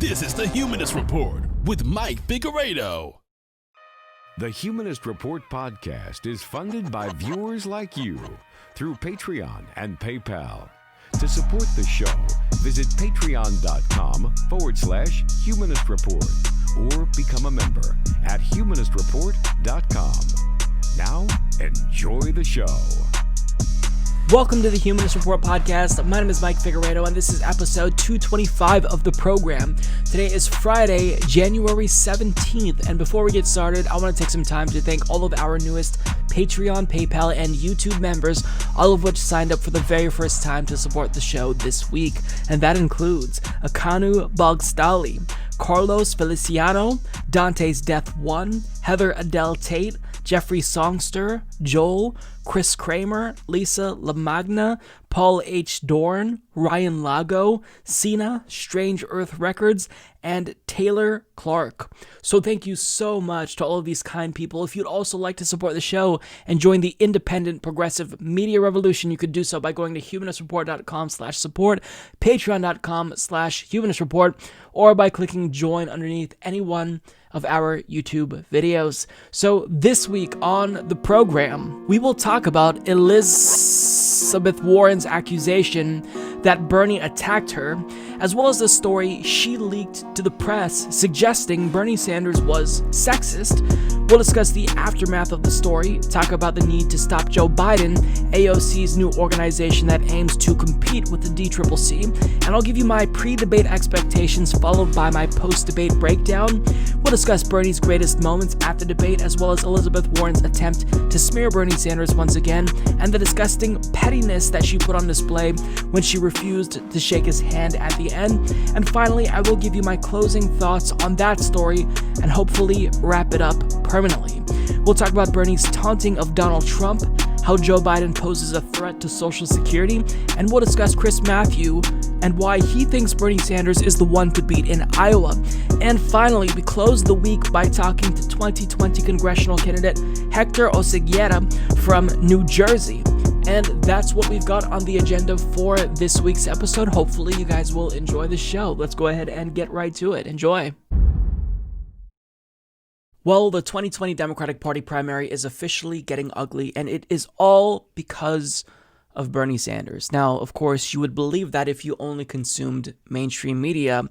This is the Humanist Report with Mike Figueredo. The Humanist Report podcast is funded by viewers like you through Patreon and PayPal. To support the show, visit patreon.com/Humanist Report or become a member at humanistreport.com. Now, enjoy the show. Welcome to the Humanist Report podcast. My name is Mike Figueredo, and this is episode 225 of the program. Today is Friday, January 17th, and before we get started, I want to take some time to thank all of our newest Patreon, PayPal, and YouTube members, all of which signed up for the very first time to support the show this week, and that includes Akanu Bogstali, Carlos Feliciano, Dante's Death 1, Heather Adele Tate, Jeffrey Songster, Joel, Chris Kramer, Lisa Lamagna, Paul H. Dorn, Ryan Lago, Sina, Strange Earth Records, and Taylor Clark. So thank you so much to all of these kind people. If you'd also like to support the show and join the independent progressive media revolution, you could do so by going to humanistreport.com/support, patreon.com/humanist-report, or by clicking join underneath any one of our YouTube videos. So this week on the program, we will talk about Elizabeth Warren's accusation that Bernie attacked her, as well as the story she leaked to the press suggesting Bernie Sanders was sexist. We'll discuss the aftermath of the story, talk about the need to stop Joe Biden, AOC's new organization that aims to compete with the DCCC, and I'll give you my pre-debate expectations followed by my post-debate breakdown. We'll discuss Bernie's greatest moments at the debate, as well as Elizabeth Warren's attempt to smear Bernie Sanders once again, and the disgusting pettiness that she put on display when she refused to shake his hand at the end. And finally, I will give you my closing thoughts on that story and hopefully wrap it up permanently. We'll talk about Bernie's taunting of Donald Trump, how Joe Biden poses a threat to Social Security, and we'll discuss Chris Matthew and why he thinks Bernie Sanders is the one to beat in Iowa. And finally, we close the week by talking to 2020 congressional candidate Hector Oseguera from New Jersey. And that's what we've got on the agenda for this week's episode. Hopefully you guys will enjoy the show. Let's go ahead and get right to it. Enjoy. Well, the 2020 Democratic Party primary is officially getting ugly, and it is all because of Bernie Sanders. Now, of course, you would believe that if you only consumed mainstream media,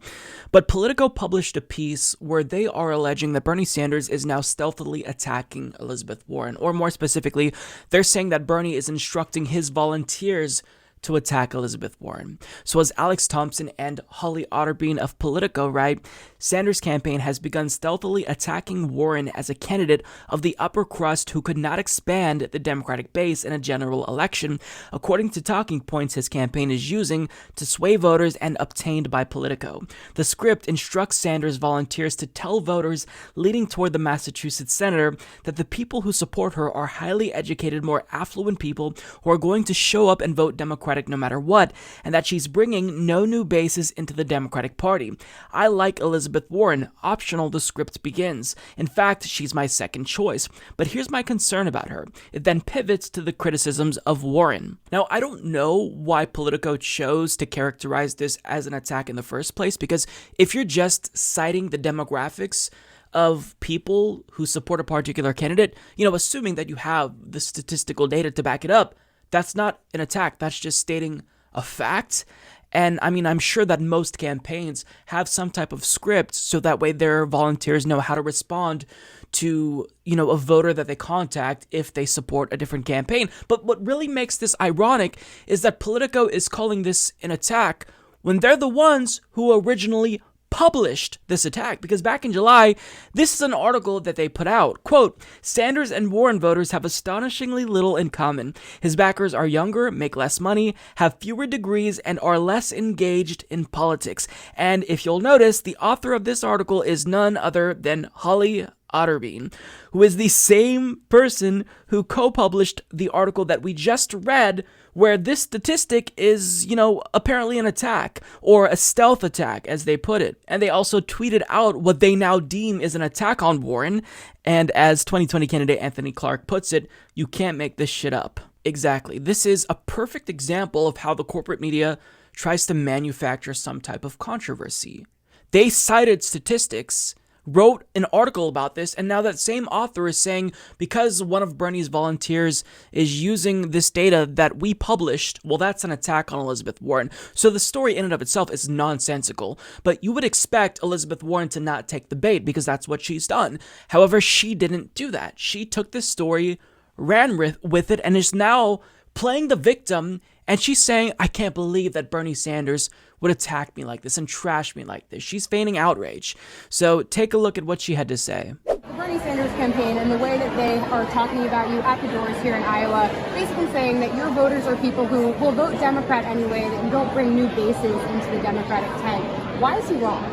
but Politico published a piece where they are alleging that Bernie Sanders is now stealthily attacking Elizabeth Warren, or more specifically, they're saying that Bernie is instructing his volunteers to attack Elizabeth Warren. So as Alex Thompson and Holly Otterbein of Politico write, Sanders' campaign has begun stealthily attacking Warren as a candidate of the upper crust who could not expand the Democratic base in a general election, according to talking points his campaign is using to sway voters and obtained by Politico. The script instructs Sanders' volunteers to tell voters leading toward the Massachusetts senator that the people who support her are highly educated, more affluent people who are going to show up and vote Democratic no matter what, and that she's bringing no new bases into the Democratic Party. I like Elizabeth Warren. Optional, the script begins. In fact, she's my second choice. But here's my concern about her. It then pivots to the criticisms of Warren. Now, I don't know why Politico chose to characterize this as an attack in the first place, because if you're just citing the demographics of people who support a particular candidate, assuming that you have the statistical data to back it up, that's not an attack. That's just stating a fact. And I'm sure that most campaigns have some type of script so that way their volunteers know how to respond to, a voter that they contact if they support a different campaign. But what really makes this ironic is that Politico is calling this an attack when they're the ones who originally published this attack, because back in July, this is an article that they put out. Quote, Sanders and Warren voters have astonishingly little in common. His backers are younger, make less money, have fewer degrees, and are less engaged in politics. And if you'll notice, the author of this article is none other than Holly Otterbein, who is the same person who co-published the article that we just read, where this statistic is, apparently an attack, or a stealth attack, as they put it. And they also tweeted out what they now deem is an attack on Warren, and as 2020 candidate Anthony Clark puts it, you can't make this shit up. Exactly. This is a perfect example of how the corporate media tries to manufacture some type of controversy. They cited statistics, wrote an article about this, and now that same author is saying because one of Bernie's volunteers is using this data that we published, well, that's an attack on Elizabeth Warren. So the story in and of itself is nonsensical, but you would expect Elizabeth Warren to not take the bait because that's what she's done. However, she didn't do that. She took this story, ran with it, and is now playing the victim, and she's saying, I can't believe that Bernie Sanders would attack me like this and trash me like this. She's feigning outrage. So take a look at what she had to say. The Bernie Sanders campaign and the way that they are talking about you at the doors here in Iowa, basically saying that your voters are people who will vote Democrat anyway, that you don't bring new bases into the Democratic tent. Why is he wrong?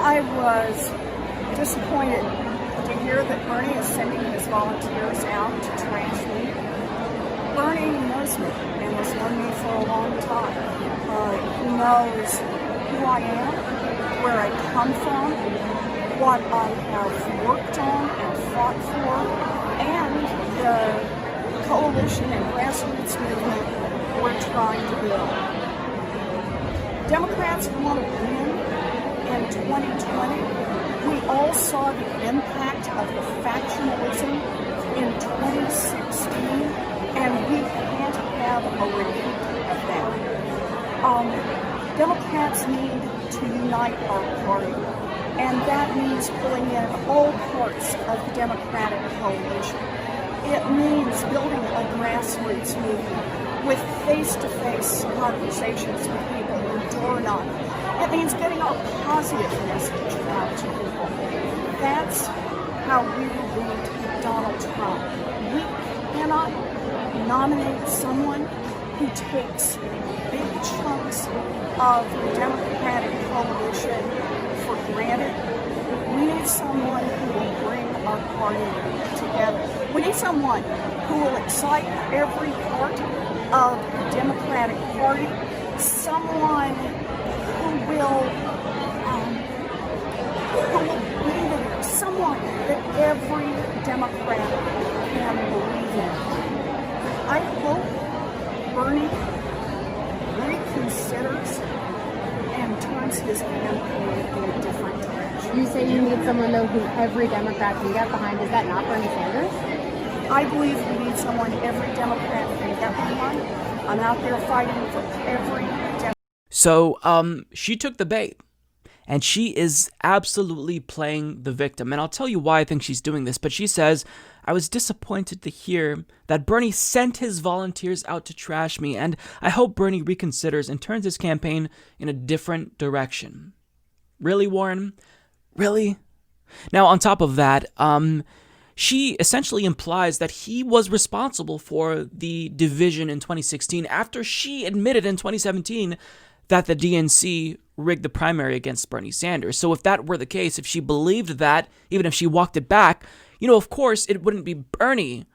I was disappointed to hear that Bernie is sending his volunteers out to trash me. Bernie knows me and has known me for a long time. He knows who I am, where I come from, what I have worked on and fought for, and the coalition and grassroots movement we're trying to build. Democrats want to win in 2020. We all saw the impact of the factionalism in 2016, and we can't have a repeat of that. Democrats need to unite our party, and that means pulling in all parts of the Democratic coalition. It means building a grassroots movement with face-to-face conversations with people who door knock. It means getting our positive message out to people. That's how we will beat Donald Trump. We cannot nominate someone who takes big chunks of the Democratic coalition for granted. We need someone who will bring our party together. We need someone who will excite every part of the Democratic Party, someone who will be there, someone that every Democrat can believe in. I hope Bernie reconsiders and turns his campaign in a different direction. You say you need someone, though, who every Democrat can get behind. Is that not Bernie Sanders? I believe we need someone every Democrat can get behind. I'm out there fighting for every Democrat. So, she took the bait. And she is absolutely playing the victim. And I'll tell you why I think she's doing this. But she says, I was disappointed to hear that Bernie sent his volunteers out to trash me. And I hope Bernie reconsiders and turns his campaign in a different direction. Really, Warren? Really? Now, on top of that, she essentially implies that he was responsible for the division in 2016 after she admitted in 2017 that the DNC rigged the primary against Bernie Sanders. So if that were the case, if she believed that, even if she walked it back, of course, it wouldn't be Bernie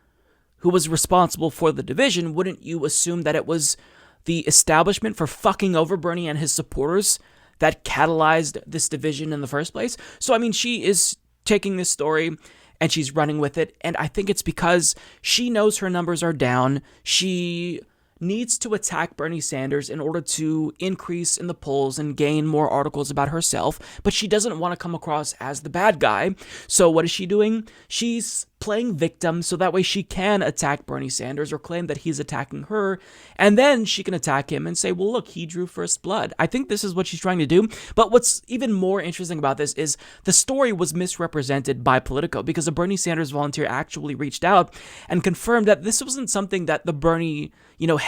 who was responsible for the division. Wouldn't you assume that it was the establishment for fucking over Bernie and his supporters that catalyzed this division in the first place? So, she is taking this story and she's running with it. And I think it's because she knows her numbers are down. She needs to attack Bernie Sanders in order to increase in the polls and gain more articles about herself, but she doesn't want to come across as the bad guy. So what is she doing? She's playing victim so that way she can attack Bernie Sanders or claim that he's attacking her, and then she can attack him and say, well, look, he drew first blood. I think this is what she's trying to do. But what's even more interesting about this is the story was misrepresented by Politico because a Bernie Sanders volunteer actually reached out and confirmed that this wasn't something that the Bernie,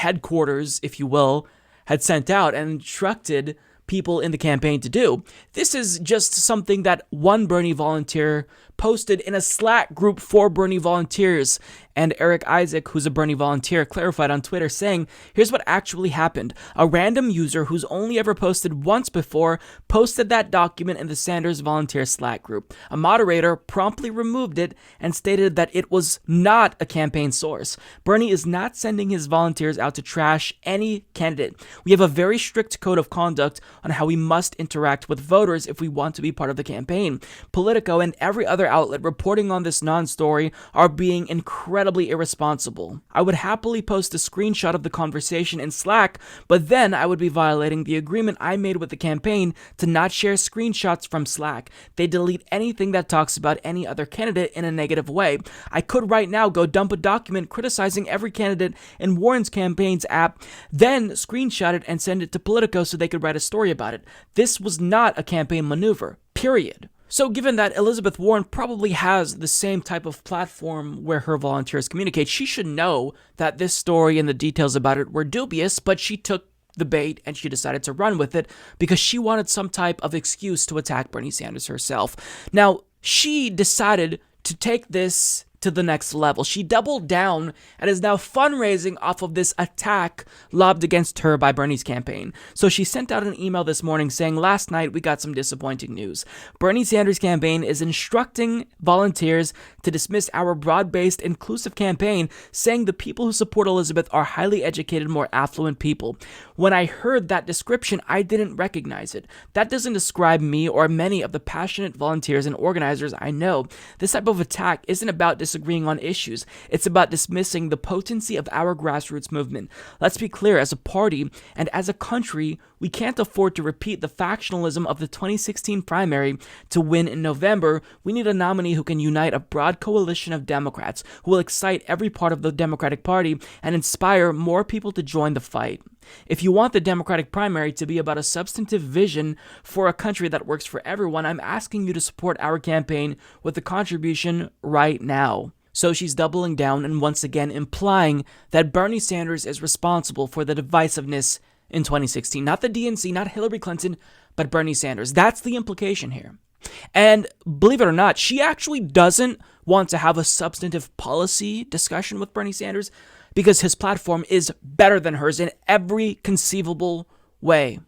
headquarters, if you will, had sent out and instructed people in the campaign to do. This is just something that one Bernie volunteer posted in a Slack group for Bernie volunteers. And Eric Isaac, who's a Bernie volunteer, clarified on Twitter saying, here's what actually happened. A random user who's only ever posted once before posted that document in the Sanders volunteer Slack group. A moderator promptly removed it and stated that it was not a campaign source. Bernie is not sending his volunteers out to trash any candidate. We have a very strict code of conduct on how we must interact with voters if we want to be part of the campaign. Politico and every other outlet reporting on this non-story are being incredibly incredibly irresponsible. I would happily post a screenshot of the conversation in Slack, but then I would be violating the agreement I made with the campaign to not share screenshots from Slack. They delete anything that talks about any other candidate in a negative way. I could right now go dump a document criticizing every candidate in Warren's campaign's app, then screenshot it and send it to Politico so they could write a story about it. This was not a campaign maneuver, period. So given that Elizabeth Warren probably has the same type of platform where her volunteers communicate, she should know that this story and the details about it were dubious, but she took the bait and she decided to run with it because she wanted some type of excuse to attack Bernie Sanders herself. Now, she decided to take this to the next level. She doubled down and is now fundraising off of this attack lobbed against her by Bernie's campaign. So she sent out an email this morning saying, last night we got some disappointing news. Bernie Sanders' campaign is instructing volunteers to dismiss our broad-based inclusive campaign, saying the people who support Elizabeth are highly educated, more affluent people. When I heard that description, I didn't recognize it. That doesn't describe me or many of the passionate volunteers and organizers I know. This type of attack isn't about disagreeing on issues. It's about dismissing the potency of our grassroots movement. Let's be clear, as a party and as a country, we can't afford to repeat the factionalism of the 2016 primary to win in November. We need a nominee who can unite a broad coalition of Democrats, who will excite every part of the Democratic Party and inspire more people to join the fight. If you want the Democratic primary to be about a substantive vision for a country that works for everyone, I'm asking you to support our campaign with a contribution right now. So she's doubling down and once again implying that Bernie Sanders is responsible for the divisiveness in 2016. Not the DNC, not Hillary Clinton, but Bernie Sanders. That's the implication here. And believe it or not, she actually doesn't want to have a substantive policy discussion with Bernie Sanders because his platform is better than hers in every conceivable way.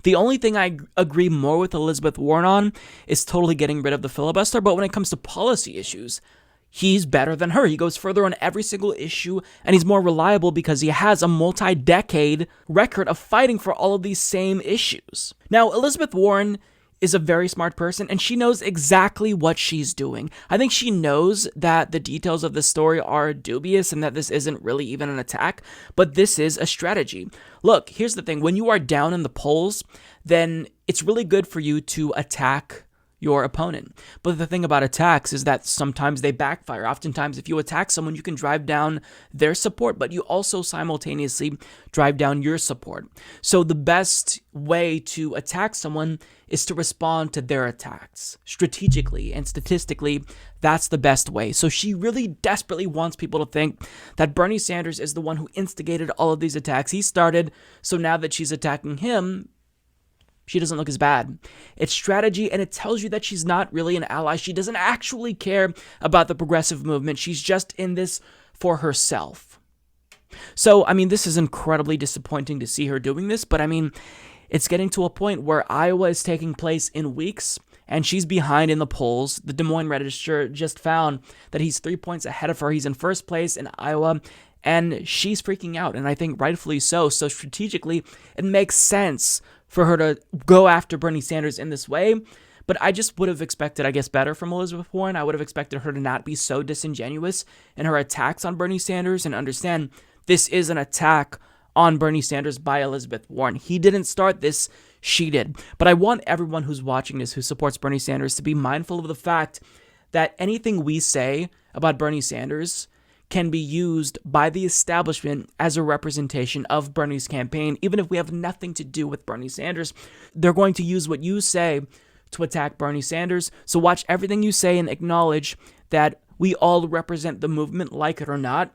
The only thing I agree more with Elizabeth Warren on is totally getting rid of the filibuster, but when it comes to policy issues, he's better than her. He goes further on every single issue, and he's more reliable because he has a multi-decade record of fighting for all of these same issues. Now, Elizabeth Warren is a very smart person, and she knows exactly what she's doing. I think she knows that the details of this story are dubious and that this isn't really even an attack, but this is a strategy. Look, here's the thing. When you are down in the polls, then it's really good for you to attack your opponent. But the thing about attacks is that sometimes they backfire. Oftentimes, if you attack someone, you can drive down their support, but you also simultaneously drive down your support. So the best way to attack someone is to respond to their attacks strategically and statistically. That's the best way. So she really desperately wants people to think that Bernie Sanders is the one who instigated all of these attacks. He started, so now that she's attacking him, she doesn't look as bad. It's strategy, and it tells you that she's not really an ally. She doesn't actually care about the progressive movement. She's just in this for herself. So, this is incredibly disappointing to see her doing this, but it's getting to a point where Iowa is taking place in weeks, and she's behind in the polls. The Des Moines Register just found that he's 3 points ahead of her. He's in first place in Iowa, and she's freaking out, and I think rightfully so. So strategically, it makes sense for her to go after Bernie Sanders in this way, but I just would have expected, better from Elizabeth Warren. I would have expected her to not be so disingenuous in her attacks on Bernie Sanders and understand this is an attack on Bernie Sanders by Elizabeth Warren. He didn't start this, she did. But I want everyone who's watching this who supports Bernie Sanders to be mindful of the fact that anything we say about Bernie Sanders can be used by the establishment as a representation of Bernie's campaign. Even if we have nothing to do with Bernie Sanders, they're going to use what you say to attack Bernie Sanders. So watch everything you say and acknowledge that we all represent the movement, like it or not.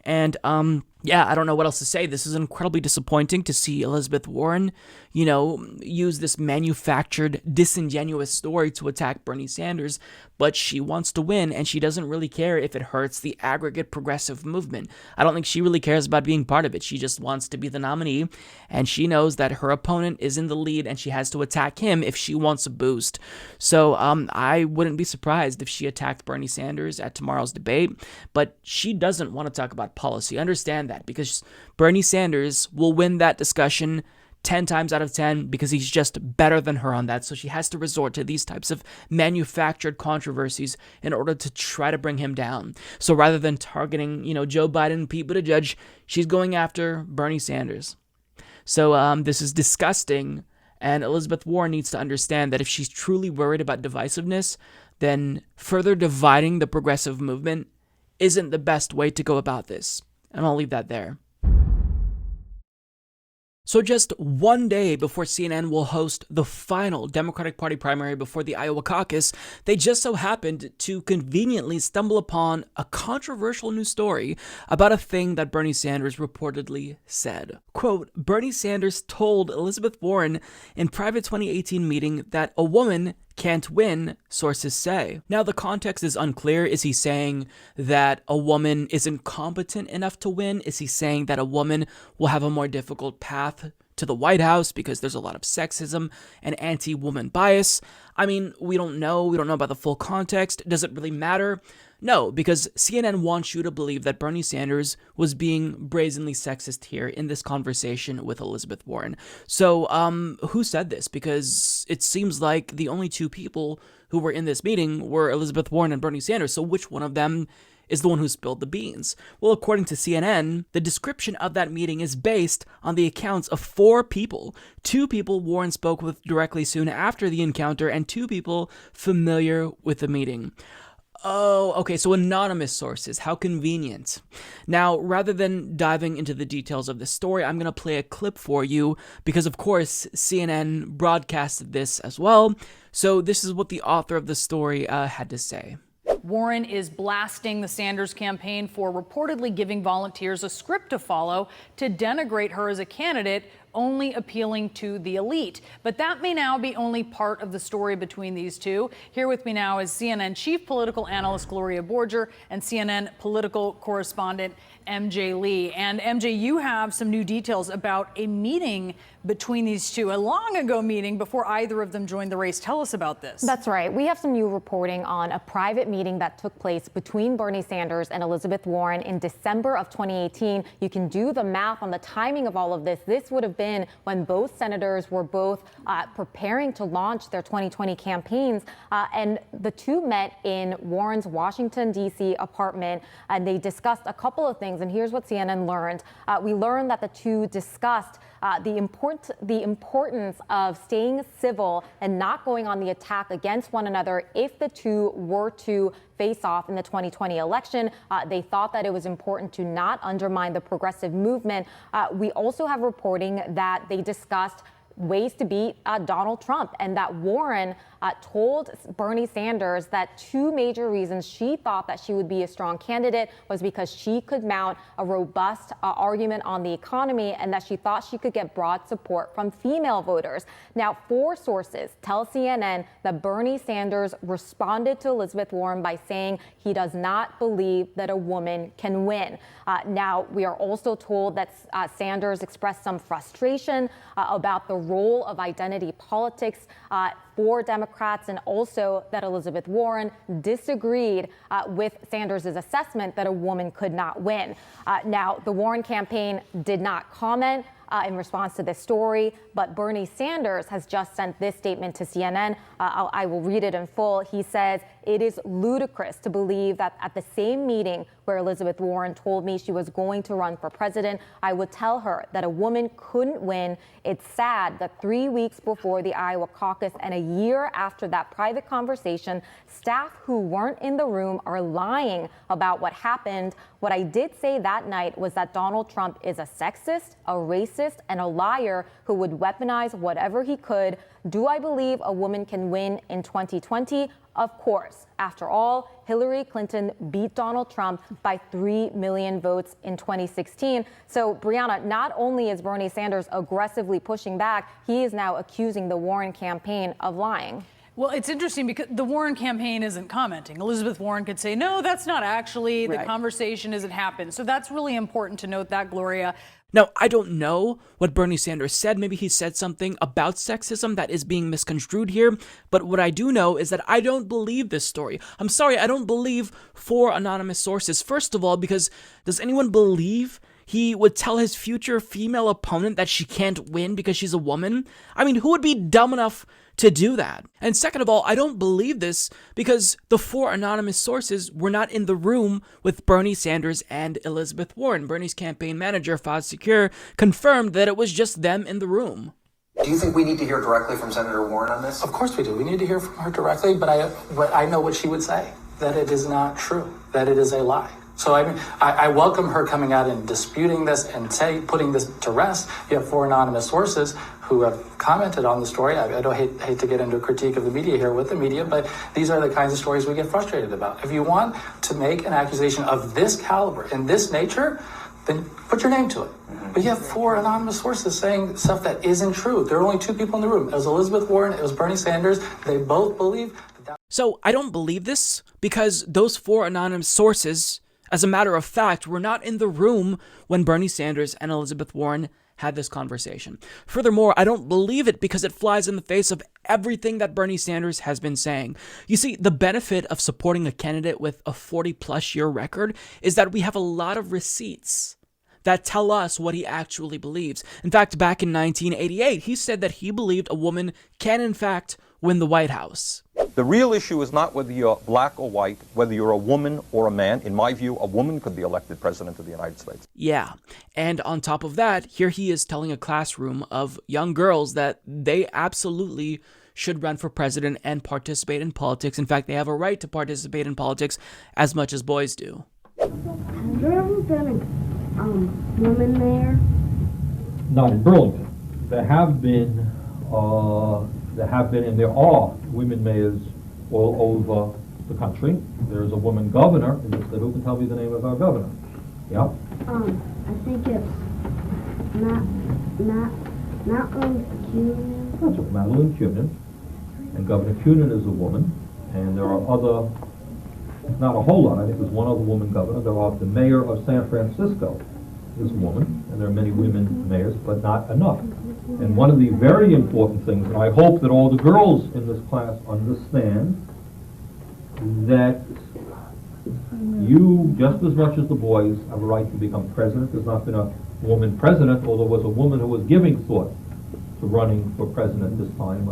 And I don't know what else to say. This is incredibly disappointing to see Elizabeth Warren, use this manufactured, disingenuous story to attack Bernie Sanders, but she wants to win, and she doesn't really care if it hurts the aggregate progressive movement. I don't think she really cares about being part of it. She just wants to be the nominee, and she knows that her opponent is in the lead, and she has to attack him if she wants a boost. So I wouldn't be surprised if she attacked Bernie Sanders at tomorrow's debate, but she doesn't want to talk about policy. Understand that, because Bernie Sanders will win that discussion 10 times out of 10 because he's just better than her on that. So she has to resort to these types of manufactured controversies in order to try to bring him down. So rather than targeting, Joe Biden and Pete Buttigieg, she's going after Bernie Sanders. So this is disgusting, and Elizabeth Warren needs to understand that if she's truly worried about divisiveness, then further dividing the progressive movement isn't the best way to go about this. And I'll leave that there. So just one day before CNN will host the final Democratic Party primary before the Iowa caucus, they just so happened to conveniently stumble upon a controversial news story about a thing that Bernie Sanders reportedly said. Quote, Bernie Sanders told Elizabeth Warren in private 2018 meeting that a woman can't win, sources say. Now, the context is unclear. Is he saying that a woman isn't competent enough to win? Is he saying that a woman will have a more difficult path to the White House because there's a lot of sexism and anti-woman bias? I mean, we don't know. We don't know about the full context. Does it really matter? No, because CNN wants you to believe that Bernie Sanders was being brazenly sexist here in this conversation with Elizabeth Warren. So, who said this? Because it seems like the only two people who were in this meeting were Elizabeth Warren and Bernie Sanders. So which one of them is the one who spilled the beans? Well, according to CNN, the description of that meeting is based on the accounts of 4 people. 2 people Warren spoke with directly soon after the encounter, and 2 people familiar with the meeting. Oh, okay, so anonymous sources. How convenient. Now, rather than diving into the details of this story, I'm going to play a clip for you because, of course, CNN broadcasted this as well. So this is what the author of the story had to say. Warren is blasting the Sanders campaign for reportedly giving volunteers a script to follow to denigrate her as a candidate, only appealing to the elite. But that may now be only part of the story between these two. Here with me now is CNN chief political analyst Gloria Borger and CNN political correspondent MJ Lee. And MJ, you have some new details about a meeting between these two, a long ago meeting before either of them joined the race. Tell us about this. That's right. We have some new reporting on a private meeting that took place between Bernie Sanders and Elizabeth Warren in December of 2018. You can do the math on the timing of all of this. This would have been when both senators were both preparing to launch their 2020 campaigns. And the two met in Warren's Washington, D.C. apartment, and they discussed a couple of things. And here's what CNN learned. We learned that the two discussed the importance of staying civil and not going on the attack against one another if the two were to face off in the 2020 election. They thought that it was important to not undermine the progressive movement. We also have reporting that they discussed ways to beat Donald Trump, and that Warren told Bernie Sanders that 2 major reasons she thought that she would be a strong candidate was because she could mount a robust argument on the economy, and that she thought she could get broad support from female voters. Now, 4 sources tell CNN that Bernie Sanders responded to Elizabeth Warren by saying he does not believe that a woman can win. Now, we are also told that Sanders expressed some frustration about the role of identity politics for Democrats, and also that Elizabeth Warren disagreed with Sanders' assessment that a woman could not win. Now, the Warren campaign did not comment in response to this story, but Bernie Sanders has just sent this statement to CNN. I will read it in full. He says, "It is ludicrous to believe that at the same meeting where Elizabeth Warren told me she was going to run for president, I would tell her that a woman couldn't win. It's sad that 3 weeks before the Iowa caucus and a year after that private conversation, staff who weren't in the room are lying about what happened. What I did say that night was that Donald Trump is a sexist, a racist, and a liar who would weaponize whatever he could. Do I believe a woman can win in 2020? Of course. After all, Hillary Clinton beat Donald Trump by 3 million votes in 2016. So, Brianna, not only is Bernie Sanders aggressively pushing back, he is now accusing the Warren campaign of lying. Well, it's interesting because the Warren campaign isn't commenting. Elizabeth Warren could say, no, that's not actually, the conversation hasn't happened. So that's really important to note that, Gloria. Now, I don't know what Bernie Sanders said. Maybe he said something about sexism that is being misconstrued here. But what I do know is that I don't believe this story. I'm sorry, I don't believe 4 anonymous sources. First of all, because does anyone believe he would tell his future female opponent that she can't win because she's a woman? I mean, who would be dumb enough to do that? And second of all, I don't believe this because the 4 anonymous sources were not in the room with Bernie Sanders and Elizabeth Warren. Bernie's campaign manager, Faz Secure, confirmed that it was just them in the room. Do you think we need to hear directly from Senator Warren on this? Of course we do. We need to hear from her directly, but I know what she would say, that it is not true, that it is a lie. So I welcome her coming out and disputing this and putting this to rest. You have 4 anonymous sources who have commented on the story. I don't hate to get into a critique of the media here with the media, but these are the kinds of stories we get frustrated about. If you want to make an accusation of this caliber and this nature, then put your name to it. But you have 4 anonymous sources saying stuff that isn't true. There are only 2 people in the room. It was Elizabeth Warren, it was Bernie Sanders. They both believe that. So I don't believe this because those 4 anonymous sources, as a matter of fact, were not in the room when Bernie Sanders and Elizabeth Warren had this conversation. Furthermore, I don't believe it because it flies in the face of everything that Bernie Sanders has been saying. You see, the benefit of supporting a candidate with a 40-plus year record is that we have a lot of receipts that tell us what he actually believes. In fact, back in 1988, he said that he believed a woman can, in fact, win the White House. The real issue is not whether you're black or white, whether you're a woman or a man. In my view, a woman could be elected president of the United States. Yeah, and on top of that, here he is telling a classroom of young girls that they absolutely should run for president and participate in politics. In fact, they have a right to participate in politics as much as boys do. Has there ever been a woman mayor? Not in Burlington. There have been, and there are women mayors all over the country. There's a woman governor in this state. Who can tell me the name of our governor? Yeah. I think it's Madeline Kunin. That's right, Madeline Kunin. And Governor Kunin is a woman. And there are other, not a whole lot, I think there's one other woman governor. There are the mayor of San Francisco is a woman, and there are many women mayors, but not enough. And one of the very important things, and I hope that all the girls in this class understand, that you, just as much as the boys, have a right to become president. There's not been a woman president, although there was a woman who was giving thought to running for president this time,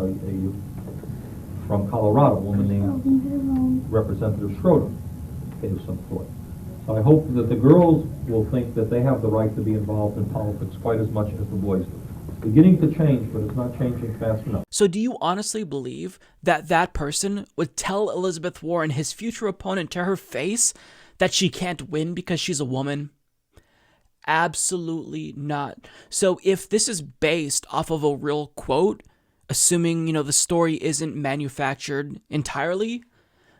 from Colorado, a woman named Representative Schroeder gave some thought. So I hope that the girls will think that they have the right to be involved in politics quite as much as the boys do. It's beginning to change, but it's not changing fast enough. So do you honestly believe that that person would tell Elizabeth Warren, his future opponent, to her face that she can't win because she's a woman? Absolutely not. So if this is based off of a real quote, assuming, the story isn't manufactured entirely,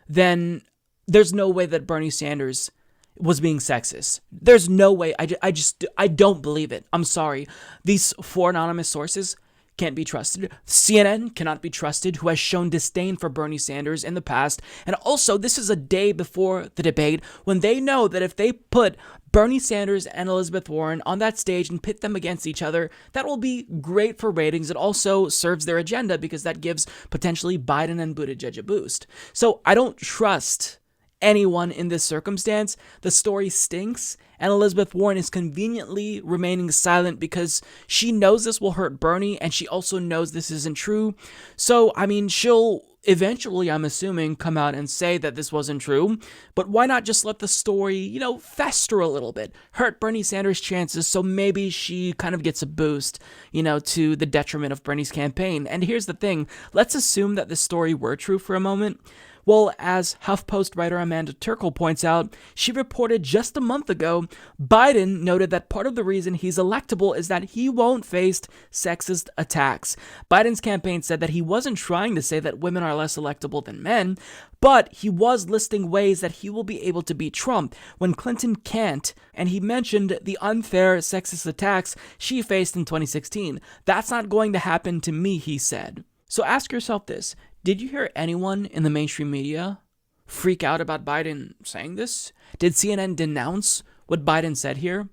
then there's no way that Bernie Sanders was being sexist. There's no way. I don't believe it. I'm sorry. These 4 anonymous sources can't be trusted. CNN cannot be trusted, who has shown disdain for Bernie Sanders in the past. And also, this is a day before the debate when they know that if they put Bernie Sanders and Elizabeth Warren on that stage and pit them against each other, that will be great for ratings. It also serves their agenda because that gives potentially Biden and Buttigieg a boost. So I don't trust anyone in this circumstance. The story stinks, and Elizabeth Warren is conveniently remaining silent because she knows this will hurt Bernie, and she also knows this isn't true. So, she'll eventually, I'm assuming, come out and say that this wasn't true, but why not just let the story, fester a little bit, hurt Bernie Sanders' chances, so maybe she kind of gets a boost, to the detriment of Bernie's campaign. And here's the thing, let's assume that this story were true for a moment. Well, as HuffPost writer Amanda Turkle points out, she reported just a month ago, Biden noted that part of the reason he's electable is that he won't face sexist attacks. Biden's campaign said that he wasn't trying to say that women are less electable than men, but he was listing ways that he will be able to beat Trump when Clinton can't, and he mentioned the unfair sexist attacks she faced in 2016. That's not going to happen to me, he said. So ask yourself this. Did you hear anyone in the mainstream media freak out about Biden saying this? Did CNN denounce what Biden said here?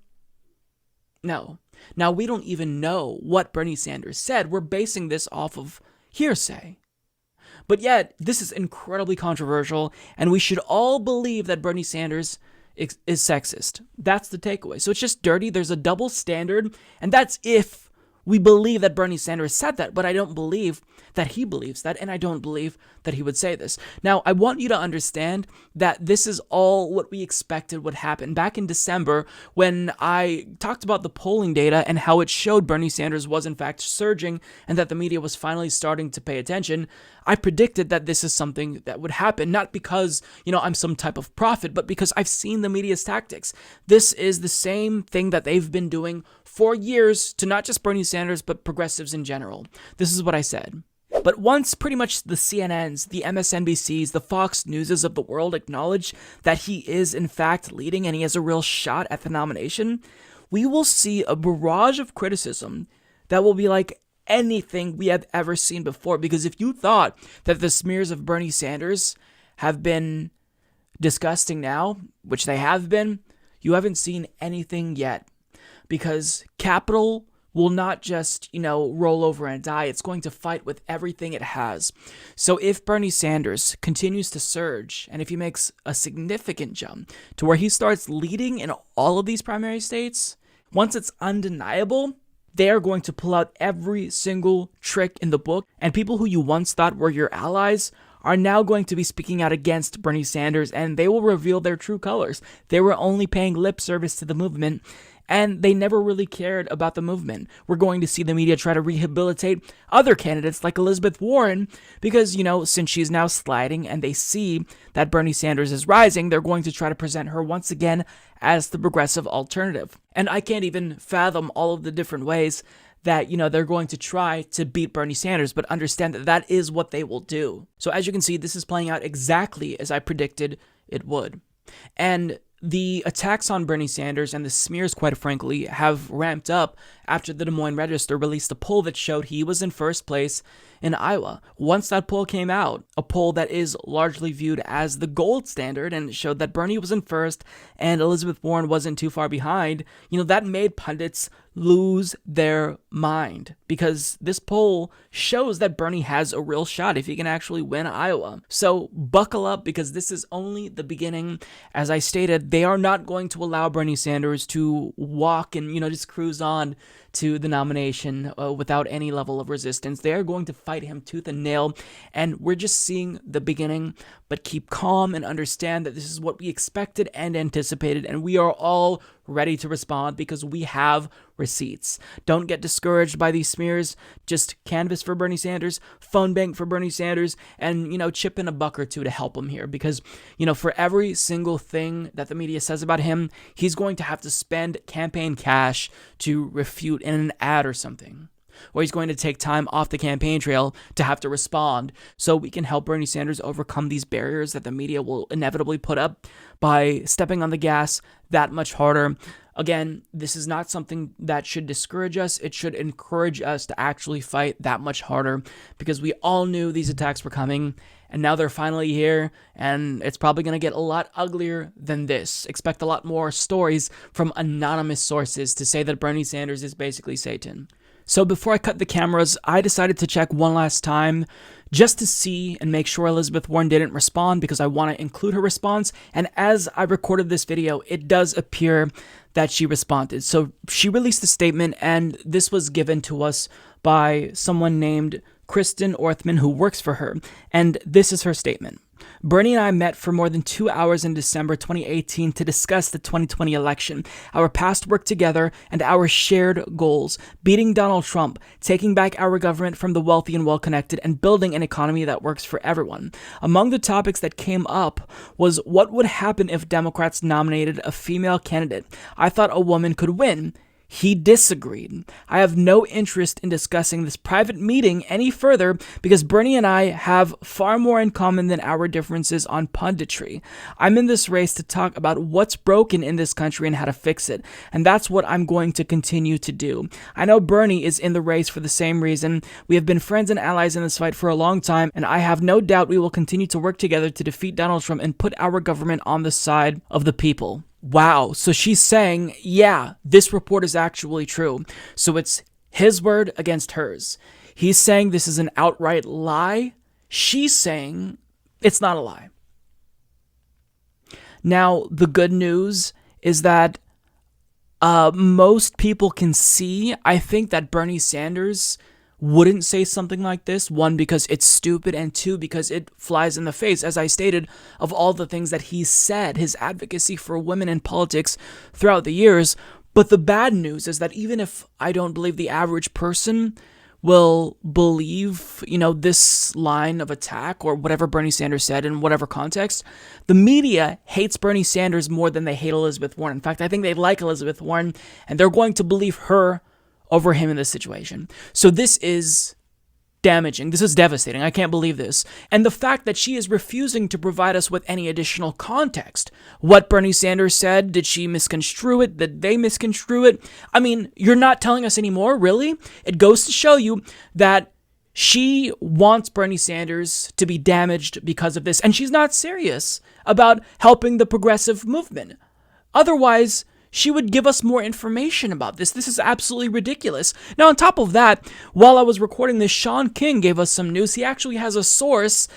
No. Now, we don't even know what Bernie Sanders said. We're basing this off of hearsay. But yet, this is incredibly controversial, and we should all believe that Bernie Sanders is sexist. That's the takeaway. So it's just dirty. There's a double standard, and that's if we believe that Bernie Sanders said that, but I don't believe that he believes that, and I don't believe that he would say this. Now, I want you to understand that this is all what we expected would happen. Back in December, when I talked about the polling data and how it showed Bernie Sanders was in fact surging and that the media was finally starting to pay attention, I predicted that this is something that would happen, not because, I'm some type of prophet, but because I've seen the media's tactics. This is the same thing that they've been doing for years to not just Bernie Sanders, but progressives in general. This is what I said. But once pretty much the CNNs, the MSNBCs, the Fox Newses of the world acknowledge that he is in fact leading and he has a real shot at the nomination, we will see a barrage of criticism that will be like anything we have ever seen before. Because if you thought that the smears of Bernie Sanders have been disgusting now, which they have been, you haven't seen anything yet. Because capital will not just, roll over and die. It's going to fight with everything it has. So if Bernie Sanders continues to surge, and if he makes a significant jump to where he starts leading in all of these primary states, once it's undeniable, they are going to pull out every single trick in the book, and people who you once thought were your allies are now going to be speaking out against Bernie Sanders, and they will reveal their true colors. They were only paying lip service to the movement, and they never really cared about the movement. We're going to see the media try to rehabilitate other candidates like Elizabeth Warren because, since she's now sliding and they see that Bernie Sanders is rising, they're going to try to present her once again as the progressive alternative. And I can't even fathom all of the different ways that, they're going to try to beat Bernie Sanders, but understand that that is what they will do. So as you can see, this is playing out exactly as I predicted it would. And the attacks on Bernie Sanders and the smears, quite frankly, have ramped up after the Des Moines Register released a poll that showed he was in first place in Iowa. Once that poll came out, a poll that is largely viewed as the gold standard and showed that Bernie was in first and Elizabeth Warren wasn't too far behind, that made pundits lose their mind because this poll shows that Bernie has a real shot if he can actually win Iowa. So buckle up because this is only the beginning. As I stated, they are not going to allow Bernie Sanders to walk and, just cruise on to the nomination without any level of resistance. They are going to fight him tooth and nail, and we're just seeing the beginning. But keep calm and understand that this is what we expected and anticipated, and we are all ready to respond because we have receipts. Don't get discouraged by these smears. Just canvass for Bernie Sanders, phone bank for Bernie Sanders, and, chip in a buck or two to help him here because, for every single thing that the media says about him, he's going to have to spend campaign cash to refute in an ad or something. Or he's going to take time off the campaign trail to have to respond. So we can help Bernie Sanders overcome these barriers that the media will inevitably put up by stepping on the gas that much harder. Again, this is not something that should discourage us. It should encourage us to actually fight that much harder because we all knew these attacks were coming and now they're finally here and it's probably going to get a lot uglier than this. Expect a lot more stories from anonymous sources to say that Bernie Sanders is basically Satan. So before I cut the cameras, I decided to check one last time just to see and make sure Elizabeth Warren didn't respond because I want to include her response. And as I recorded this video, it does appear that she responded. So she released a statement, and this was given to us by someone named Kristen Orthman, who works for her. And this is her statement. Bernie and I met for more than 2 hours in December 2018 to discuss the 2020 election, our past work together, and our shared goals, beating Donald Trump, taking back our government from the wealthy and well-connected, and building an economy that works for everyone. Among the topics that came up was what would happen if Democrats nominated a female candidate. I thought a woman could win. He disagreed. I have no interest in discussing this private meeting any further because Bernie and I have far more in common than our differences on punditry. I'm in this race to talk about what's broken in this country and how to fix it, and that's what I'm going to continue to do. I know Bernie is in the race for the same reason. We have been friends and allies in this fight for a long time, and I have no doubt we will continue to work together to defeat Donald Trump and put our government on the side of the people. Wow, so she's saying, yeah, this report is actually true. So it's his word against hers. He's saying this is an outright lie. She's saying it's not a lie. Now, the good news is that most people can see, I think, that Bernie Sanders wouldn't say something like this. One, because it's stupid, and two, because it flies in the face, as I stated, of all the things that he said, his advocacy for women in politics throughout the years. But the bad news is that even if I don't believe the average person will believe, this line of attack or whatever Bernie Sanders said in whatever context, the media hates Bernie Sanders more than they hate Elizabeth Warren. In fact, I think they like Elizabeth Warren, and they're going to believe her over him in this situation. So this is damaging. This is devastating. I can't believe this. And the fact that she is refusing to provide us with any additional context. What Bernie Sanders said, did she misconstrue it? Did they misconstrue it? I mean, you're not telling us anymore, really? It goes to show you that she wants Bernie Sanders to be damaged because of this, and she's not serious about helping the progressive movement. Otherwise, she would give us more information about this. This is absolutely ridiculous. Now, on top of that, while I was recording this, Sean King gave us some news. He actually has a source.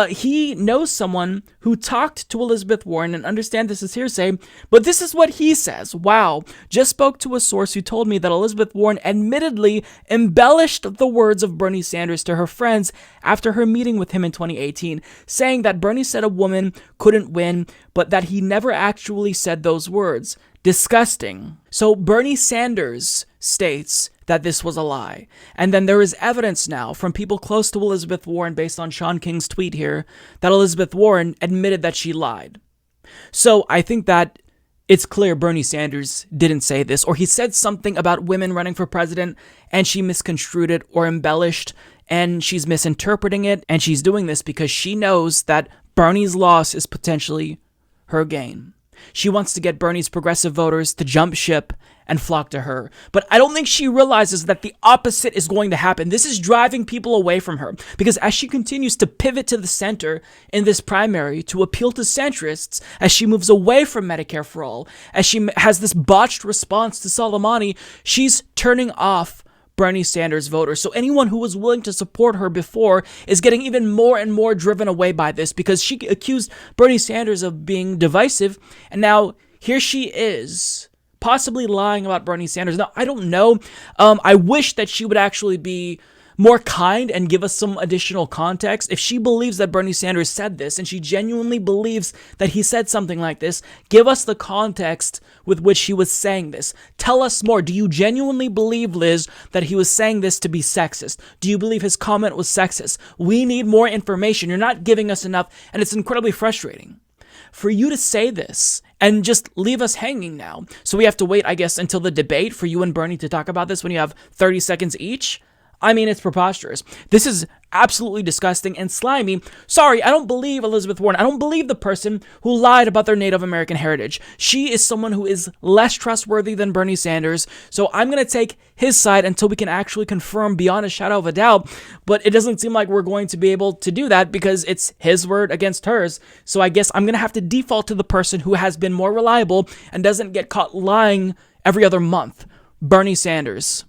He knows someone who talked to Elizabeth Warren, and understand this is hearsay, but this is what he says. Wow. Just spoke to a source who told me that Elizabeth Warren admittedly embellished the words of Bernie Sanders to her friends after her meeting with him in 2018, saying that Bernie said a woman couldn't win, but that he never actually said those words. Disgusting. So Bernie Sanders states that this was a lie. And then there is evidence now from people close to Elizabeth Warren, based on Sean King's tweet here, that Elizabeth Warren admitted that she lied. So I think that it's clear Bernie Sanders didn't say this, or he said something about women running for president and she misconstrued it or embellished, and she's misinterpreting it, and she's doing this because she knows that Bernie's loss is potentially her gain. She wants to get Bernie's progressive voters to jump ship and flock to her. But I don't think she realizes that the opposite is going to happen. This is driving people away from her, because as she continues to pivot to the center in this primary to appeal to centrists, as she moves away from Medicare for All, as she has this botched response to Soleimani, she's turning off Bernie Sanders voters. So anyone who was willing to support her before is getting even more and more driven away by this, because she accused Bernie Sanders of being divisive, and now here she is possibly lying about Bernie Sanders. Now, I don't know. I wish that she would actually be more kind and give us some additional context. If she believes that Bernie Sanders said this, and she genuinely believes that he said something like this, give us the context with which he was saying this. Tell us more. Do you genuinely believe, Liz, that he was saying this to be sexist? Do you believe his comment was sexist? We need more information. You're not giving us enough, and it's incredibly frustrating for you to say this and just leave us hanging now. So we have to wait, I guess, until the debate for you and Bernie to talk about this when you have 30 seconds each? I mean, it's preposterous. This is absolutely disgusting and slimy. Sorry, I don't believe Elizabeth Warren. I don't believe the person who lied about their Native American heritage. She is someone who is less trustworthy than Bernie Sanders, so I'm going to take his side until we can actually confirm beyond a shadow of a doubt, but it doesn't seem like we're going to be able to do that because it's his word against hers, so I guess I'm going to have to default to the person who has been more reliable and doesn't get caught lying every other month, Bernie Sanders.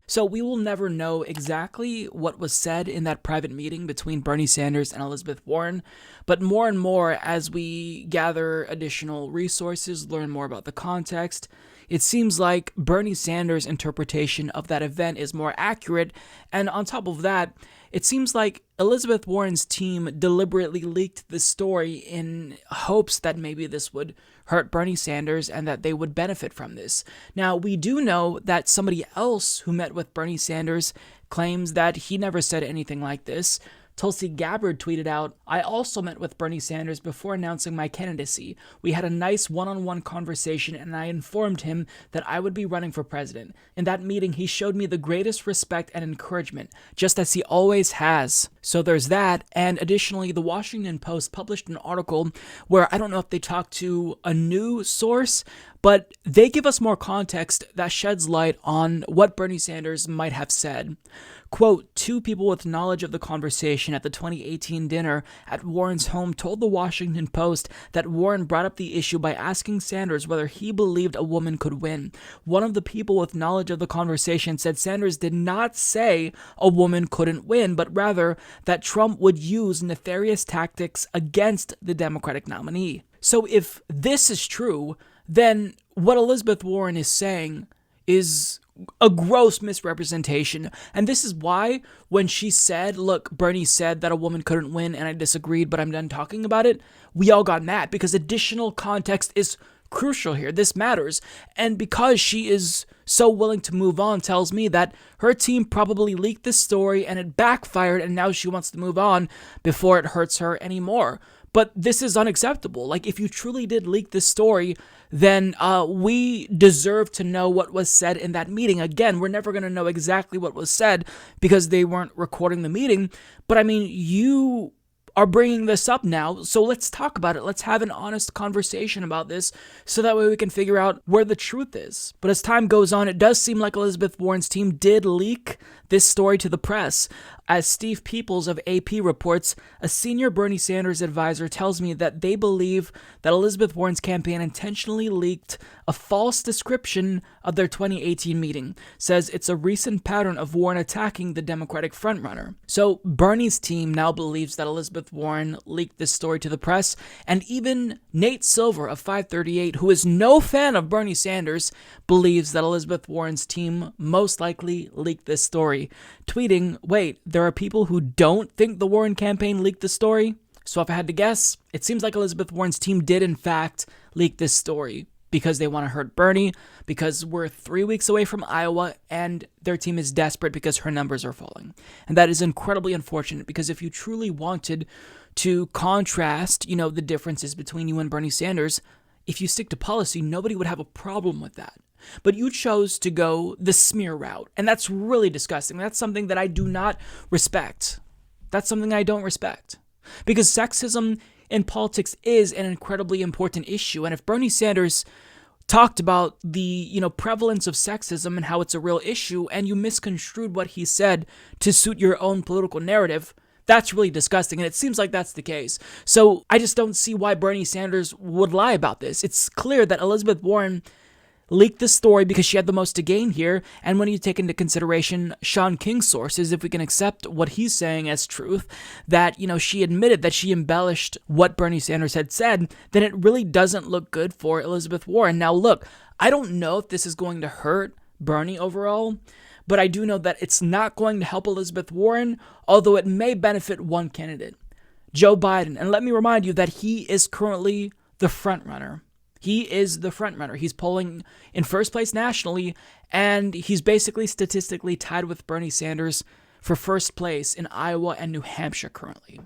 So we will never know exactly what was said in that private meeting between Bernie Sanders and Elizabeth Warren, but more and more as we gather additional resources, learn more about the context, it seems like Bernie Sanders' interpretation of that event is more accurate, and on top of that, it seems like Elizabeth Warren's team deliberately leaked this story in hopes that maybe this would hurt Bernie Sanders and that they would benefit from this. Now, we do know that somebody else who met with Bernie Sanders claims that he never said anything like this. Tulsi Gabbard tweeted out, "I also met with Bernie Sanders before announcing my candidacy. We had a nice one-on-one conversation and I informed him that I would be running for president. In that meeting, he showed me the greatest respect and encouragement, just as he always has." So there's that. And additionally, the Washington Post published an article where I don't know if they talked to a new source, but they give us more context that sheds light on what Bernie Sanders might have said. Quote, 2 people with knowledge of the conversation at the 2018 dinner at Warren's home told the Washington Post that Warren brought up the issue by asking Sanders whether he believed a woman could win. One of the people with knowledge of the conversation said Sanders did not say a woman couldn't win, but rather that Trump would use nefarious tactics against the Democratic nominee. So if this is true, then what Elizabeth Warren is saying is a gross misrepresentation. And this is why when she said, look, Bernie said that a woman couldn't win and I disagreed, but I'm done talking about it, we all got mad because additional context is crucial here. This matters. And because she is so willing to move on tells me that her team probably leaked this story and it backfired and now she wants to move on before it hurts her anymore. But this is unacceptable. Like, if you truly did leak this story, then we deserve to know what was said in that meeting. Again, we're never going to know exactly what was said because they weren't recording the meeting. But I mean, you are bringing this up now, so let's talk about it. Let's have an honest conversation about this so that way we can figure out where the truth is. But as time goes on, it does seem like Elizabeth Warren's team did leak this story to the press. As Steve Peoples of AP reports, a senior Bernie Sanders advisor tells me that they believe that Elizabeth Warren's campaign intentionally leaked a false description of their 2018 meeting. Says it's a recent pattern of Warren attacking the Democratic frontrunner. So Bernie's team now believes that Elizabeth Warren leaked this story to the press, and even Nate Silver of 538, who is no fan of Bernie Sanders, believes that Elizabeth Warren's team most likely leaked this story, tweeting, wait, there are people who don't think the Warren campaign leaked the story? So if I had to guess, it seems like Elizabeth Warren's team did in fact leak this story because they want to hurt Bernie, because we're 3 weeks away from Iowa, and their team is desperate because her numbers are falling. And that is incredibly unfortunate, because if you truly wanted to contrast, the differences between you and Bernie Sanders, if you stick to policy, nobody would have a problem with that. But you chose to go the smear route, and that's really disgusting. That's something that I do not respect. That's something I don't respect. Because sexism in politics is an incredibly important issue, and if Bernie Sanders talked about the, prevalence of sexism and how it's a real issue, and you misconstrued what he said to suit your own political narrative, that's really disgusting, and it seems like that's the case. So I just don't see why Bernie Sanders would lie about this. It's clear that Elizabeth Warren leaked the story because she had the most to gain here, and when you take into consideration Sean King's sources, if we can accept what he's saying as truth, that, she admitted that she embellished what Bernie Sanders had said, then it really doesn't look good for Elizabeth Warren. Now look, I don't know if this is going to hurt Bernie overall, but I do know that it's not going to help Elizabeth Warren, although it may benefit one candidate, Joe Biden. And let me remind you that he is currently the front runner. He is the front runner. He's polling in first place nationally, and he's basically statistically tied with Bernie Sanders for first place in Iowa and New Hampshire currently.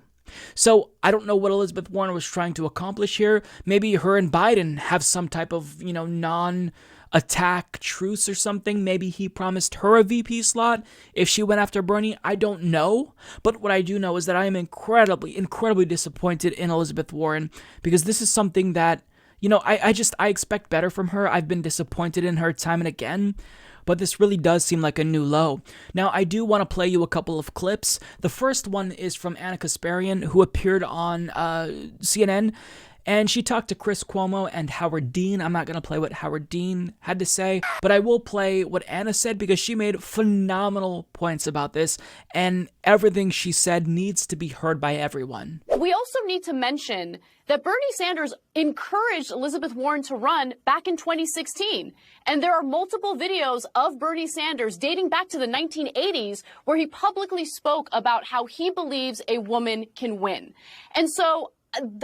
So I don't know what Elizabeth Warren was trying to accomplish here. Maybe her and Biden have some type of, non-attack truce or something. Maybe he promised her a VP slot if she went after Bernie. I don't know. But what I do know is that I am incredibly, incredibly disappointed in Elizabeth Warren, because this is something that I expect better from her. I've been disappointed in her time and again, but this really does seem like a new low. Now, I do want to play you a couple of clips. The first one is from Anna Kasparian, who appeared on CNN, and she talked to Chris Cuomo and Howard Dean. I'm not going to play what Howard Dean had to say, but I will play what Anna said, because she made phenomenal points about this, and everything she said needs to be heard by everyone. We also need to mention that Bernie Sanders encouraged Elizabeth Warren to run back in 2016. And there are multiple videos of Bernie Sanders dating back to the 1980s where he publicly spoke about how he believes a woman can win. And so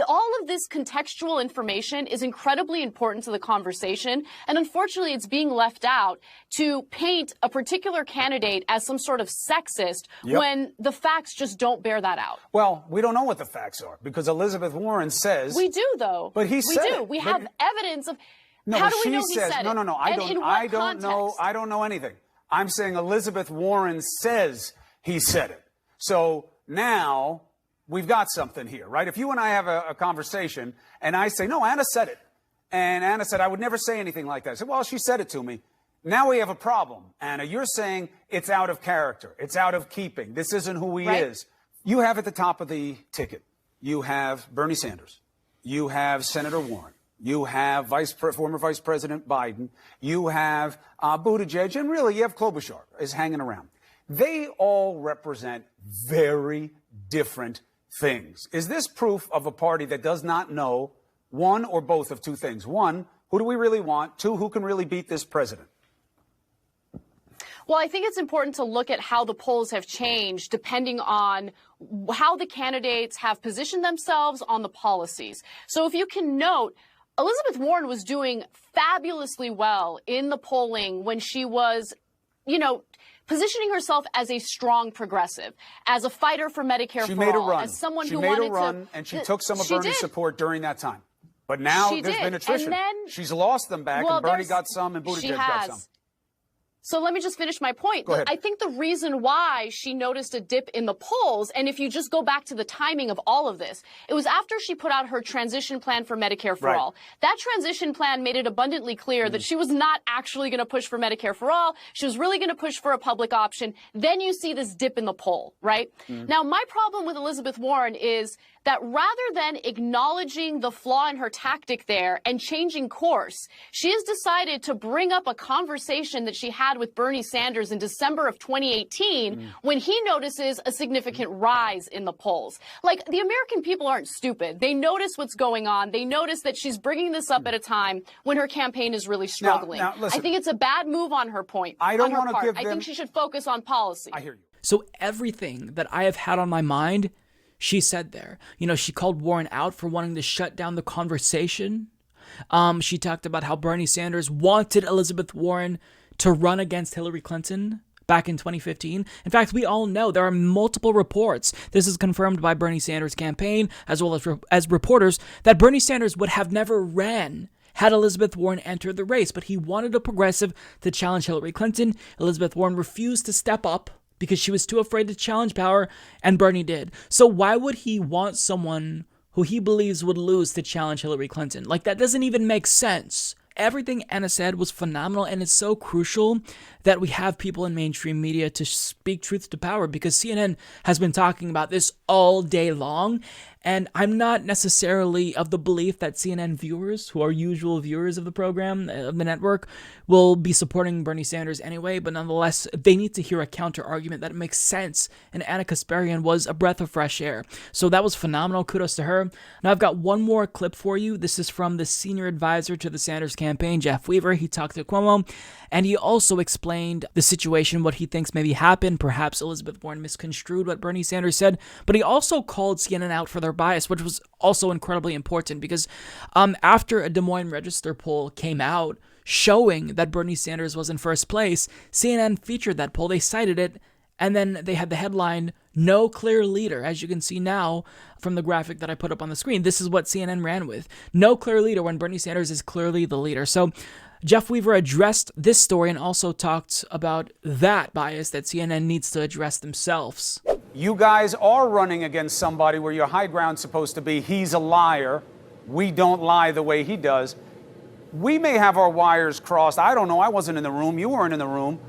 all of this contextual information is incredibly important to the conversation, and unfortunately it's being left out to paint a particular candidate as some sort of sexist when the facts just don't bear that out. Well, we don't know what the facts are, because Elizabeth Warren says... We do, though. But he said it. We have evidence of... No, how do we know he said it? No, I don't know anything. I'm saying Elizabeth Warren says he said it. So now... we've got something here, right? If you and I have a conversation and I say, no, Anna said it. And Anna said, I would never say anything like that. I said, well, she said it to me. Now we have a problem, Anna. You're saying it's out of character. It's out of keeping. This isn't who he is. You have at the top of the ticket, you have Bernie Sanders. You have Senator Warren. You have former Vice President Biden. You have Buttigieg. And really, you have Klobuchar is hanging around. They all represent very different things. Is this proof of a party that does not know one or both of two things? One, who do we really want? Two, who can really beat this president? Well, I think it's important to look at how the polls have changed depending on how the candidates have positioned themselves on the policies. So if you can note, Elizabeth Warren was doing fabulously well in the polling when she was, positioning herself as a strong progressive, as a fighter for Medicare for all. She made a run. As someone who wanted to. She made a run, and she took some of Bernie's support during that time. But now there's been attrition. She's lost them back, and Bernie got some, and Buttigieg got some. So let me just finish my point. Go ahead. I think the reason why she noticed a dip in the polls, and if you just go back to the timing of all of this, it was after she put out her transition plan for Medicare for all. That transition plan made it abundantly clear that she was not actually going to push for Medicare for all. She was really going to push for a public option. Then you see this dip in the poll, right? Now, my problem with Elizabeth Warren is that rather than acknowledging the flaw in her tactic there and changing course, she has decided to bring up a conversation that she had with Bernie Sanders in December of 2018 when he notices a significant rise in the polls. Like, the American people aren't stupid. They notice what's going on. They notice that she's bringing this up at a time when her campaign is really struggling. Now, listen, I think it's a bad move on her point. I don't want to give them... I think she should focus on policy. I hear you. So everything that I have had on my mind, she said there. She called Warren out for wanting to shut down the conversation. She talked about how Bernie Sanders wanted Elizabeth Warren to run against Hillary Clinton back in 2015. In fact, we all know there are multiple reports. This is confirmed by Bernie Sanders' campaign as well as reporters that Bernie Sanders would have never ran had Elizabeth Warren entered the race, but he wanted a progressive to challenge Hillary Clinton. Elizabeth Warren refused to step up because she was too afraid to challenge power, and Bernie did. So why would he want someone who he believes would lose to challenge Hillary Clinton? Like, that doesn't even make sense. Everything Anna said was phenomenal, and it's so crucial that we have people in mainstream media to speak truth to power, because CNN has been talking about this all day long, and I'm not necessarily of the belief that CNN viewers, who are usual viewers of the program, of the network, will be supporting Bernie Sanders anyway, but nonetheless, they need to hear a counter-argument that makes sense, and Anna Kasparian was a breath of fresh air. So that was phenomenal. Kudos to her. Now, I've got one more clip for you. This is from the senior advisor to the Sanders campaign, Jeff Weaver. He talked to Cuomo, and he also explained the situation, what he thinks maybe happened. Perhaps Elizabeth Warren misconstrued what Bernie Sanders said, but he also called CNN out for their bias, which was also incredibly important because after a Des Moines Register poll came out showing that Bernie Sanders was in first place, CNN featured that poll. They cited it, and then they had the headline, "No clear leader." As you can see now from the graphic that I put up on the screen, this is what CNN ran with. No clear leader when Bernie Sanders is clearly the leader. So Jeff Weaver addressed this story and also talked about that bias that CNN needs to address themselves. You guys are running against somebody where your high ground's supposed to be, he's a liar. We don't lie the way he does. We may have our wires crossed. I don't know. I wasn't in the room. You weren't in the room.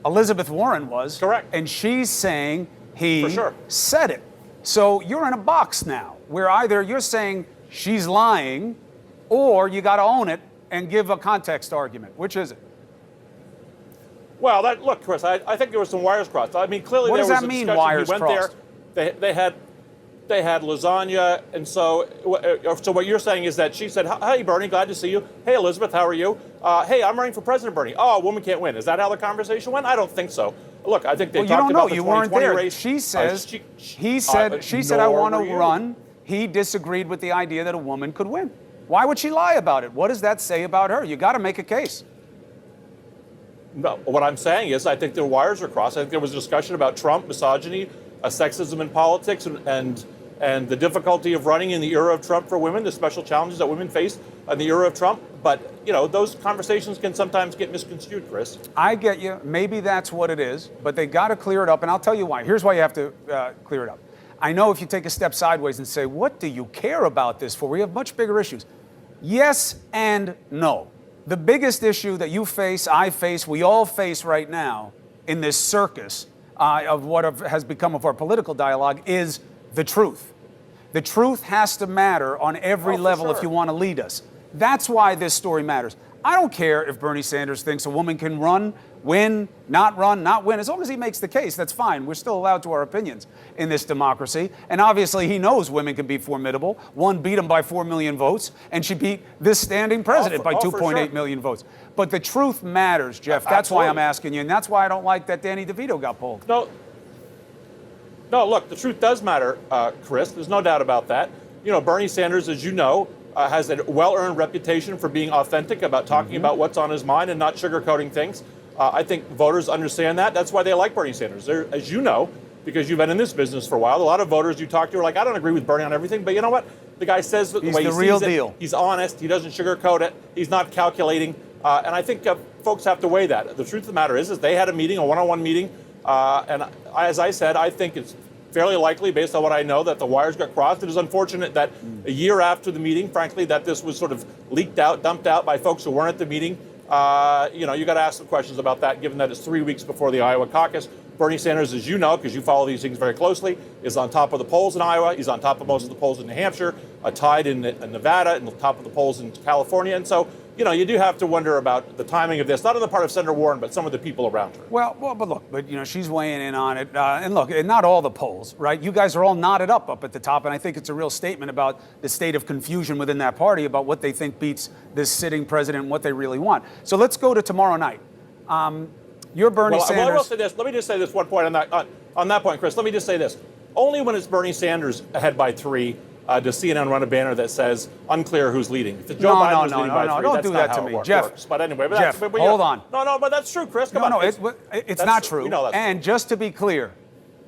Elizabeth Warren was. Correct. And she's saying he For sure. said it. So you're in a box now where either you're saying she's lying or you got to own it and give a context argument. Which is it? Well, look, Chris, I think there was some wires crossed. I mean, clearly what there does was that a mean, discussion. wires he went crossed? There. They had lasagna, and so what you're saying is that she said, "Hey, Bernie, glad to see you. Hey, Elizabeth, how are you? Hey, I'm running for president, Bernie. Oh, a woman can't win." Is that how the conversation went? I don't think so. Look, I think they talked about the 2020 race. She says she said I want to run. He disagreed with the idea that a woman could win. Why would she lie about it? What does that say about her? You got to make a case. No, what I'm saying is I think their wires are crossed. I think there was a discussion about Trump, misogyny, sexism in politics, and the difficulty of running in the era of Trump for women, the special challenges that women face in the era of Trump. But, those conversations can sometimes get misconstrued, Chris. I get you. Maybe that's what it is. But they got to clear it up. And I'll tell you why. Here's why you have to clear it up. I know if you take a step sideways and say, what do you care about this for? We have much bigger issues. Yes and no. The biggest issue that you face, I face, we all face right now in this circus of what has become of our political dialogue is the truth. The truth has to matter on every level if you want to lead us. That's why this story matters. I don't care if Bernie Sanders thinks a woman can run, win, not win. As long as he makes the case, that's fine. We're still allowed to our opinions in this democracy. And obviously, he knows women can be formidable. One beat him by 4 million votes, and she beat this standing president by 2.8 million votes. But the truth matters, Jeff. That's why I'm asking you, and that's why I don't like that Danny DeVito got pulled. No, look, the truth does matter, Chris. There's no doubt about that. You know, Bernie Sanders, as you know, has a well-earned reputation for being authentic about talking about what's on his mind and not sugarcoating things. I think voters understand that. That's why they like Bernie Sanders. As you know, because you've been in this business for a while, a lot of voters you talk to are like, I don't agree with Bernie on everything, but you know what? The guy says the way he sees it. He's honest. He doesn't sugarcoat it. He's not calculating. And I think folks have to weigh that. The truth of the matter is they had a meeting, a one-on-one meeting, and as I said, I think it's fairly likely, based on what I know, that the wires got crossed. It is unfortunate that a year after the meeting, frankly, that this was sort of leaked out, dumped out by folks who weren't at the meeting. You got to ask some questions about that, given that it's 3 weeks before the Iowa caucus. Bernie Sanders, as you know, because you follow these things very closely, is on top of the polls in Iowa. He's on top of most of the polls in New Hampshire, tied in Nevada, and the top of the polls in California. And so, you do have to wonder about the timing of this, not on the part of Senator Warren, but some of the people around her. Well, but look, she's weighing in on it. And look, not all the polls, right? You guys are all knotted up at the top, and I think it's a real statement about the state of confusion within that party about what they think beats this sitting president and what they really want. So let's go to tomorrow night. You're Bernie Sanders. Well, I will say this. Let me just say this one point on that point, Chris. Let me just say this. Only when it's Bernie Sanders ahead by 3 does CNN run a banner that says unclear who's leading. If it's Joe Biden who's leading by 3, don't that's do not that how to it me, works. Jeff. But anyway, Jeff, hold on. No, but that's true, Chris. Come on. It's not true. You know that's and just to be clear,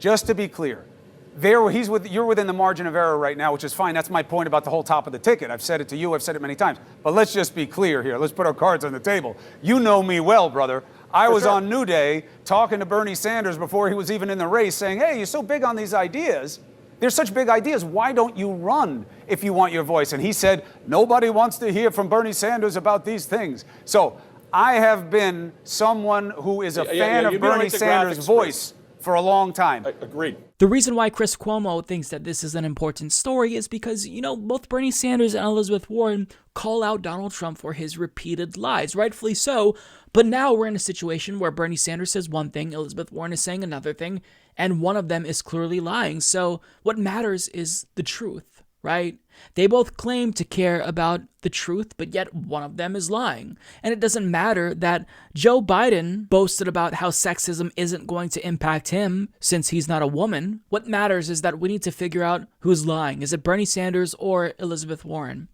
you're within the margin of error right now, which is fine. That's my point about the whole top of the ticket. I've said it to you. I've said it many times. But let's just be clear here. Let's put our cards on the table. You know me well, brother. I was on New Day talking to Bernie Sanders before he was even in the race, saying, hey, you're so big on these ideas. They're such big ideas. Why don't you run if you want your voice? And he said, nobody wants to hear from Bernie Sanders about these things. So I have been someone who is a fan of Bernie Sanders' voice for a long time. Agreed. The reason why Chris Cuomo thinks that this is an important story is because, both Bernie Sanders and Elizabeth Warren call out Donald Trump for his repeated lies, rightfully so. But now we're in a situation where Bernie Sanders says one thing, Elizabeth Warren is saying another thing, and one of them is clearly lying. So what matters is the truth, right? They both claim to care about the truth, but yet one of them is lying. And it doesn't matter that Joe Biden boasted about how sexism isn't going to impact him since he's not a woman. What matters is that we need to figure out who's lying. Is it Bernie Sanders or Elizabeth Warren?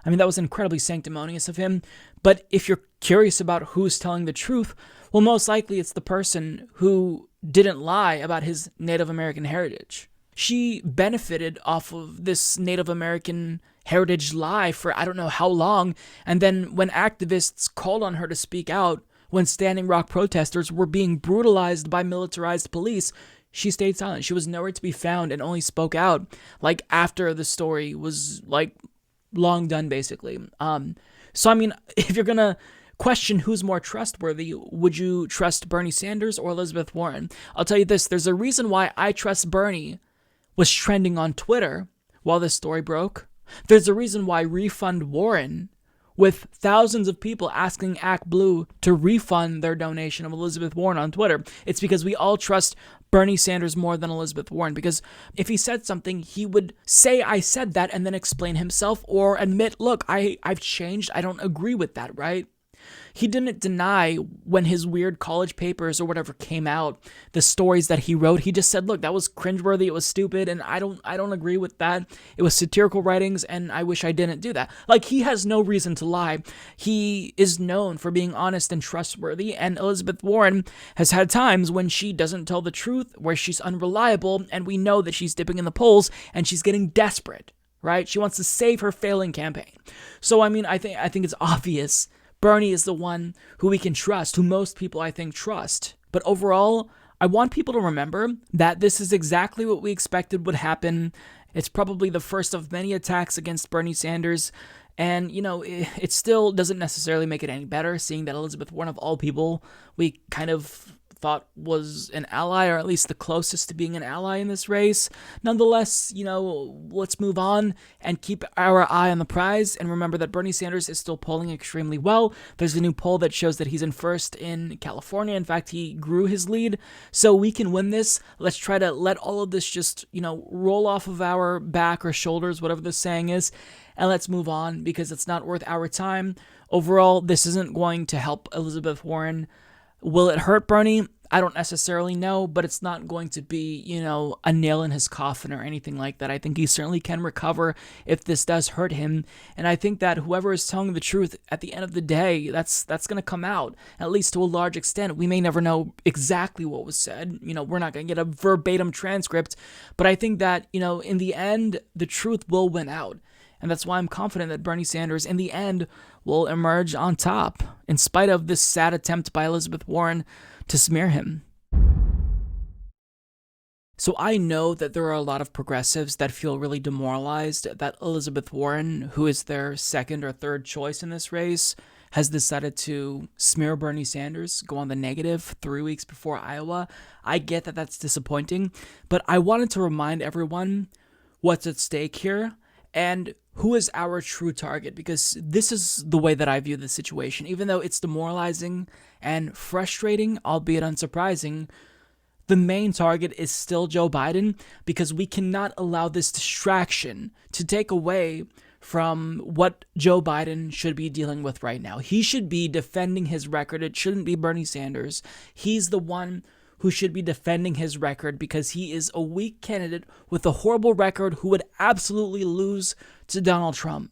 I mean, that was incredibly sanctimonious of him. But if you're curious about who's telling the truth, well, most likely it's the person who didn't lie about his Native American heritage. She benefited off of this Native American heritage lie for I don't know how long, and then when activists called on her to speak out, when Standing Rock protesters were being brutalized by militarized police, she stayed silent. She was nowhere to be found and only spoke out after the story was long done, basically. So I mean, if you're gonna question who's more trustworthy, would you trust Bernie Sanders or Elizabeth Warren? I'll tell you this, there's a reason why I trust Bernie was trending on Twitter while this story broke. There's a reason why Refund Warren, with thousands of people asking Act Blue to refund their donation of Elizabeth Warren on Twitter. It's because we all trust Bernie Sanders more than Elizabeth Warren, because if he said something, he would say, I said that, and then explain himself or admit, look, I've changed, I don't agree with that, right? He didn't deny when his weird college papers or whatever came out, the stories that he wrote. He just said, look, that was cringeworthy, it was stupid, and I don't agree with that. It was satirical writings, and I wish I didn't do that. He has no reason to lie. He is known for being honest and trustworthy, and Elizabeth Warren has had times when she doesn't tell the truth, where she's unreliable, and we know that she's dipping in the polls, and she's getting desperate, right? She wants to save her failing campaign. So, I mean, I think it's obvious Bernie is the one who we can trust, who most people, I think, trust. But overall, I want people to remember that this is exactly what we expected would happen, It's probably the first of many attacks against Bernie Sanders. And, it still doesn't necessarily make it any better, seeing that Elizabeth Warren, of all people, we kind of thought was an ally, or at least the closest to being an ally in this race. Nonetheless, let's move on and keep our eye on the prize, and remember that Bernie Sanders is still polling extremely well. There's a new poll that shows that he's in first in California. In fact, he grew his lead, so we can win this. Let's try to let all of this just, roll off of our back or shoulders, whatever the saying is, and let's move on, because it's not worth our time. Overall, this isn't going to help Elizabeth Warren. Will it hurt Bernie? I don't necessarily know, but it's not going to be, a nail in his coffin or anything like that. I think he certainly can recover if this does hurt him. And I think that whoever is telling the truth at the end of the day, that's going to come out, at least to a large extent. We may never know exactly what was said. We're not going to get a verbatim transcript, but I think that, in the end, the truth will win out. And that's why I'm confident that Bernie Sanders, in the end, will emerge on top, in spite of this sad attempt by Elizabeth Warren to smear him. So I know that there are a lot of progressives that feel really demoralized that Elizabeth Warren, who is their second or third choice in this race, has decided to smear Bernie Sanders, go on the negative 3 weeks before Iowa. I get that that's disappointing, but I wanted to remind everyone what's at stake here and who is our true target, because this is the way that I view the situation. Even though it's demoralizing and frustrating, albeit unsurprising, the main target is still Joe Biden, because we cannot allow this distraction to take away from what Joe Biden should be dealing with right now. He should be defending his record. It shouldn't be Bernie Sanders. He's the one who should be defending his record, because he is a weak candidate with a horrible record who would absolutely lose to Donald Trump.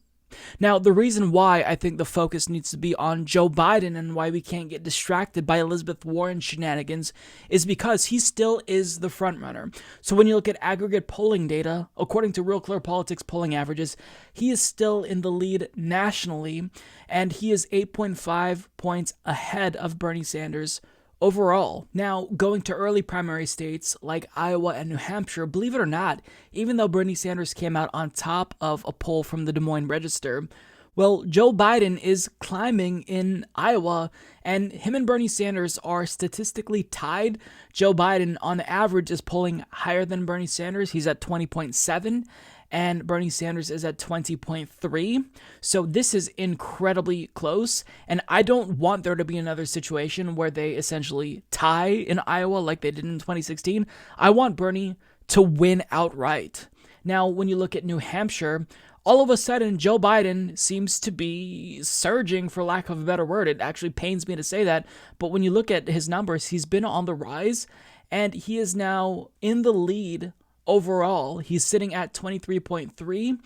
Now, the reason why I think the focus needs to be on Joe Biden and why we can't get distracted by Elizabeth Warren shenanigans is because he still is the frontrunner. So when you look at aggregate polling data, according to Real Clear Politics polling averages, he is still in the lead nationally, and he is 8.5 points ahead of Bernie Sanders overall. Now, going to early primary states like Iowa and New Hampshire, believe it or not, even though Bernie Sanders came out on top of a poll from the Des Moines Register, well, Joe Biden is climbing in Iowa, and him and Bernie Sanders are statistically tied. Joe Biden, on average, is polling higher than Bernie Sanders. He's at 20.7. and Bernie Sanders is at 20.3. So this is incredibly close, and I don't want there to be another situation where they essentially tie in Iowa like they did in 2016. I want Bernie to win outright. Now, when you look at New Hampshire, all of a sudden, Joe Biden seems to be surging, for lack of a better word. It actually pains me to say that, but when you look at his numbers, he's been on the rise, and he is now in the lead overall. He's sitting at 23.3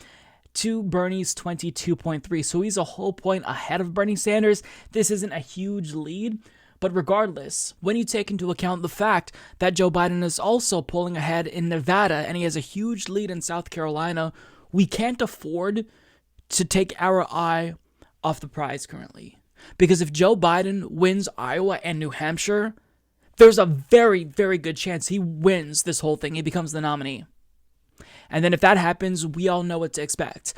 to Bernie's 22.3. So he's a whole point ahead of Bernie Sanders. This isn't a huge lead, but regardless, when you take into account the fact that Joe Biden is also polling ahead in Nevada and he has a huge lead in South Carolina, we can't afford to take our eye off the prize currently. Because if Joe Biden wins Iowa and New Hampshire, there's a very, very good chance he wins this whole thing. He becomes the nominee. And then if that happens, we all know what to expect.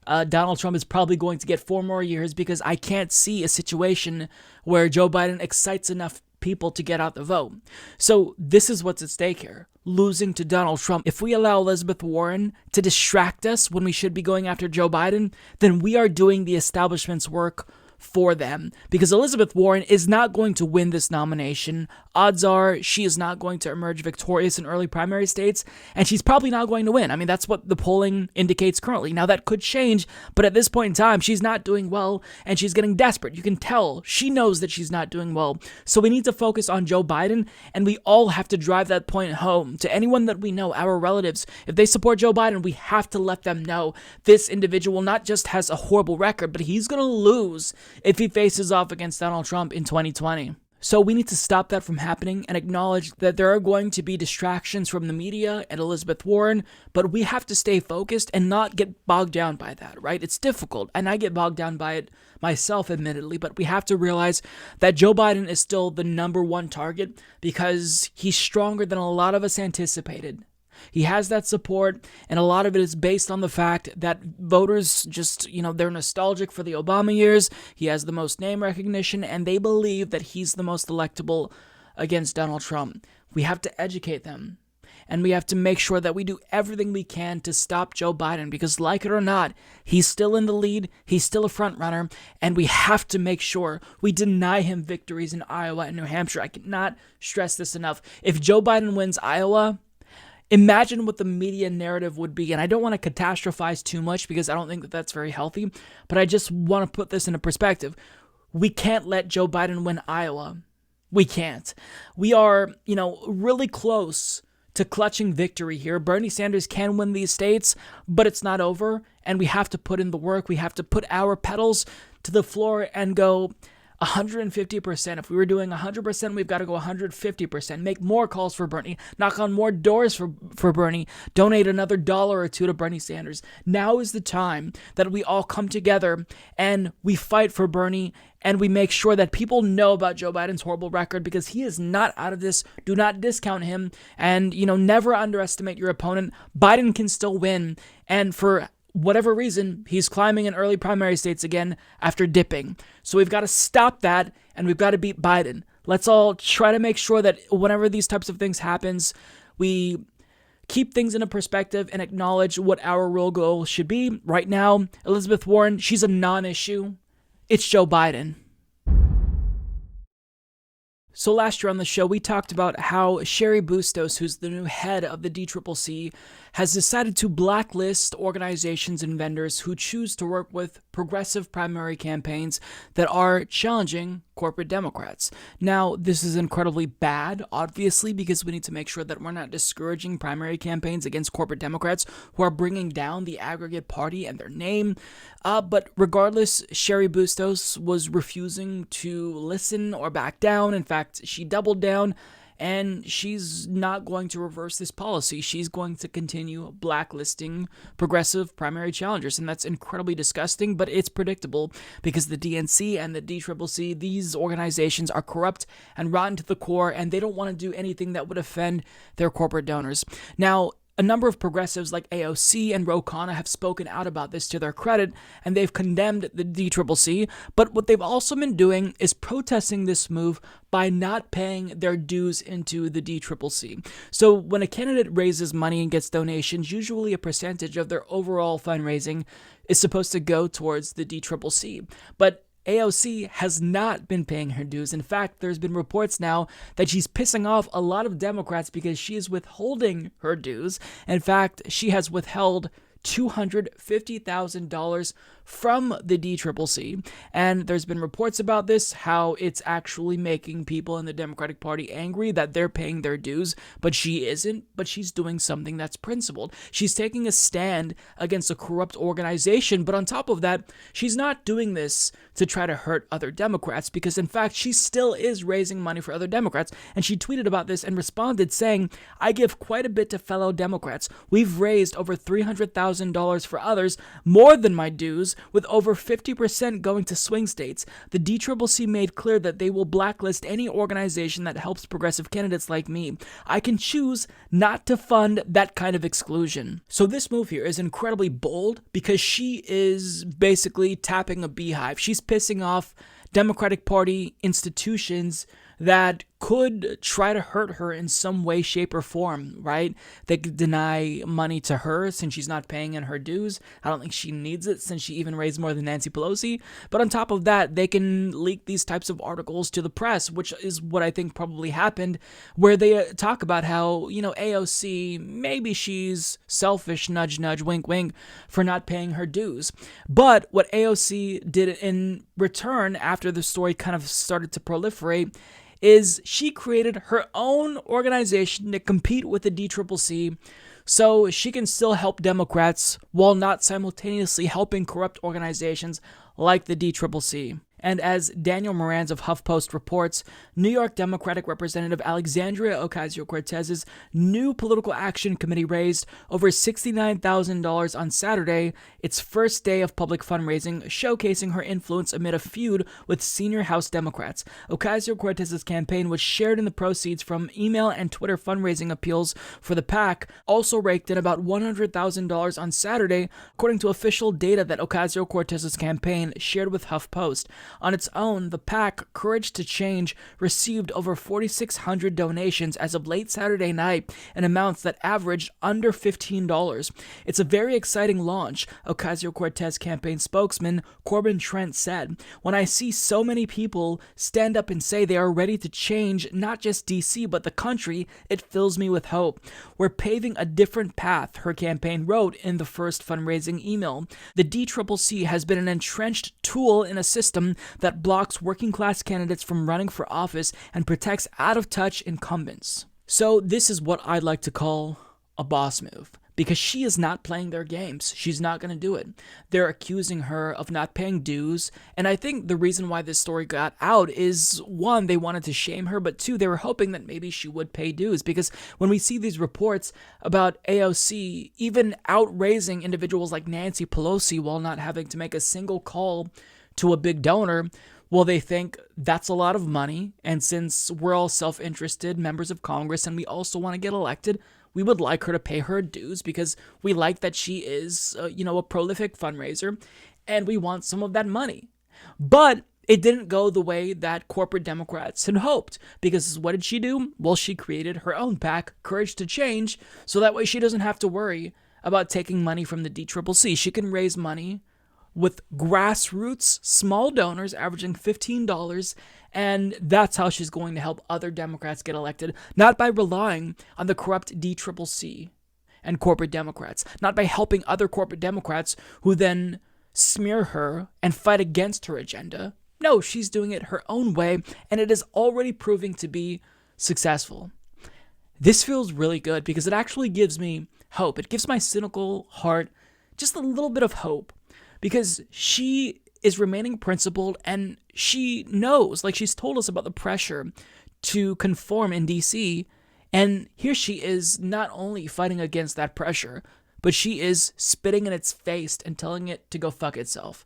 Donald Trump is probably going to get 4 more years, because I can't see a situation where Joe Biden excites enough people to get out the vote. So this is what's at stake here. Losing to Donald Trump. If we allow Elizabeth Warren to distract us when we should be going after Joe Biden, then we are doing the establishment's work for them, because Elizabeth Warren is not going to win this nomination. Odds are she is not going to emerge victorious in early primary states, and she's probably not going to win. I mean, that's what the polling indicates currently. Now, that could change, but at this point in time, she's not doing well, and she's getting desperate. You can tell she knows that she's not doing well. So we need to focus on Joe Biden, and we all have to drive that point home to anyone that we know, our relatives. If they support Joe Biden, we have to let them know this individual not just has a horrible record, but he's going to lose if he faces off against Donald Trump in 2020. So we need to stop that from happening and acknowledge that there are going to be distractions from the media and Elizabeth Warren, but we have to stay focused and not get bogged down by that, right? It's difficult, and I get bogged down by it myself, admittedly, but we have to realize that Joe Biden is still the number one target because he's stronger than a lot of us anticipated. He has that support, and a lot of it is based on the fact that voters just, they're nostalgic for the Obama years. He has the most name recognition, and they believe that he's the most electable against Donald Trump. We have to educate them, and we have to make sure that we do everything we can to stop Joe Biden, because like it or not, he's still in the lead, he's still a front runner, and we have to make sure we deny him victories in Iowa and New Hampshire. I cannot stress this enough. If Joe Biden wins Iowa, imagine what the media narrative would be. And I don't want to catastrophize too much because I don't think that that's very healthy, but I just want to put this into perspective. We can't let Joe Biden win Iowa. We can't. We are, really close to clutching victory here. Bernie Sanders can win these states, but it's not over, and we have to put in the work. We have to put our pedals to the floor and go 150%. If we were doing 100%, we've got to go 150%. Make more calls for Bernie. Knock on more doors for Bernie. Donate another $1 or $2 to Bernie Sanders. Now is the time that we all come together and we fight for Bernie, and we make sure that people know about Joe Biden's horrible record, because he is not out of this. Do not discount him, and never underestimate your opponent. Biden can still win, and for whatever reason, he's climbing in early primary states again after dipping. So we've got to stop that, and we've got to beat Biden. Let's all try to make sure that whenever these types of things happens, we keep things in a perspective and acknowledge what our real goal should be. Right now, Elizabeth Warren, she's a non-issue. It's Joe Biden. So last year on the show, we talked about how Cheri Bustos, who's the new head of the DCCC, has decided to blacklist organizations and vendors who choose to work with progressive primary campaigns that are challenging corporate Democrats. Now, this is incredibly bad, obviously, because we need to make sure that we're not discouraging primary campaigns against corporate Democrats who are bringing down the aggregate party and their name. But regardless, Cheri Bustos was refusing to listen or back down. In fact, she doubled down, and she's not going to reverse this policy. She's going to continue blacklisting progressive primary challengers, and that's incredibly disgusting, but it's predictable because the DNC and the DCCC, these organizations are corrupt and rotten to the core, and they don't want to do anything that would offend their corporate donors. Now, a number of progressives like AOC and Ro Khanna have spoken out about this to their credit, and they've condemned the DCCC, but what they've also been doing is protesting this move by not paying their dues into the DCCC. So when a candidate raises money and gets donations, usually a percentage of their overall fundraising is supposed to go towards the DCCC. But AOC has not been paying her dues. In fact, there's been reports now that she's pissing off a lot of Democrats because she is withholding her dues. In fact, she has withheld $250,000 from the DCCC, and there's been reports about this, how it's actually making people in the Democratic Party angry that they're paying their dues, but she isn't. But she's doing something that's principled. She's taking a stand against a corrupt organization, but on top of that, she's not doing this to try to hurt other Democrats, because in fact, she still is raising money for other Democrats, and she tweeted about this and responded saying, "I give quite a bit to fellow Democrats. We've raised over $300,000 for others, more than my dues, with over 50% going to swing states. The DCCC made clear that they will blacklist any organization that helps progressive candidates like me. I can choose not to fund that kind of exclusion." So this move here is incredibly bold because she is basically tapping a beehive. She's pissing off Democratic Party institutions that could try to hurt her in some way, shape, or form, right? They could deny money to her since she's not paying in her dues. I don't think she needs it since she even raised more than Nancy Pelosi. But on top of that, they can leak these types of articles to the press, which is what I think probably happened, where they talk about how, AOC, maybe she's selfish, nudge, nudge, wink, wink, for not paying her dues. But what AOC did in return, after the story kind of started to proliferate, is she created her own organization to compete with the DCCC so she can still help Democrats while not simultaneously helping corrupt organizations like the DCCC. And as Daniel Moranz of HuffPost reports, New York Democratic Representative Alexandria Ocasio-Cortez's new political action committee raised over $69,000 on Saturday, its first day of public fundraising, showcasing her influence amid a feud with senior House Democrats. Ocasio-Cortez's campaign, which shared in the proceeds from email and Twitter fundraising appeals for the PAC, also raked in about $100,000 on Saturday, according to official data that Ocasio-Cortez's campaign shared with HuffPost. On its own, the PAC, Courage to Change, received over 4,600 donations as of late Saturday night in amounts that averaged under $15. It's a very exciting launch, Ocasio-Cortez campaign spokesman Corbin Trent said. When I see so many people stand up and say they are ready to change not just DC but the country, it fills me with hope. We're paving a different path, her campaign wrote in the first fundraising email. The DCCC has been an entrenched tool in a system that blocks working-class candidates from running for office and protects out-of-touch incumbents. So this is what I'd like to call a boss move, because she is not playing their games. She's not going to do it. They're accusing her of not paying dues, and I think the reason why this story got out is, one, they wanted to shame her, but two, they were hoping that maybe she would pay dues, because when we see these reports about AOC even outraising individuals like Nancy Pelosi while not having to make a single call to a big donor, well, they think that's a lot of money, and since we're all self-interested members of Congress and we also want to get elected, we would like her to pay her dues because we like that she is, a prolific fundraiser, and we want some of that money. But it didn't go the way that corporate Democrats had hoped, because what did she do? Well, she created her own PAC, Courage to Change, so that way she doesn't have to worry about taking money from the DCCC. She can raise money with grassroots, small donors averaging $15, and that's how she's going to help other Democrats get elected, not by relying on the corrupt DCCC and corporate Democrats, not by helping other corporate Democrats who then smear her and fight against her agenda. No, she's doing it her own way, and it is already proving to be successful. This feels really good because it actually gives me hope. It gives my cynical heart just a little bit of hope, because she is remaining principled and she knows, like she's told us about the pressure to conform in DC, and here she is not only fighting against that pressure, but she is spitting in its face and telling it to go fuck itself.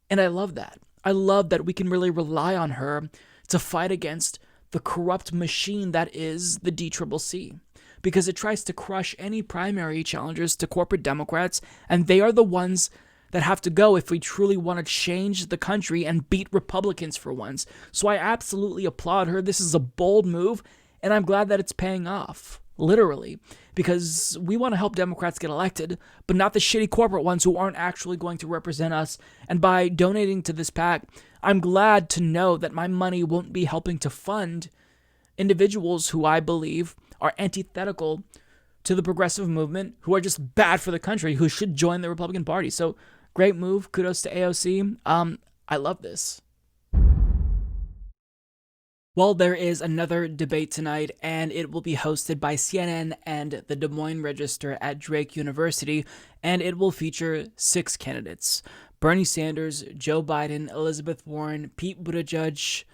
And I love that. I love that we can really rely on her to fight against the corrupt machine that is the DCCC, because it tries to crush any primary challengers to corporate Democrats, and they are the ones that have to go if we truly want to change the country and beat Republicans for once. So I absolutely applaud her. This is a bold move, and I'm glad that it's paying off, literally, because we want to help Democrats get elected, but not the shitty corporate ones who aren't actually going to represent us. And by donating to this PAC, I'm glad to know that my money won't be helping to fund individuals who I believe are antithetical to the progressive movement, who are just bad for the country, who should join the Republican Party. So great move. Kudos to AOC. I love this. Well, there is another debate tonight, and it will be hosted by CNN and the Des Moines Register at Drake University, and it will feature 6 candidates: Bernie Sanders, Joe Biden, Elizabeth Warren, Pete Buttigieg,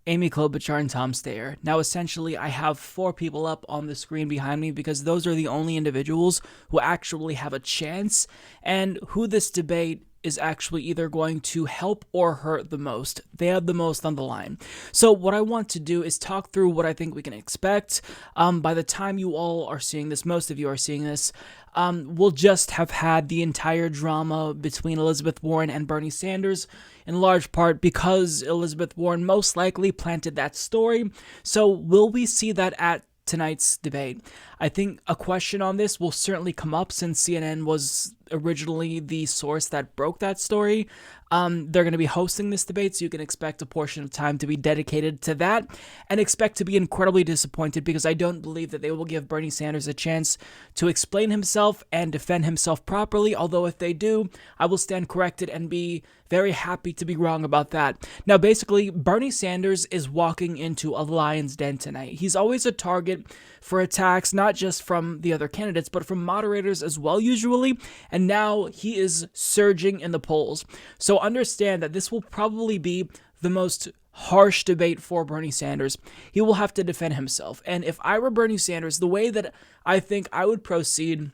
Amy Klobuchar, and Tom Steyer. Now, essentially, I have 4 people up on the screen behind me because those are the only individuals who actually have a chance, and who this debate is actually either going to help or hurt the most. They have the most on the line. So what I want to do is talk through what I think we can expect. By the time you all are seeing this, most of you are seeing this, we'll just have had the entire drama between Elizabeth Warren and Bernie Sanders, in large part because Elizabeth Warren most likely planted that story. So will we see that at tonight's debate? I think a question on this will certainly come up, since CNN was originally the source that broke that story. They're going to be hosting this debate, so you can expect a portion of time to be dedicated to that, and expect to be incredibly disappointed because I don't believe that they will give Bernie Sanders a chance to explain himself and defend himself properly, although if they do, I will stand corrected and be very happy to be wrong about that. Now, basically, Bernie Sanders is walking into a lion's den tonight. He's always a target for attacks, not just from the other candidates, but from moderators as well, usually, and now he is surging in the polls. So understand that this will probably be the most harsh debate for Bernie Sanders. He will have to defend himself. And if I were Bernie Sanders, the way that I think I would proceed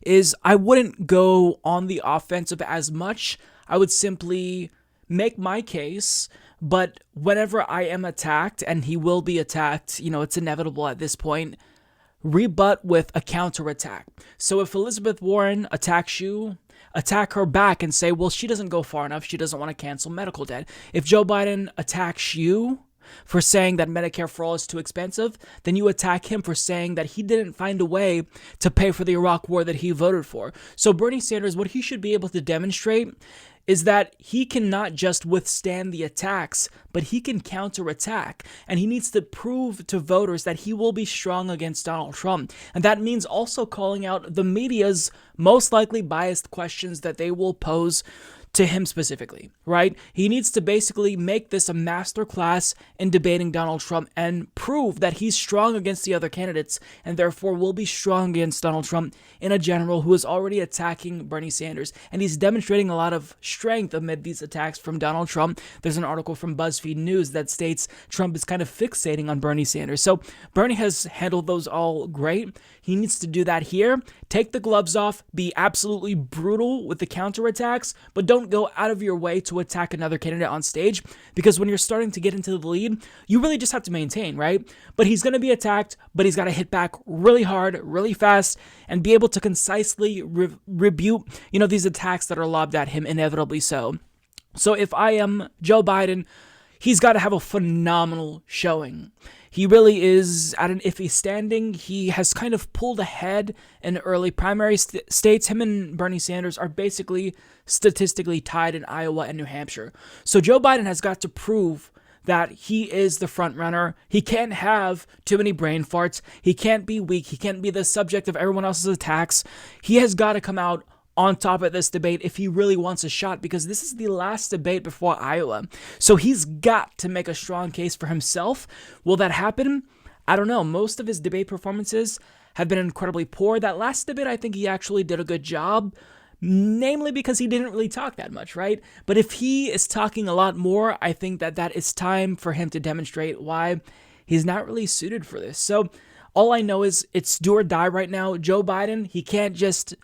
is I wouldn't go on the offensive as much. I would simply make my case, but whenever I am attacked, and he will be attacked, it's inevitable at this point, rebut with a counterattack. So if Elizabeth Warren attacks you, attack her back and say, well, she doesn't go far enough. She doesn't want to cancel medical debt. If Joe Biden attacks you for saying that Medicare for all is too expensive, then you attack him for saying that he didn't find a way to pay for the Iraq war that he voted for. So Bernie Sanders, what he should be able to demonstrate is that he cannot just withstand the attacks, but he can counterattack. And he needs to prove to voters that he will be strong against Donald Trump. And that means also calling out the media's most likely biased questions that they will pose to him specifically, right? He needs to basically make this a masterclass in debating Donald Trump and prove that he's strong against the other candidates and therefore will be strong against Donald Trump in a general who is already attacking Bernie Sanders. And he's demonstrating a lot of strength amid these attacks from Donald Trump. There's an article from BuzzFeed News that states Trump is kind of fixating on Bernie Sanders. So Bernie has handled those all great. He needs to do that here. Take the gloves off, be absolutely brutal with the counterattacks, but don't go out of your way to attack another candidate on stage, because when you're starting to get into the lead, you really just have to maintain, right? But he's going to be attacked, but he's got to hit back really hard, really fast, and be able to concisely rebuke, these attacks that are lobbed at him, inevitably so. So if I am Joe Biden, he's got to have a phenomenal showing. He really is at an iffy standing. He has kind of pulled ahead in early primary states. Him and Bernie Sanders are basically statistically tied in Iowa and New Hampshire. So Joe Biden has got to prove that he is the front runner. He can't have too many brain farts. He can't be weak. He can't be the subject of everyone else's attacks. He has got to come out on top of this debate if he really wants a shot, because this is the last debate before Iowa. So he's got to make a strong case for himself. Will that happen? I don't know. Most of his debate performances have been incredibly poor. That last debate, I think he actually did a good job, namely because he didn't really talk that much, right? But if he is talking a lot more, I think that it's time for him to demonstrate why he's not really suited for this. So all I know is it's do or die right now. Joe Biden, he can't just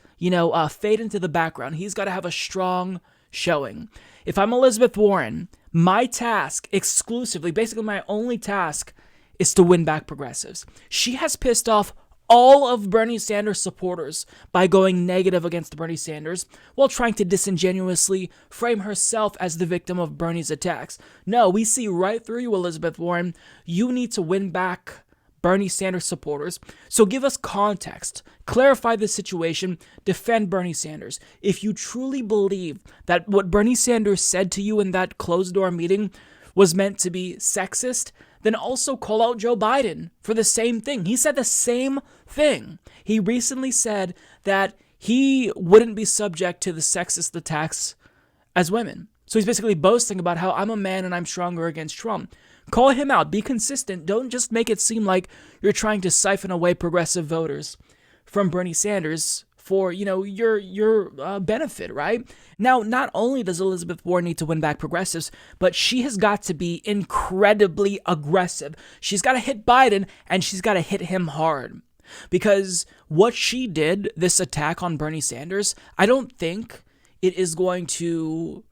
fade into the background. He's got to have a strong showing. If I'm Elizabeth Warren, my task exclusively, basically my only task, is to win back progressives. She has pissed off all of Bernie Sanders supporters by going negative against Bernie Sanders while trying to disingenuously frame herself as the victim of Bernie's attacks. No, we see right through you, Elizabeth Warren. You need to win back Bernie Sanders supporters. So give us context, clarify the situation, defend Bernie Sanders. If you truly believe that what Bernie Sanders said to you in that closed-door meeting was meant to be sexist, then also call out Joe Biden for the same thing. He said the same thing. He recently said that he wouldn't be subject to the sexist attacks as women. So he's basically boasting about how I'm a man and I'm stronger against Trump. Call him out. Be consistent. Don't just make it seem like you're trying to siphon away progressive voters from Bernie Sanders for, your benefit, right? Now, not only does Elizabeth Warren need to win back progressives, but she has got to be incredibly aggressive. She's got to hit Biden, and she's got to hit him hard. Because what she did, this attack on Bernie Sanders, I don't think it is going to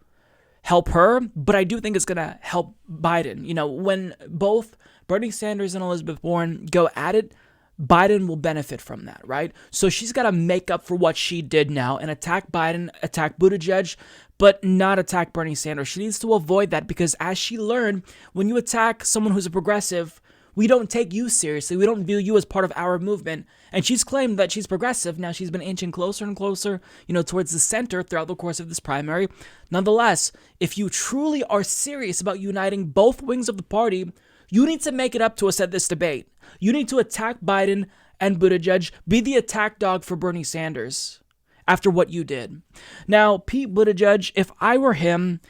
help her, but I do think it's going to help Biden. When both Bernie Sanders and Elizabeth Warren go at it, Biden will benefit from that, right? So she's got to make up for what she did now and attack Biden, attack Buttigieg, but not attack Bernie Sanders. She needs to avoid that because, as she learned, when you attack someone who's a progressive, we don't take you seriously. We don't view you as part of our movement. And she's claimed that she's progressive. Now she's been inching closer and closer, towards the center throughout the course of this primary. Nonetheless, if you truly are serious about uniting both wings of the party, you need to make it up to us at this debate. You need to attack Biden and Buttigieg, be the attack dog for Bernie Sanders after what you did. Now, Pete Buttigieg, if I were him,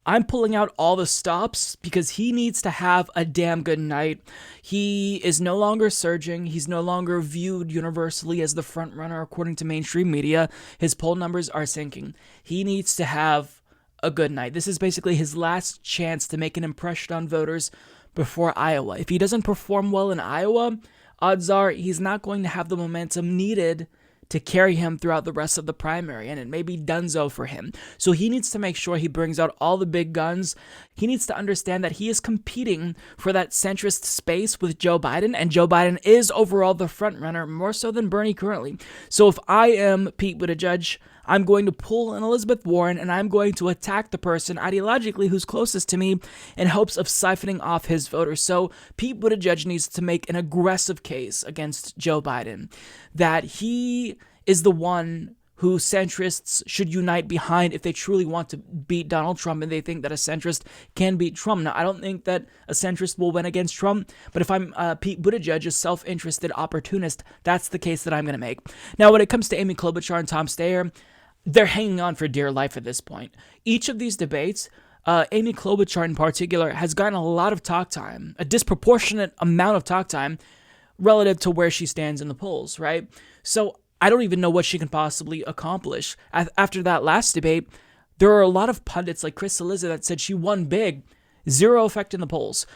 I'm pulling out all the stops because he needs to have a damn good night. He is no longer surging. He's no longer viewed universally as the front runner according to mainstream media. His poll numbers are sinking. He needs to have a good night. This is basically his last chance to make an impression on voters before Iowa. If he doesn't perform well in Iowa, odds are he's not going to have the momentum needed to carry him throughout the rest of the primary, and it may be donezo for him. So he needs to make sure he brings out all the big guns. He needs to understand that he is competing for that centrist space with Joe Biden, and Joe Biden is overall the front runner, more so than Bernie currently. So if I am Pete Buttigieg, I'm going to pull an Elizabeth Warren, and I'm going to attack the person ideologically who's closest to me in hopes of siphoning off his voters. So Pete Buttigieg needs to make an aggressive case against Joe Biden, that he is the one who centrists should unite behind if they truly want to beat Donald Trump and they think that a centrist can beat Trump. Now, I don't think that a centrist will win against Trump, but if I'm Pete Buttigieg, a self-interested opportunist, that's the case that I'm going to make. Now, when it comes to Amy Klobuchar and Tom Steyer, they're hanging on for dear life at this point. Each of these debates, Amy Klobuchar in particular, has gotten a lot of talk time, a disproportionate amount of talk time relative to where she stands in the polls, right? So I don't even know what she can possibly accomplish. After that last debate, there are a lot of pundits like Chris Cillizza that said she won big. Zero effect in the polls.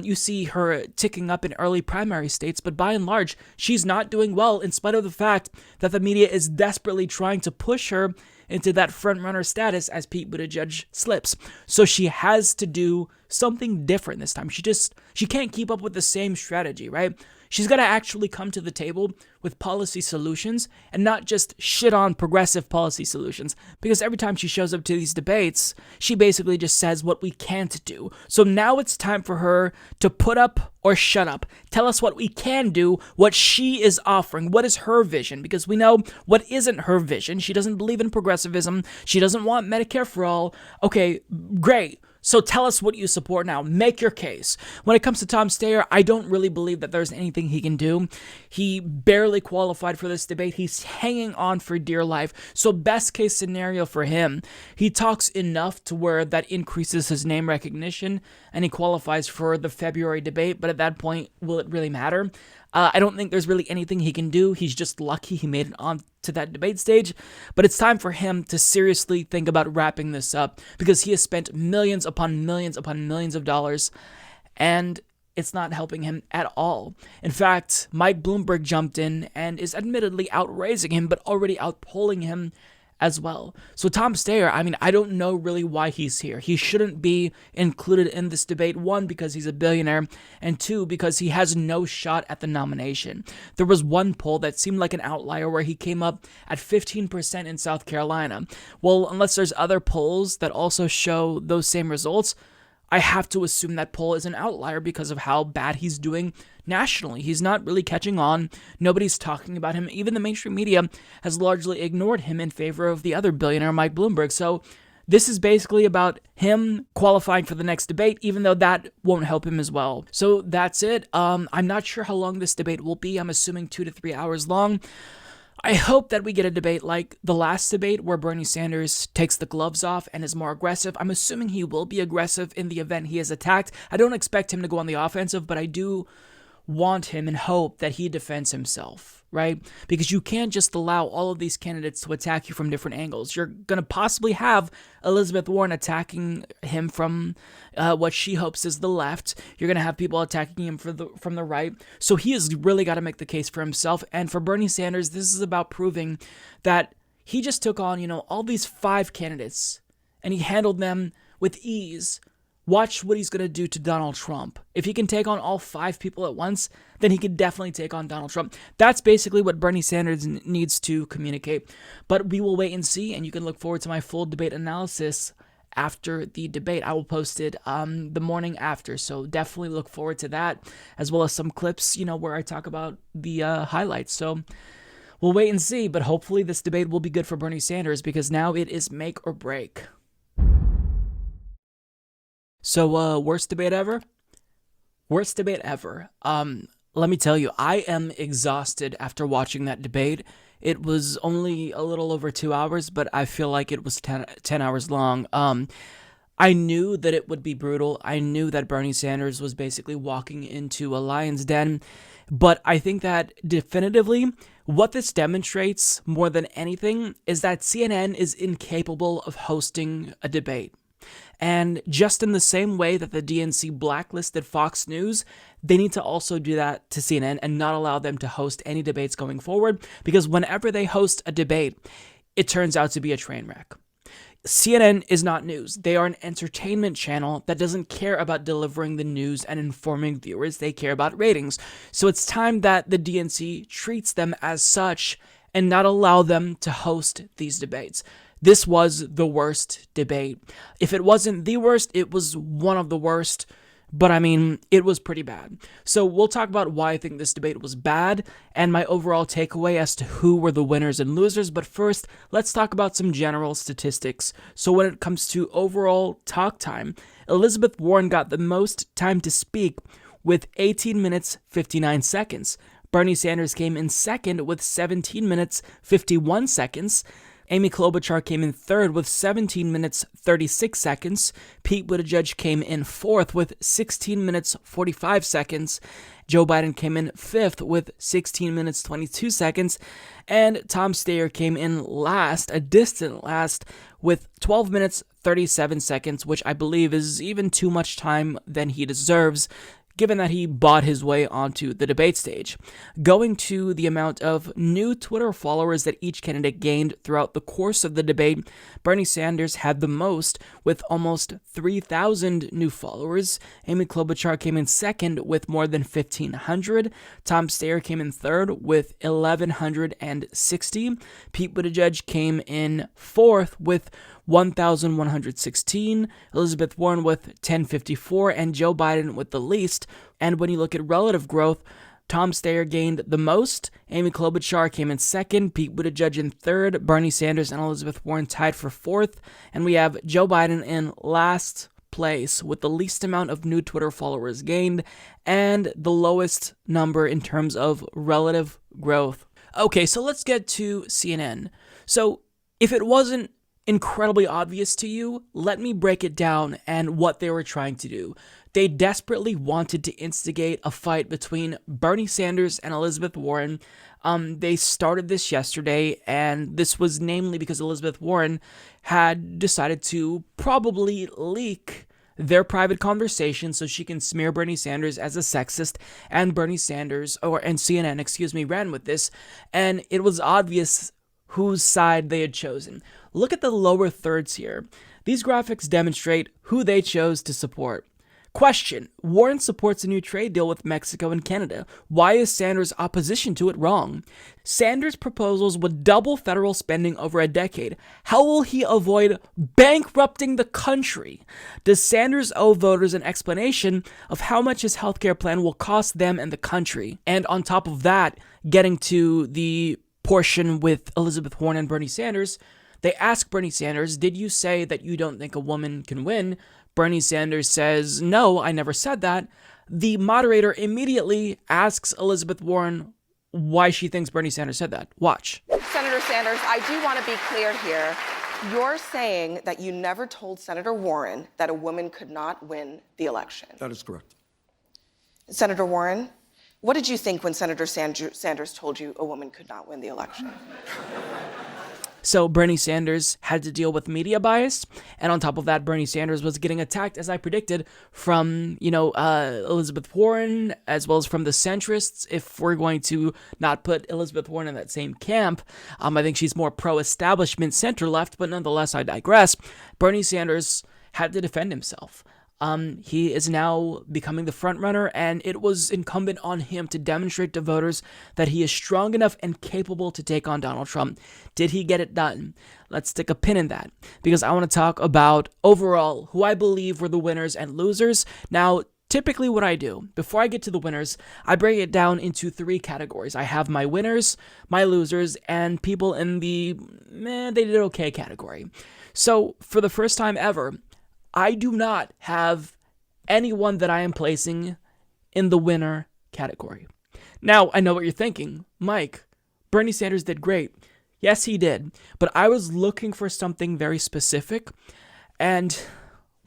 You see her ticking up in early primary states, but by and large, she's not doing well in spite of the fact that the media is desperately trying to push her into that front-runner status as Pete Buttigieg slips. So she has to do something different this time. She can't keep up with the same strategy, right? She's got to actually come to the table with policy solutions and not just shit on progressive policy solutions. Because every time she shows up to these debates, she basically just says what we can't do. So now it's time for her to put up or shut up. Tell us what we can do, what she is offering, what is her vision. Because we know what isn't her vision. She doesn't believe in progressivism. She doesn't want Medicare for all. Okay, great. So tell us what you support now. Make your case. When it comes to Tom Steyer, I don't really believe that there's anything he can do. He barely qualified for this debate. He's hanging on for dear life. So best case scenario for him, he talks enough to where that increases his name recognition and he qualifies for the February debate. But at that point, will it really matter? I don't think there's really anything he can do. He's just lucky he made it on to that debate stage. But it's time for him to seriously think about wrapping this up because he has spent millions upon millions upon millions of dollars and it's not helping him at all. In fact, Mike Bloomberg jumped in and is admittedly outraising him but already outpolling him as well. So Tom Steyer, I don't know really why he's here. He shouldn't be included in this debate, one, because he's a billionaire, and two, because he has no shot at the nomination. There was one poll that seemed like an outlier where he came up at 15% in South Carolina. Well, unless there's other polls that also show those same results, I have to assume that poll is an outlier because of how bad he's doing nationally. He's not really catching on. Nobody's talking about him. Even the mainstream media has largely ignored him in favor of the other billionaire, Mike Bloomberg. So this is basically about him qualifying for the next debate, even though that won't help him as well. So that's it. I'm not sure how long this debate will be. I'm assuming 2 to 3 hours long. I hope that we get a debate like the last debate where Bernie Sanders takes the gloves off and is more aggressive. I'm assuming he will be aggressive in the event he is attacked. I don't expect him to go on the offensive, but I do want him and hope that he defends himself, right? Because you can't just allow all of these candidates to attack you from different angles. You're going to possibly have Elizabeth Warren attacking him from what she hopes is the left. You're going to have people attacking him from the right. So he has really got to make the case for himself. And for Bernie Sanders, this is about proving that he just took on, all these 5 candidates and he handled them with ease. Watch what he's going to do to Donald Trump. If he can take on all 5 people at once, then he can definitely take on Donald Trump. That's basically what Bernie Sanders needs to communicate. But we will wait and see, and you can look forward to my full debate analysis after the debate. I will post it the morning after, so definitely look forward to that, as well as some clips, where I talk about the highlights. So we'll wait and see, but hopefully this debate will be good for Bernie Sanders because now it is make or break. So, worst debate ever? Worst debate ever. Let me tell you, I am exhausted after watching that debate. It was only a little over 2 hours, but I feel like it was 10 hours long. I knew that it would be brutal. I knew that Bernie Sanders was basically walking into a lion's den. But I think that definitively what this demonstrates more than anything is that CNN is incapable of hosting a debate. And just in the same way that the DNC blacklisted Fox News, they need to also do that to CNN and not allow them to host any debates going forward, because whenever they host a debate, it turns out to be a train wreck. CNN is not news. They are an entertainment channel that doesn't care about delivering the news and informing viewers. They care about ratings. So it's time that the DNC treats them as such and not allow them to host these debates. This was the worst debate. If it wasn't the worst, it was one of the worst. But I mean, it was pretty bad. So we'll talk about why I think this debate was bad and my overall takeaway as to who were the winners and losers. But first, let's talk about some general statistics. So when it comes to overall talk time, Elizabeth Warren got the most time to speak with 18 minutes, 59 seconds. Bernie Sanders came in second with 17 minutes, 51 seconds. Amy Klobuchar came in third with 17 minutes, 36 seconds. Pete Buttigieg came in fourth with 16 minutes, 45 seconds. Joe Biden came in fifth with 16 minutes, 22 seconds. And Tom Steyer came in last, a distant last, with 12 minutes, 37 seconds, which I believe is even too much time than he deserves, given that he bought his way onto the debate stage. Going to the amount of new Twitter followers that each candidate gained throughout the course of the debate, Bernie Sanders had the most with almost 3,000 new followers. Amy Klobuchar came in second with more than 1,500. Tom Steyer came in third with 1,160. Pete Buttigieg came in fourth with 1,116, Elizabeth Warren with 1,054, and Joe Biden with the least. And when you look at relative growth, Tom Steyer gained the most, Amy Klobuchar came in second, Pete Buttigieg in third, Bernie Sanders and Elizabeth Warren tied for fourth, and we have Joe Biden in last place with the least amount of new Twitter followers gained and the lowest number in terms of relative growth. Okay, so let's get to CNN. So if it wasn't incredibly obvious to you, let me break it down and what they were trying to do. They desperately wanted to instigate a fight between Bernie Sanders and Elizabeth Warren. They started this yesterday, and this was namely because Elizabeth Warren had decided to probably leak their private conversation so she can smear Bernie Sanders as a sexist, and CNN, ran with this, and it was obvious whose side they had chosen. Look at the lower thirds here. These graphics demonstrate who they chose to support. Question: Warren supports a new trade deal with Mexico and Canada. Why is Sanders' opposition to it wrong? Sanders' proposals would double federal spending over a decade. How will he avoid bankrupting the country? Does Sanders owe voters an explanation of how much his healthcare plan will cost them and the country? And on top of that, getting to the portion with Elizabeth Warren and Bernie Sanders, they ask Bernie Sanders, did you say that you don't think a woman can win? Bernie Sanders says, no, I never said that. The moderator immediately asks Elizabeth Warren why she thinks Bernie Sanders said that. Watch. Senator Sanders, I do want to be clear here. You're saying that you never told Senator Warren that a woman could not win the election. That is correct. Senator Warren, what did you think when Senator Sanders told you a woman could not win the election? So Bernie Sanders had to deal with media bias, and on top of that, Bernie Sanders was getting attacked, as I predicted, from, Elizabeth Warren, as well as from the centrists. If we're going to not put Elizabeth Warren in that same camp, I think she's more pro-establishment, center-left, but nonetheless, I digress. Bernie Sanders had to defend himself. He is now becoming the front runner, and it was incumbent on him to demonstrate to voters that he is strong enough and capable to take on Donald Trump. Did he get it done? Let's stick a pin in that, because I want to talk about overall who I believe were the winners and losers. Now, typically what I do, before I get to the winners, I break it down into three categories. I have my winners, my losers, and people in the they did okay category. So, for the first time ever, I do not have anyone that I am placing in the winner category. Now, I know what you're thinking. Mike, Bernie Sanders did great. Yes, he did. But I was looking for something very specific. And,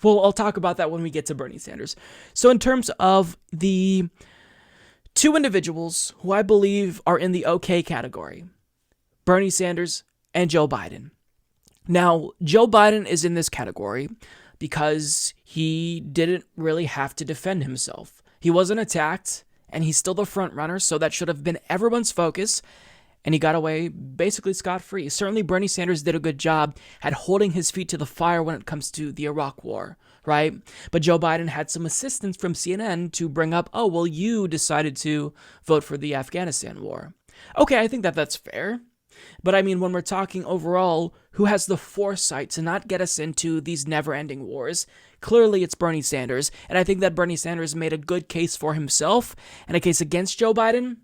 well, I'll talk about that when we get to Bernie Sanders. So in terms of the Two individuals who I believe are in the okay category: Bernie Sanders and Joe Biden. Now, Joe Biden is in this category because he didn't really have to defend himself. He wasn't attacked, and he's still the front runner, so that should have been everyone's focus, and he got away basically scot-free. Certainly, Bernie Sanders did a good job at holding his feet to the fire when it comes to the Iraq War, right? But Joe Biden had some assistance from CNN to bring up, oh, well, you decided to vote for the Afghanistan war. Okay, I think that that's fair. But I mean, when we're talking overall, who has the foresight to not get us into these never-ending wars? Clearly, it's Bernie Sanders. And I think that Bernie Sanders made a good case for himself and a case against Joe Biden.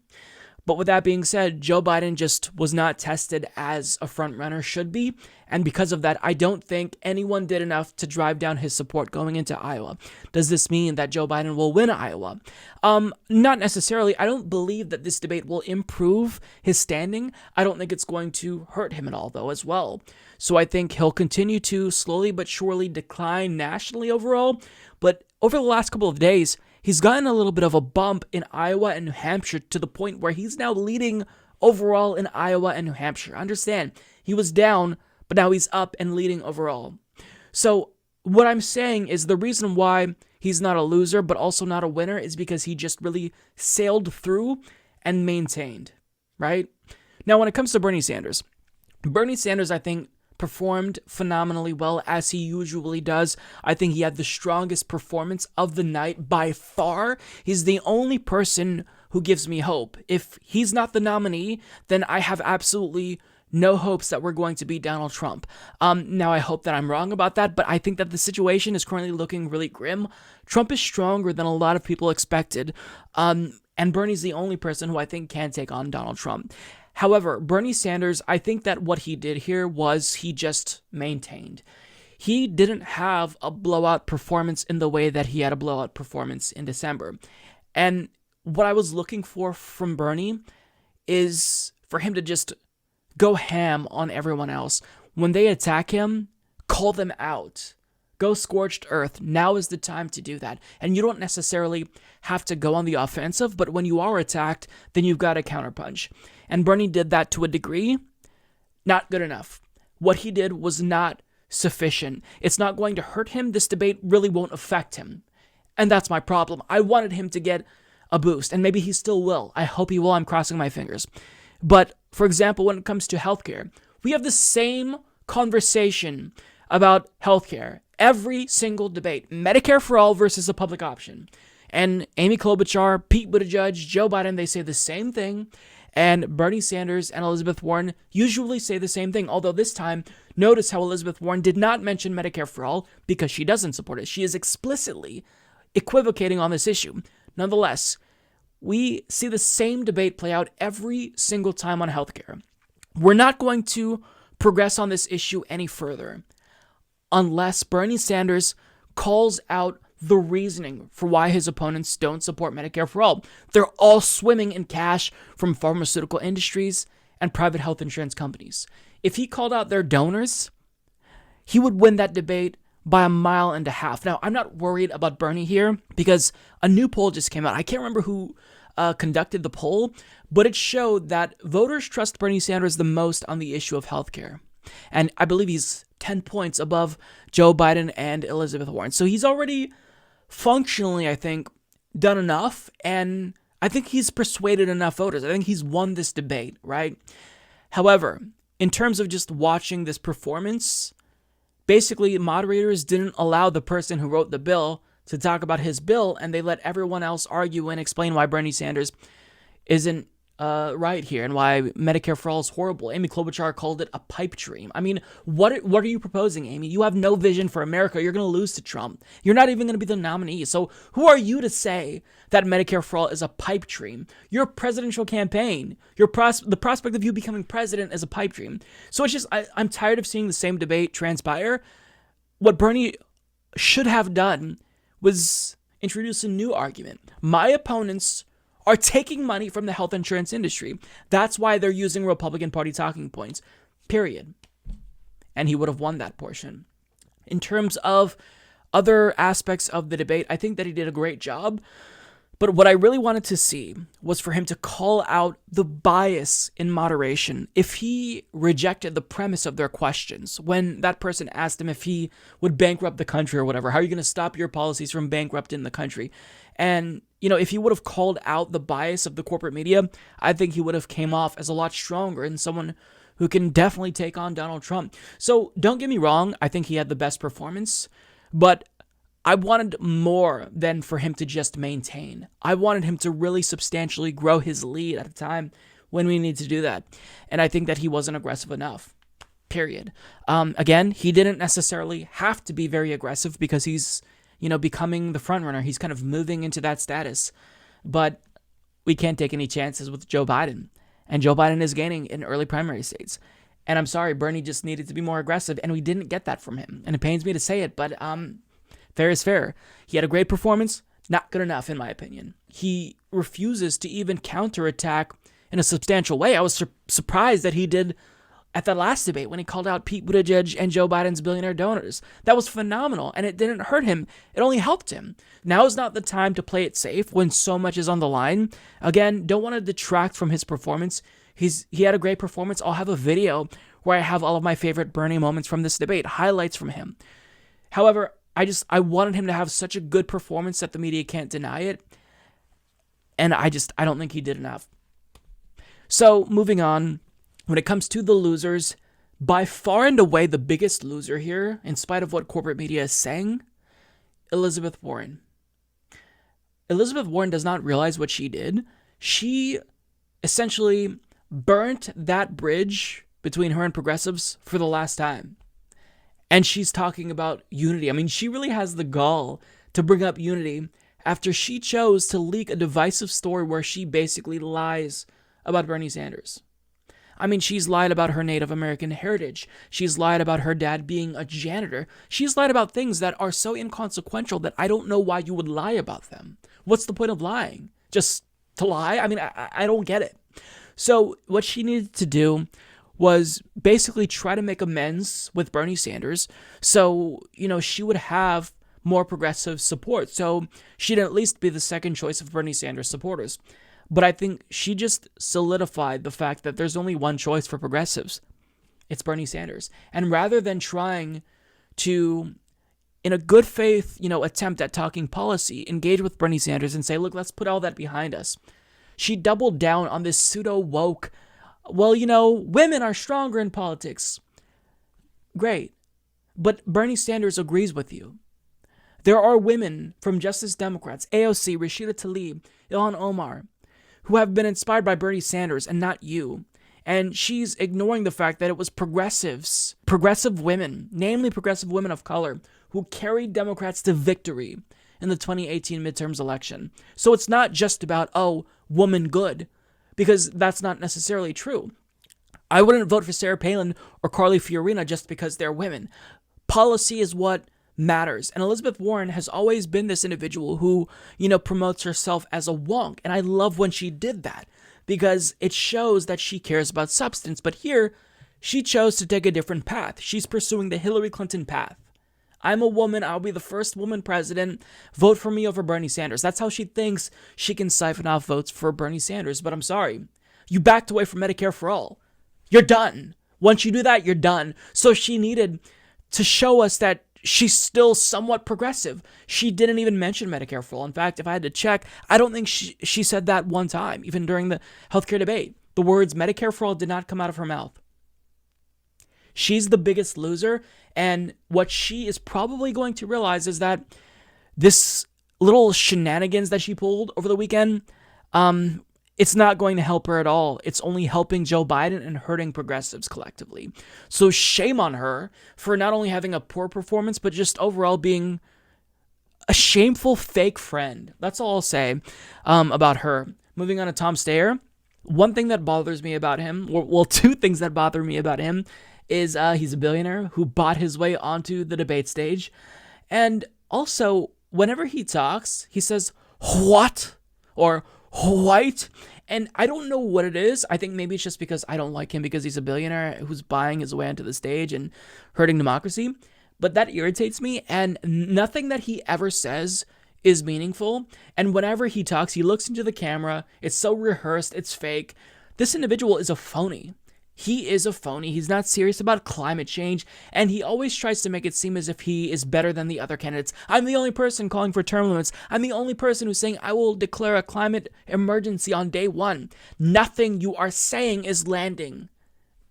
But with that being said, Joe Biden just was not tested as a frontrunner should be. And because of that, I don't think anyone did enough to drive down his support going into Iowa. Does this mean that Joe Biden will win Iowa? Not necessarily. I don't believe that this debate will improve his standing. I don't think it's going to hurt him at all, though, as well. So I think he'll continue to slowly but surely decline nationally overall. But over the last couple of days, he's gotten a little bit of a bump in Iowa and New Hampshire to the point where he's now leading overall in Iowa and New Hampshire. Understand, he was down, but now he's up and leading overall. So what I'm saying is the reason why he's not a loser but also not a winner is because he just really sailed through and maintained, right? Now, when it comes to Bernie Sanders, I think, performed phenomenally well, as he usually does. I think he had the strongest performance of the night by far. He's the only person who gives me hope. If he's not the nominee, then I have absolutely no hopes that we're going to beat Donald Trump. Now, I hope that I'm wrong about that, but I think that the situation is currently looking really grim. Trump is stronger than a lot of people expected, and Bernie's the only person who I think can take on Donald Trump. However, Bernie Sanders, I think that what he did here was he just maintained. He didn't have a blowout performance in the way that he had a blowout performance in December. And what I was looking for from Bernie is for him to just go ham on everyone else. When they attack him, call them out. Go scorched earth. Now is the time to do that. And you don't necessarily have to go on the offensive, but when you are attacked, then you've got to counterpunch. And Bernie did that to a degree. Not good enough. What he did was not sufficient. It's not going to hurt him. This debate really won't affect him. And that's my problem. I wanted him to get a boost, and maybe he still will. I hope he will. I'm crossing my fingers. But, for example, when it comes to healthcare, we have the same conversation about healthcare every single debate. Medicare for all versus a public option. And Amy Klobuchar, Pete Buttigieg, Joe Biden, they say the same thing. And Bernie Sanders and Elizabeth Warren usually say the same thing. Although this time, notice how Elizabeth Warren did not mention Medicare for all because she doesn't support it. She is explicitly equivocating on this issue. Nonetheless, we see the same debate play out every single time on healthcare. We're not going to progress on this issue any further unless Bernie Sanders calls out the reasoning for why his opponents don't support Medicare for all. They're all swimming in cash from pharmaceutical industries and private health insurance companies. If he called out their donors, he would win that debate by 1.5 miles. Now, I'm not worried about Bernie here because a new poll just came out. I can't remember who conducted the poll, but it showed that voters trust Bernie Sanders the most on the issue of healthcare. And I believe he's 10 points above Joe Biden and Elizabeth Warren. So he's already functionally, I think, done enough, and I think he's persuaded enough voters. I think he's won this debate, right? However, in terms of just watching this performance, basically moderators didn't allow the person who wrote the bill to talk about his bill, and they let everyone else argue and explain why Bernie Sanders isn't right here and why Medicare for all is horrible. Amy Klobuchar called it a pipe dream. I mean, what are you proposing, Amy? You have no vision for America. You're going to lose to Trump. You're not even going to be the nominee. So who are you to say that Medicare for all is a pipe dream? Your presidential campaign, the prospect of you becoming president is a pipe dream. So it's just, I'm tired of seeing the same debate transpire. What Bernie should have done was introduce a new argument. My opponents are taking money from the health insurance industry. That's why they're using Republican Party talking points, period. And he would have won that portion. In terms of other aspects of the debate, I think that he did a great job But what I really wanted to see was for him to call out the bias in moderation. If he rejected the premise of their questions, when that person asked him if he would bankrupt the country or whatever, how are you going to stop your policies from bankrupting the country? And, if he would have called out the bias of the corporate media, I think he would have came off as a lot stronger and someone who can definitely take on Donald Trump. So don't get me wrong, I think he had the best performance, but I wanted more than for him to just maintain. I wanted him to really substantially grow his lead at a time when we need to do that. And I think that he wasn't aggressive enough, period. Again, he didn't necessarily have to be very aggressive because he's, becoming the front runner. He's kind of moving into that status. But we can't take any chances with Joe Biden. And Joe Biden is gaining in early primary states. And I'm sorry, Bernie just needed to be more aggressive, and we didn't get that from him. And it pains me to say it, but fair is fair. He had a great performance, not good enough in my opinion. He refuses to even counterattack in a substantial way. I was surprised that he did at that last debate when he called out Pete Buttigieg and Joe Biden's billionaire donors. That was phenomenal, and it didn't hurt him. It only helped him. Now is not the time to play it safe when so much is on the line. Again, don't want to detract from his performance. He had a great performance. I'll have a video where I have all of my favorite Bernie moments from this debate, highlights from him. However, I wanted him to have such a good performance that the media can't deny it. And I don't think he did enough. So moving on, when it comes to the losers, by far and away the biggest loser here, in spite of what corporate media is saying, Elizabeth Warren. Elizabeth Warren does not realize what she did. She essentially burnt that bridge between her and progressives for the last time. And she's talking about unity. I mean, she really has the gall to bring up unity after she chose to leak a divisive story where she basically lies about Bernie Sanders. I mean, she's lied about her Native American heritage. She's lied about her dad being a janitor. She's lied about things that are so inconsequential that I don't know why you would lie about them. What's the point of lying? Just to lie? I mean, I don't get it. So what she needed to do was basically try to make amends with Bernie Sanders so, she would have more progressive support. So she'd at least be the second choice of Bernie Sanders supporters. But I think she just solidified the fact that there's only one choice for progressives. It's Bernie Sanders. And rather than trying to, in a good faith, attempt at talking policy, engage with Bernie Sanders and say, look, let's put all that behind us. She doubled down on this pseudo-woke, women are stronger in politics. Great. But Bernie Sanders agrees with you. There are women from Justice Democrats, AOC, Rashida Tlaib, Ilhan Omar, who have been inspired by Bernie Sanders and not you. And she's ignoring the fact that it was progressive women, namely progressive women of color, who carried Democrats to victory in the 2018 midterms election. So it's not just about, woman good, because that's not necessarily true. I wouldn't vote for Sarah Palin or Carly Fiorina just because they're women. Policy is what matters. And Elizabeth Warren has always been this individual who, promotes herself as a wonk. And I love when she did that because it shows that she cares about substance. But here, she chose to take a different path. She's pursuing the Hillary Clinton path. I'm a woman. I'll be the first woman president. Vote for me over Bernie Sanders. That's how she thinks she can siphon off votes for Bernie Sanders. But I'm sorry. You backed away from Medicare for all. You're done. Once you do that, you're done. So she needed to show us that she's still somewhat progressive. She didn't even mention Medicare for all. In fact, if I had to check, I don't think she said that one time, even during the healthcare debate. The words Medicare for all did not come out of her mouth. She's the biggest loser, and what she is probably going to realize is that this little shenanigans that she pulled over the weekend, it's not going to help her at all. It's only helping Joe Biden and hurting progressives collectively. So shame on her for not only having a poor performance, but just overall being a shameful fake friend. That's all I'll say about her. Moving on to Tom Steyer. One thing that bothers me about him, well, two things that bother me about him is he's a billionaire who bought his way onto the debate stage. And also, whenever he talks, he says, what? Or white? And I don't know what it is. I think maybe it's just because I don't like him because he's a billionaire who's buying his way onto the stage and hurting democracy. But that irritates me. And nothing that he ever says is meaningful. And whenever he talks, he looks into the camera. It's so rehearsed. It's fake. This individual is a phony. He is a phony. He's not serious about climate change, and he always tries to make it seem as if he is better than the other candidates. I'm the only person calling for term limits. I'm the only person who's saying I will declare a climate emergency on day one. Nothing you are saying is landing.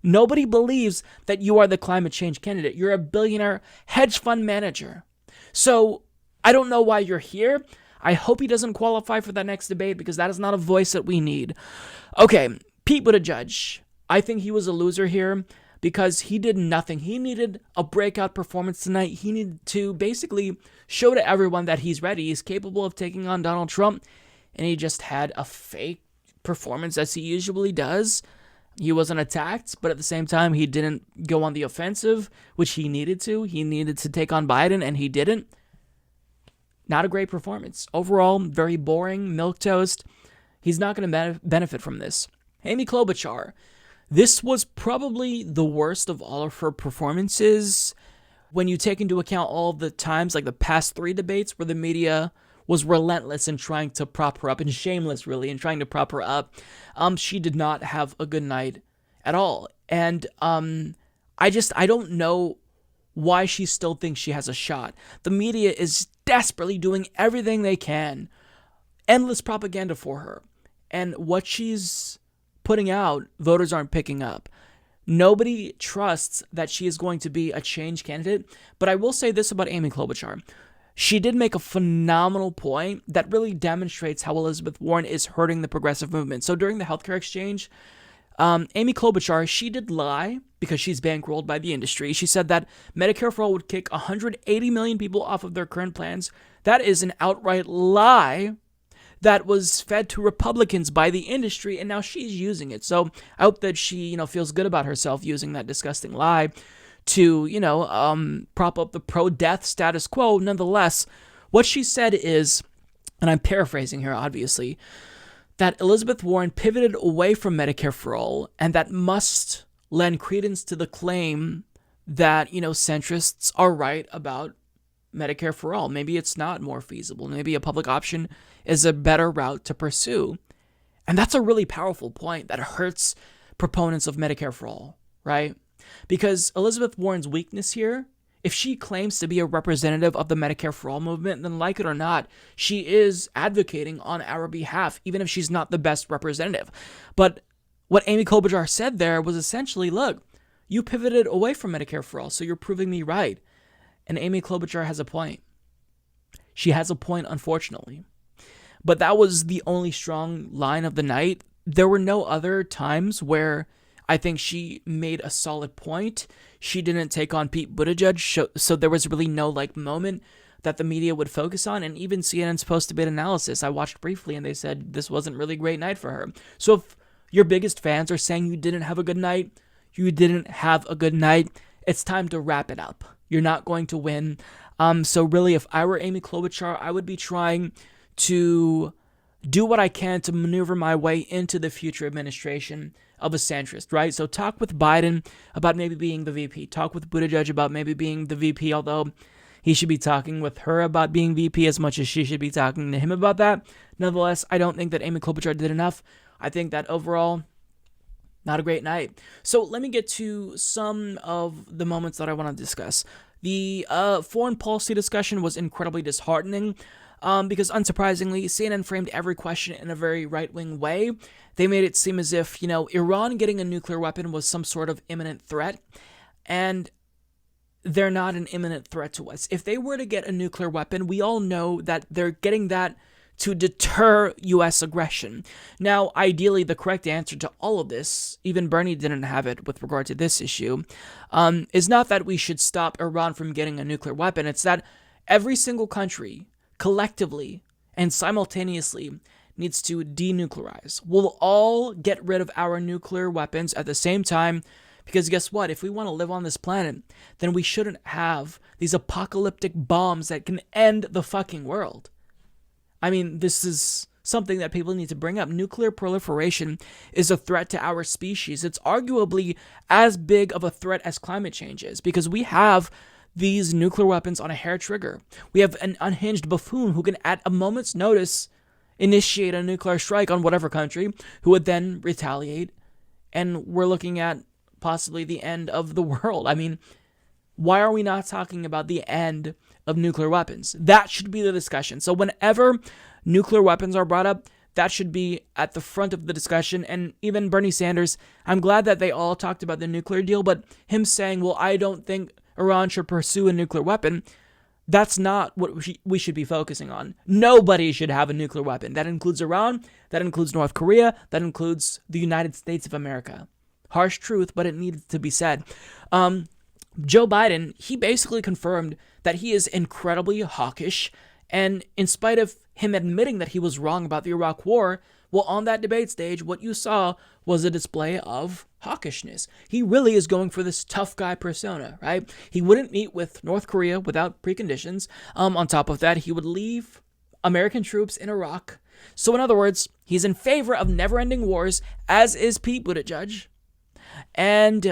Nobody believes that you are the climate change candidate. You're a billionaire hedge fund manager. So I don't know why you're here. I hope he doesn't qualify for that next debate, because that is not a voice that we need. Okay, Pete Buttigieg. I think he was a loser here because he did nothing. He needed a breakout performance tonight. He needed to basically show to everyone that he's ready. He's capable of taking on Donald Trump, and he just had a fake performance as he usually does. He wasn't attacked, but at the same time, he didn't go on the offensive, which he needed to. He needed to take on Biden, and he didn't. Not a great performance. Overall, very boring, milquetoast. He's not going to benefit from this. Amy Klobuchar. This was probably the worst of all of her performances when you take into account all the times, like the past 3 debates, where the media was relentless in trying to prop her up, and shameless, really, in trying to prop her up. She did not have a good night at all. And I don't know why she still thinks she has a shot. The media is desperately doing everything they can. Endless propaganda for her. And what she's putting out, voters aren't picking up. Nobody trusts that she is going to be a change candidate. But I will say this about Amy Klobuchar. She did make a phenomenal point that really demonstrates how Elizabeth Warren is hurting the progressive movement. So during the healthcare exchange, Amy Klobuchar, she did lie because she's bankrolled by the industry. She said that Medicare for All would kick 180 million people off of their current plans. That is an outright lie that was fed to Republicans by the industry, and now she's using it. So I hope that she, feels good about herself using that disgusting lie to, prop up the pro-death status quo. Nonetheless, what she said is, and I'm paraphrasing here, obviously, that Elizabeth Warren pivoted away from Medicare for All, and that must lend credence to the claim that, centrists are right about Medicare for All. Maybe it's not more feasible. Maybe a public option is a better route to pursue. And that's a really powerful point that hurts proponents of Medicare for All, right? Because Elizabeth Warren's weakness here, if she claims to be a representative of the Medicare for All movement, then like it or not, she is advocating on our behalf, even if she's not the best representative. But what Amy Klobuchar said there was essentially, look, you pivoted away from Medicare for All, so you're proving me right. And Amy Klobuchar has a point. She has a point, unfortunately. But that was the only strong line of the night. There were no other times where I think she made a solid point. She didn't take on Pete Buttigieg, so there was really no moment that the media would focus on. And even CNN's post-debate analysis, I watched briefly, and they said this wasn't really a great night for her. So if your biggest fans are saying you didn't have a good night, you didn't have a good night, it's time to wrap it up. You're not going to win. So really, if I were Amy Klobuchar, I would be trying to do what I can to maneuver my way into the future administration of a centrist, right? So talk with Biden about maybe being the VP. Talk with Buttigieg about maybe being the VP, although he should be talking with her about being VP as much as she should be talking to him about that. Nonetheless, I don't think that Amy Klobuchar did enough. I think that overall, not a great night. So let me get to some of the moments that I want to discuss. The foreign policy discussion was incredibly disheartening because, unsurprisingly, CNN framed every question in a very right-wing way. They made it seem as if, Iran getting a nuclear weapon was some sort of imminent threat, and they're not an imminent threat to us. If they were to get a nuclear weapon, we all know that they're getting that to deter U.S. aggression. Now, ideally, the correct answer to all of this, even Bernie didn't have it with regard to this issue, is not that we should stop Iran from getting a nuclear weapon. It's that every single country, collectively and simultaneously, needs to denuclearize. We'll all get rid of our nuclear weapons at the same time, because guess what? If we want to live on this planet, then we shouldn't have these apocalyptic bombs that can end the fucking world. I mean, this is something that people need to bring up. Nuclear proliferation is a threat to our species. It's arguably as big of a threat as climate change is, because we have these nuclear weapons on a hair trigger. We have an unhinged buffoon who can, at a moment's notice, initiate a nuclear strike on whatever country, who would then retaliate, and we're looking at possibly the end of the world. I mean, why are we not talking about the end of nuclear weapons? That should be the discussion. So whenever nuclear weapons are brought up, that should be at the front of the discussion. And even Bernie Sanders, I'm glad that they all talked about the nuclear deal, but him saying, well, I don't think Iran should pursue a nuclear weapon, that's not what we should be focusing on. Nobody should have a nuclear weapon. That includes Iran, that includes North Korea, that includes the United States of America. Harsh truth, but it needed to be said. Joe Biden, he basically confirmed that he is incredibly hawkish, and in spite of him admitting that he was wrong about the Iraq War, well, on that debate stage, what you saw was a display of hawkishness. He really is going for this tough guy persona, right? He wouldn't meet with North Korea without preconditions. On top of that, he would leave American troops in Iraq. So in other words, he's in favor of never-ending wars, as is Pete Buttigieg. And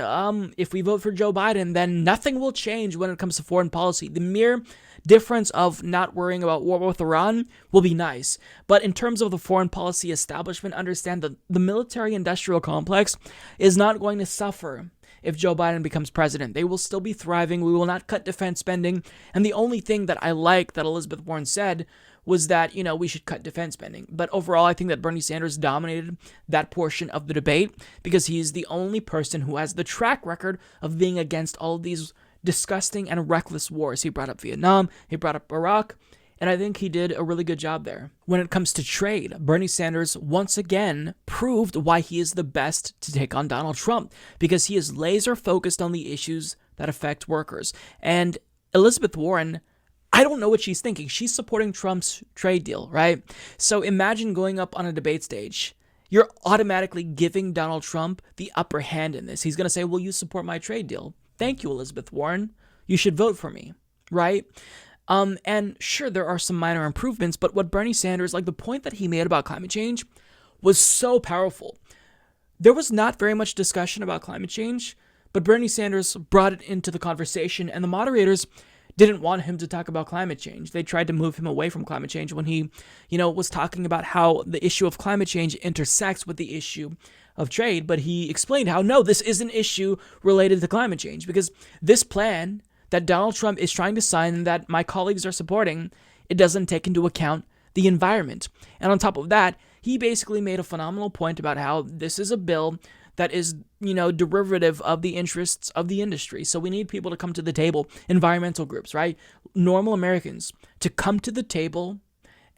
if we vote for Joe Biden, then nothing will change when it comes to foreign policy. The mere difference of not worrying about war with Iran will be nice. But in terms of the foreign policy establishment, understand that the military-industrial complex is not going to suffer if Joe Biden becomes president. They will still be thriving. We will not cut defense spending. And the only thing that I like that Elizabeth Warren said was that, we should cut defense spending. But overall, I think that Bernie Sanders dominated that portion of the debate because he's the only person who has the track record of being against all of these disgusting and reckless wars. He brought up Vietnam, he brought up Iraq, and I think he did a really good job there. When it comes to trade, Bernie Sanders once again proved why he is the best to take on Donald Trump, because he is laser focused on the issues that affect workers. And Elizabeth Warren, I don't know what she's thinking. She's supporting Trump's trade deal, right? So imagine going up on a debate stage. You're automatically giving Donald Trump the upper hand in this. He's going to say, well, you support my trade deal. Thank you, Elizabeth Warren. You should vote for me, right? And sure, there are some minor improvements, but what Bernie Sanders, like the point that he made about climate change was so powerful. There was not very much discussion about climate change, but Bernie Sanders brought it into the conversation, and the moderators didn't want him to talk about climate change. They tried to move him away from climate change when he, was talking about how the issue of climate change intersects with the issue of trade, but he explained how, no, this is an issue related to climate change, because this plan that Donald Trump is trying to sign and that my colleagues are supporting, it doesn't take into account the environment. And on top of that, he basically made a phenomenal point about how this is a bill that is, derivative of the interests of the industry. So we need people to come to the table, environmental groups, right? Normal Americans to come to the table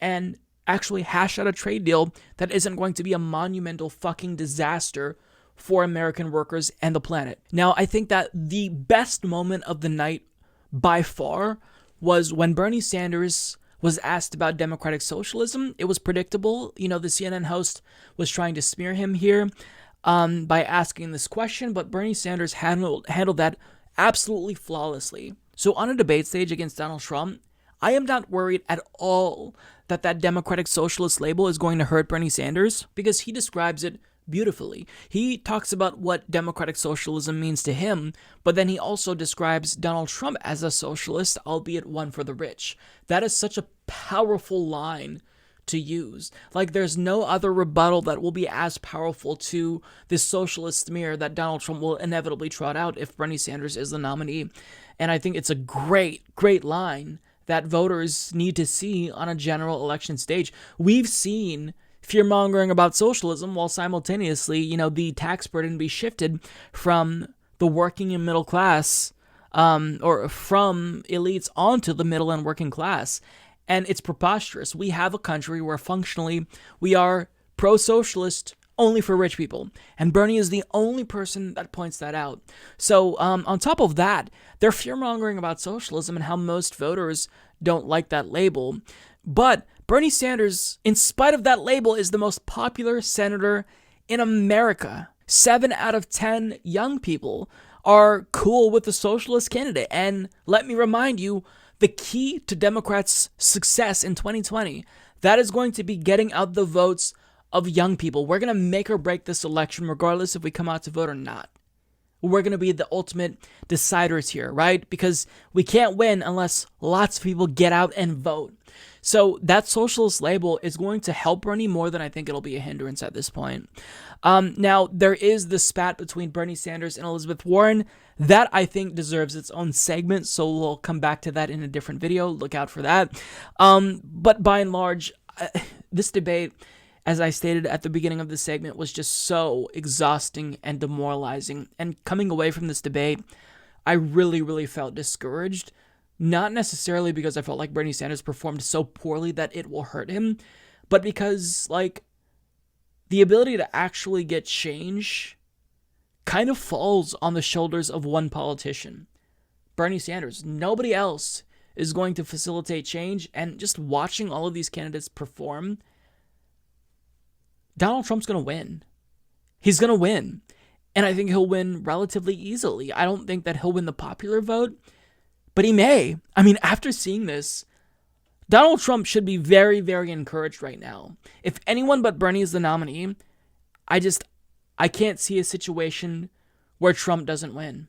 and actually hash out a trade deal that isn't going to be a monumental fucking disaster for American workers and the planet. Now, I think that the best moment of the night by far was when Bernie Sanders was asked about democratic socialism. It was predictable. The CNN host was trying to smear him here by asking this question, but Bernie Sanders handled that absolutely flawlessly. So on a debate stage against Donald Trump, I am not worried at all that democratic socialist label is going to hurt Bernie Sanders, because he describes it beautifully. He talks about what democratic socialism means to him, but then he also describes Donald Trump as a socialist, albeit one for the rich. That is such a powerful line to use. Like, there's no other rebuttal that will be as powerful to this socialist smear that Donald Trump will inevitably trot out if Bernie Sanders is the nominee. And I think it's a great, great line that voters need to see on a general election stage. We've seen fear-mongering about socialism while simultaneously, the tax burden be shifted from the working and middle class, or from elites onto the middle and working class. And it's preposterous. We have a country where functionally we are pro-socialist only for rich people. And Bernie is the only person that points that out. So on top of that, they're fear-mongering about socialism and how most voters don't like that label. But Bernie Sanders, in spite of that label, is the most popular senator in America. 7 out of 10 young people are cool with the socialist candidate. And let me remind you, the key to Democrats' success in 2020, that is going to be getting out the votes of young people. We're going to make or break this election regardless if we come out to vote or not. we're going to be the ultimate deciders here, right? Because we can't win unless lots of people get out and vote. So that socialist label is going to help Bernie more than I think it'll be a hindrance at this point. Now, there is the spat between Bernie Sanders and Elizabeth Warren. That, I think, deserves its own segment, so we'll come back to that in a different video. Look out for that. But by and large, this debate, as I stated at the beginning of this segment, was just so exhausting and demoralizing. And coming away from this debate, I really, really felt discouraged. Not necessarily because I felt like Bernie Sanders performed so poorly that it will hurt him, but because, like, the ability to actually get change kind of falls on the shoulders of one politician, Bernie Sanders. Nobody else is going to facilitate change, and just watching all of these candidates perform, Donald Trump's going to win. He's going to win, and I think he'll win relatively easily. I don't think that he'll win the popular vote, but he may. I mean, after seeing this, Donald Trump should be very, very encouraged right now. If anyone but Bernie is the nominee, I can't see a situation where Trump doesn't win.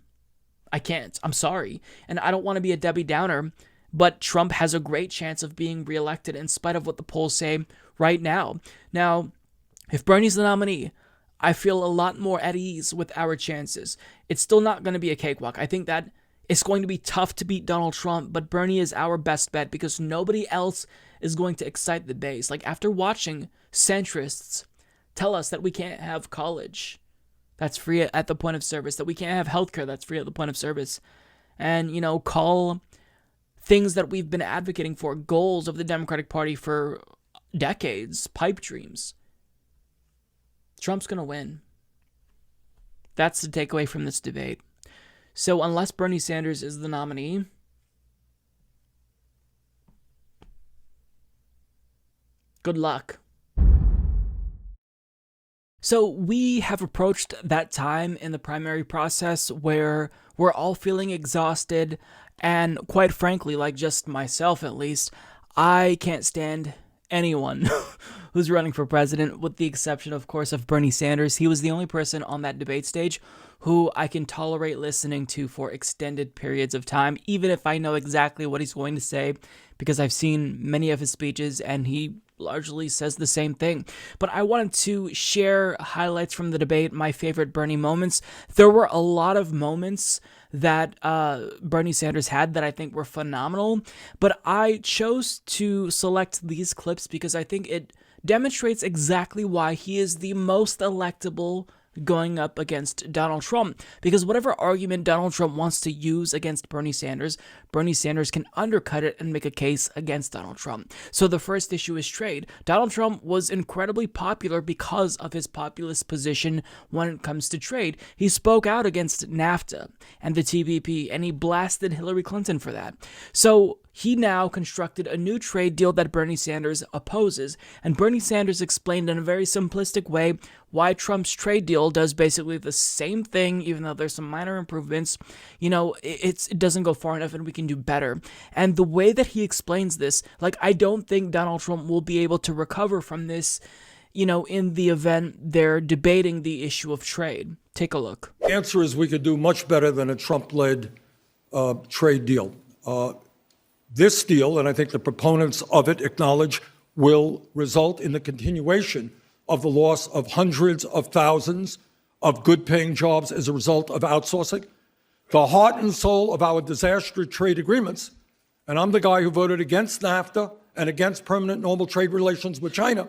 I can't. I'm sorry. And I don't want to be a Debbie Downer, but Trump has a great chance of being reelected in spite of what the polls say right now. Now, if Bernie's the nominee, I feel a lot more at ease with our chances. It's still not going to be a cakewalk. I think that it's going to be tough to beat Donald Trump, but Bernie is our best bet because nobody else is going to excite the base. Like, after watching centrists tell us that we can't have college that's free at the point of service, that we can't have healthcare that's free at the point of service, and, you know, call things that we've been advocating for goals of the Democratic Party for decades pipe dreams. Trump's going to win. That's the takeaway from this debate. So unless Bernie Sanders is the nominee, good luck. So we have approached that time in the primary process where we're all feeling exhausted, and quite frankly, like just myself at least, I can't stand anyone who's running for president, with the exception, of course, of Bernie Sanders. He was the only person on that debate stage who I can tolerate listening to for extended periods of time, even if I know exactly what he's going to say, because I've seen many of his speeches and he largely says the same thing. But I wanted to share highlights from the debate, my favorite Bernie moments. There were a lot of moments that Bernie Sanders had that I think were phenomenal, but I chose to select these clips because I think it demonstrates exactly why he is the most electable going up against Donald Trump. Because whatever argument Donald Trump wants to use against Bernie Sanders can undercut it and make a case against Donald Trump. So the first issue is trade. Donald Trump was incredibly popular because of his populist position when it comes to trade. He spoke out against NAFTA and the TPP, and he blasted Hillary Clinton for that. So he now constructed a new trade deal that Bernie Sanders opposes, and Bernie Sanders explained in a very simplistic way why Trump's trade deal does basically the same thing, even though there's some minor improvements. You know, it doesn't go far enough and we can do better. And the way that he explains this, like, I don't think Donald Trump will be able to recover from this, you know, in the event they're debating the issue of trade. Take a look. The answer is we could do much better than a Trump-led trade deal. This deal, and I think the proponents of it acknowledge, will result in the continuation of the loss of hundreds of thousands of good-paying jobs as a result of outsourcing. The heart and soul of our disastrous trade agreements, and I'm the guy who voted against NAFTA and against permanent normal trade relations with China,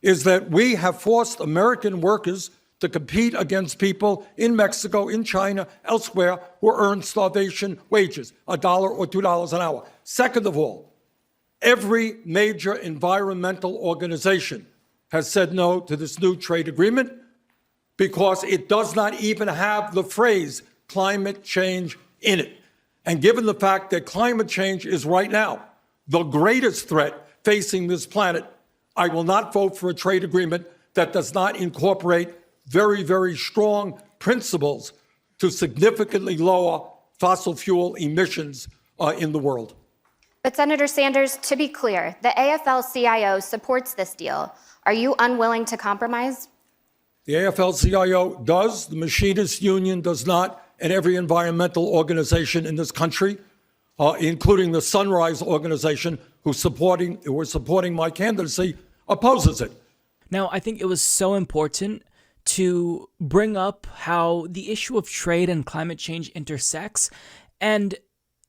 is that we have forced American workers to compete against people in Mexico, in China, elsewhere, who earn starvation wages, $1 or $2 an hour. Second of all, every major environmental organization has said no to this new trade agreement because it does not even have the phrase climate change in it. And given the fact that climate change is right now the greatest threat facing this planet, I will not vote for a trade agreement that does not incorporate very, very strong principles to significantly lower fossil fuel emissions in the world. But Senator Sanders, to be clear, the AFL-CIO supports this deal. Are you unwilling to compromise? The AFL-CIO does, the Machinists Union does not, and every environmental organization in this country, including the Sunrise Organization, who were supporting my candidacy, opposes it. Now, I think it was so important to bring up how the issue of trade and climate change intersects, and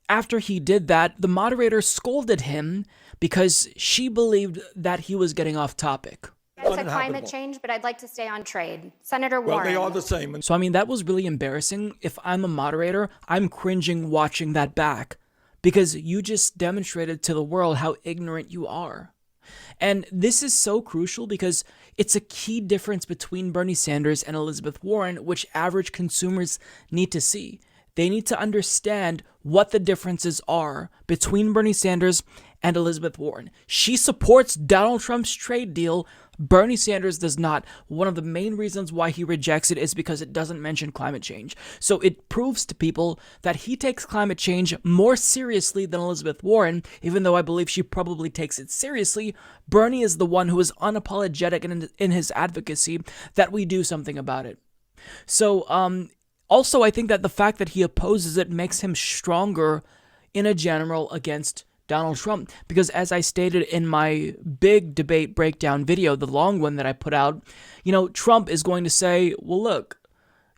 after he did that, the moderator scolded him because she believed that he was getting off topic. It's a climate change, but I'd like to stay on trade. Senator Warren. Well, they are the same. So, I mean, that was really embarrassing. If I'm a moderator, I'm cringing watching that back because you just demonstrated to the world how ignorant you are. And this is so crucial because it's a key difference between Bernie Sanders and Elizabeth Warren, which average consumers need to see. They need to understand what the differences are between Bernie Sanders and Elizabeth Warren. She supports Donald Trump's trade deal. Bernie Sanders does not. One of the main reasons why he rejects it is because it doesn't mention climate change. So it proves to people that he takes climate change more seriously than Elizabeth Warren, even though I believe she probably takes it seriously. Bernie is the one who is unapologetic in his advocacy that we do something about it. So, also, I think that the fact that he opposes it makes him stronger in a general against Donald Trump. Because as I stated in my big debate breakdown video, the long one that I put out, Trump is going to say, well, look,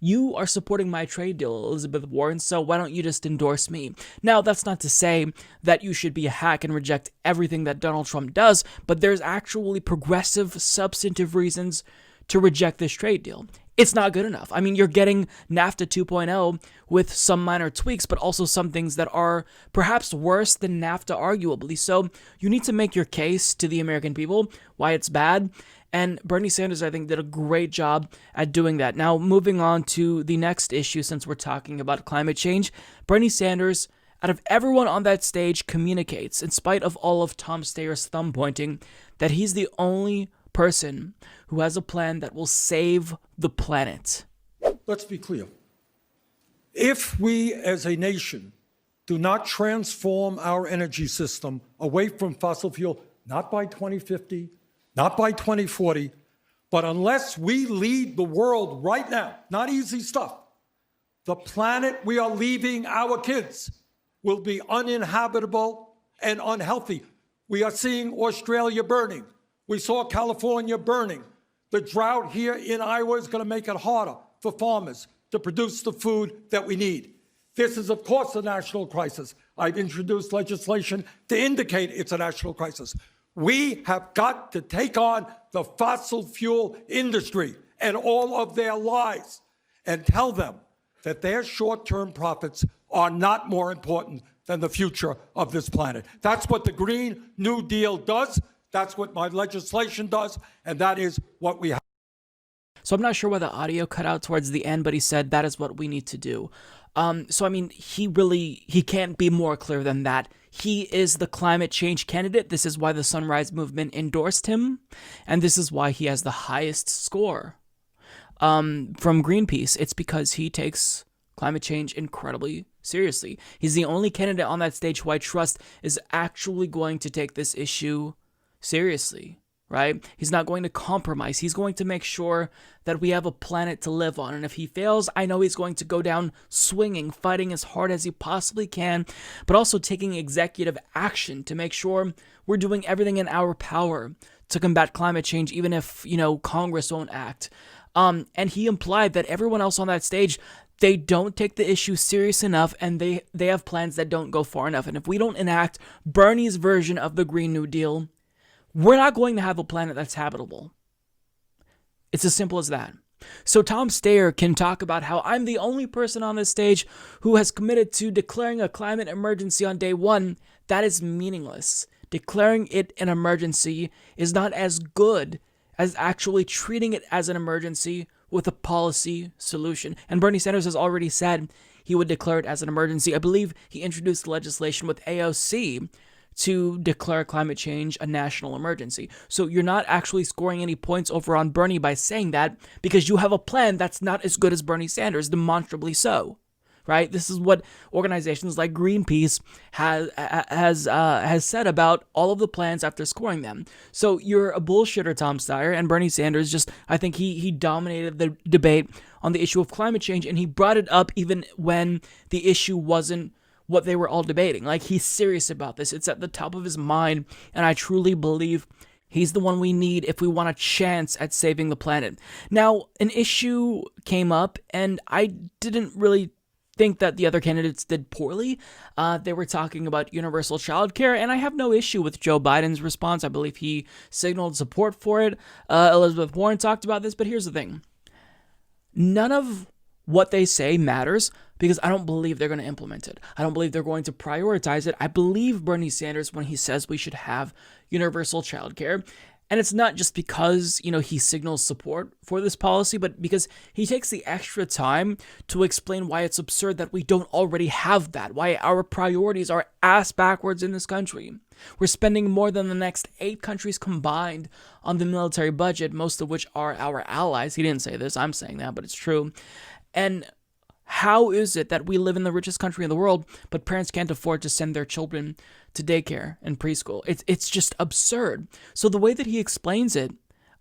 you are supporting my trade deal, Elizabeth Warren, so why don't you just endorse me? Now, that's not to say that you should be a hack and reject everything that Donald Trump does, but there's actually progressive, substantive reasons to reject this trade deal. It's not good enough. I mean, you're getting NAFTA 2.0 with some minor tweaks, but also some things that are perhaps worse than NAFTA, arguably. So you need to make your case to the American people why it's bad. And Bernie Sanders, I think, did a great job at doing that. Now, moving on to the next issue, since we're talking about climate change, Bernie Sanders, out of everyone on that stage, communicates, in spite of all of Tom Steyer's thumb pointing, that he's the only person who has a plan that will save the planet. Let's be clear. If we as a nation do not transform our energy system away from fossil fuel, not by 2050, not by 2040, but unless we lead the world right now, not easy stuff, the planet we are leaving our kids will be uninhabitable and unhealthy. We are seeing Australia burning. We saw California burning. The drought here in Iowa is going to make it harder for farmers to produce the food that we need. This is, of course, a national crisis. I've introduced legislation to indicate it's a national crisis. We have got to take on the fossil fuel industry and all of their lies and tell them that their short-term profits are not more important than the future of this planet. That's what the Green New Deal does. That's what my legislation does, and that is what we have. So I'm not sure why the audio cut out towards the end, but he said that is what we need to do. So, I mean, he can't be more clear than that. He is the climate change candidate. This is why the Sunrise Movement endorsed him, and this is why he has the highest score from Greenpeace. It's because he takes climate change incredibly seriously. He's the only candidate on that stage who I trust is actually going to take this issue seriously, right? He's not going to compromise. He's going to make sure that we have a planet to live on. And if he fails, I know he's going to go down swinging, fighting as hard as he possibly can, but also taking executive action to make sure we're doing everything in our power to combat climate change, even if, Congress won't act. And he implied that everyone else on that stage, they don't take the issue serious enough, and they have plans that don't go far enough. And if we don't enact Bernie's version of the Green New Deal, we're not going to have a planet that's habitable. It's as simple as that. So Tom Steyer can talk about how I'm the only person on this stage who has committed to declaring a climate emergency on day one. That is meaningless. Declaring it an emergency is not as good as actually treating it as an emergency with a policy solution. And Bernie Sanders has already said he would declare it as an emergency. I believe he introduced legislation with AOC to declare climate change a national emergency. So you're not actually scoring any points over on Bernie by saying that, because you have a plan that's not as good as Bernie Sanders, demonstrably so. right? This is what organizations like Greenpeace has said about all of the plans after scoring them. So you're a bullshitter, Tom Steyer, and Bernie Sanders I think he dominated the debate on the issue of climate change, and he brought it up even when the issue wasn't what they were all debating. Like, he's serious about this. It's at the top of his mind, and I truly believe he's the one we need if we want a chance at saving the planet. Now, an issue came up, and I didn't really think that the other candidates did poorly. They were talking about universal childcare, and I have no issue with Joe Biden's response. I believe he signaled support for it. Elizabeth Warren talked about this, but here's the thing. None of what they say matters because I don't believe they're going to implement it. I don't believe they're going to prioritize it. I believe Bernie Sanders when he says we should have universal childcare. And it's not just because, he signals support for this policy, but because he takes the extra time to explain why it's absurd that we don't already have that, why our priorities are ass backwards in this country. We're spending more than the next 8 countries combined on the military budget, most of which are our allies. He didn't say this, I'm saying that, but it's true. And how is it that we live in the richest country in the world, but parents can't afford to send their children to daycare and preschool? It's just absurd. So the way that he explains it,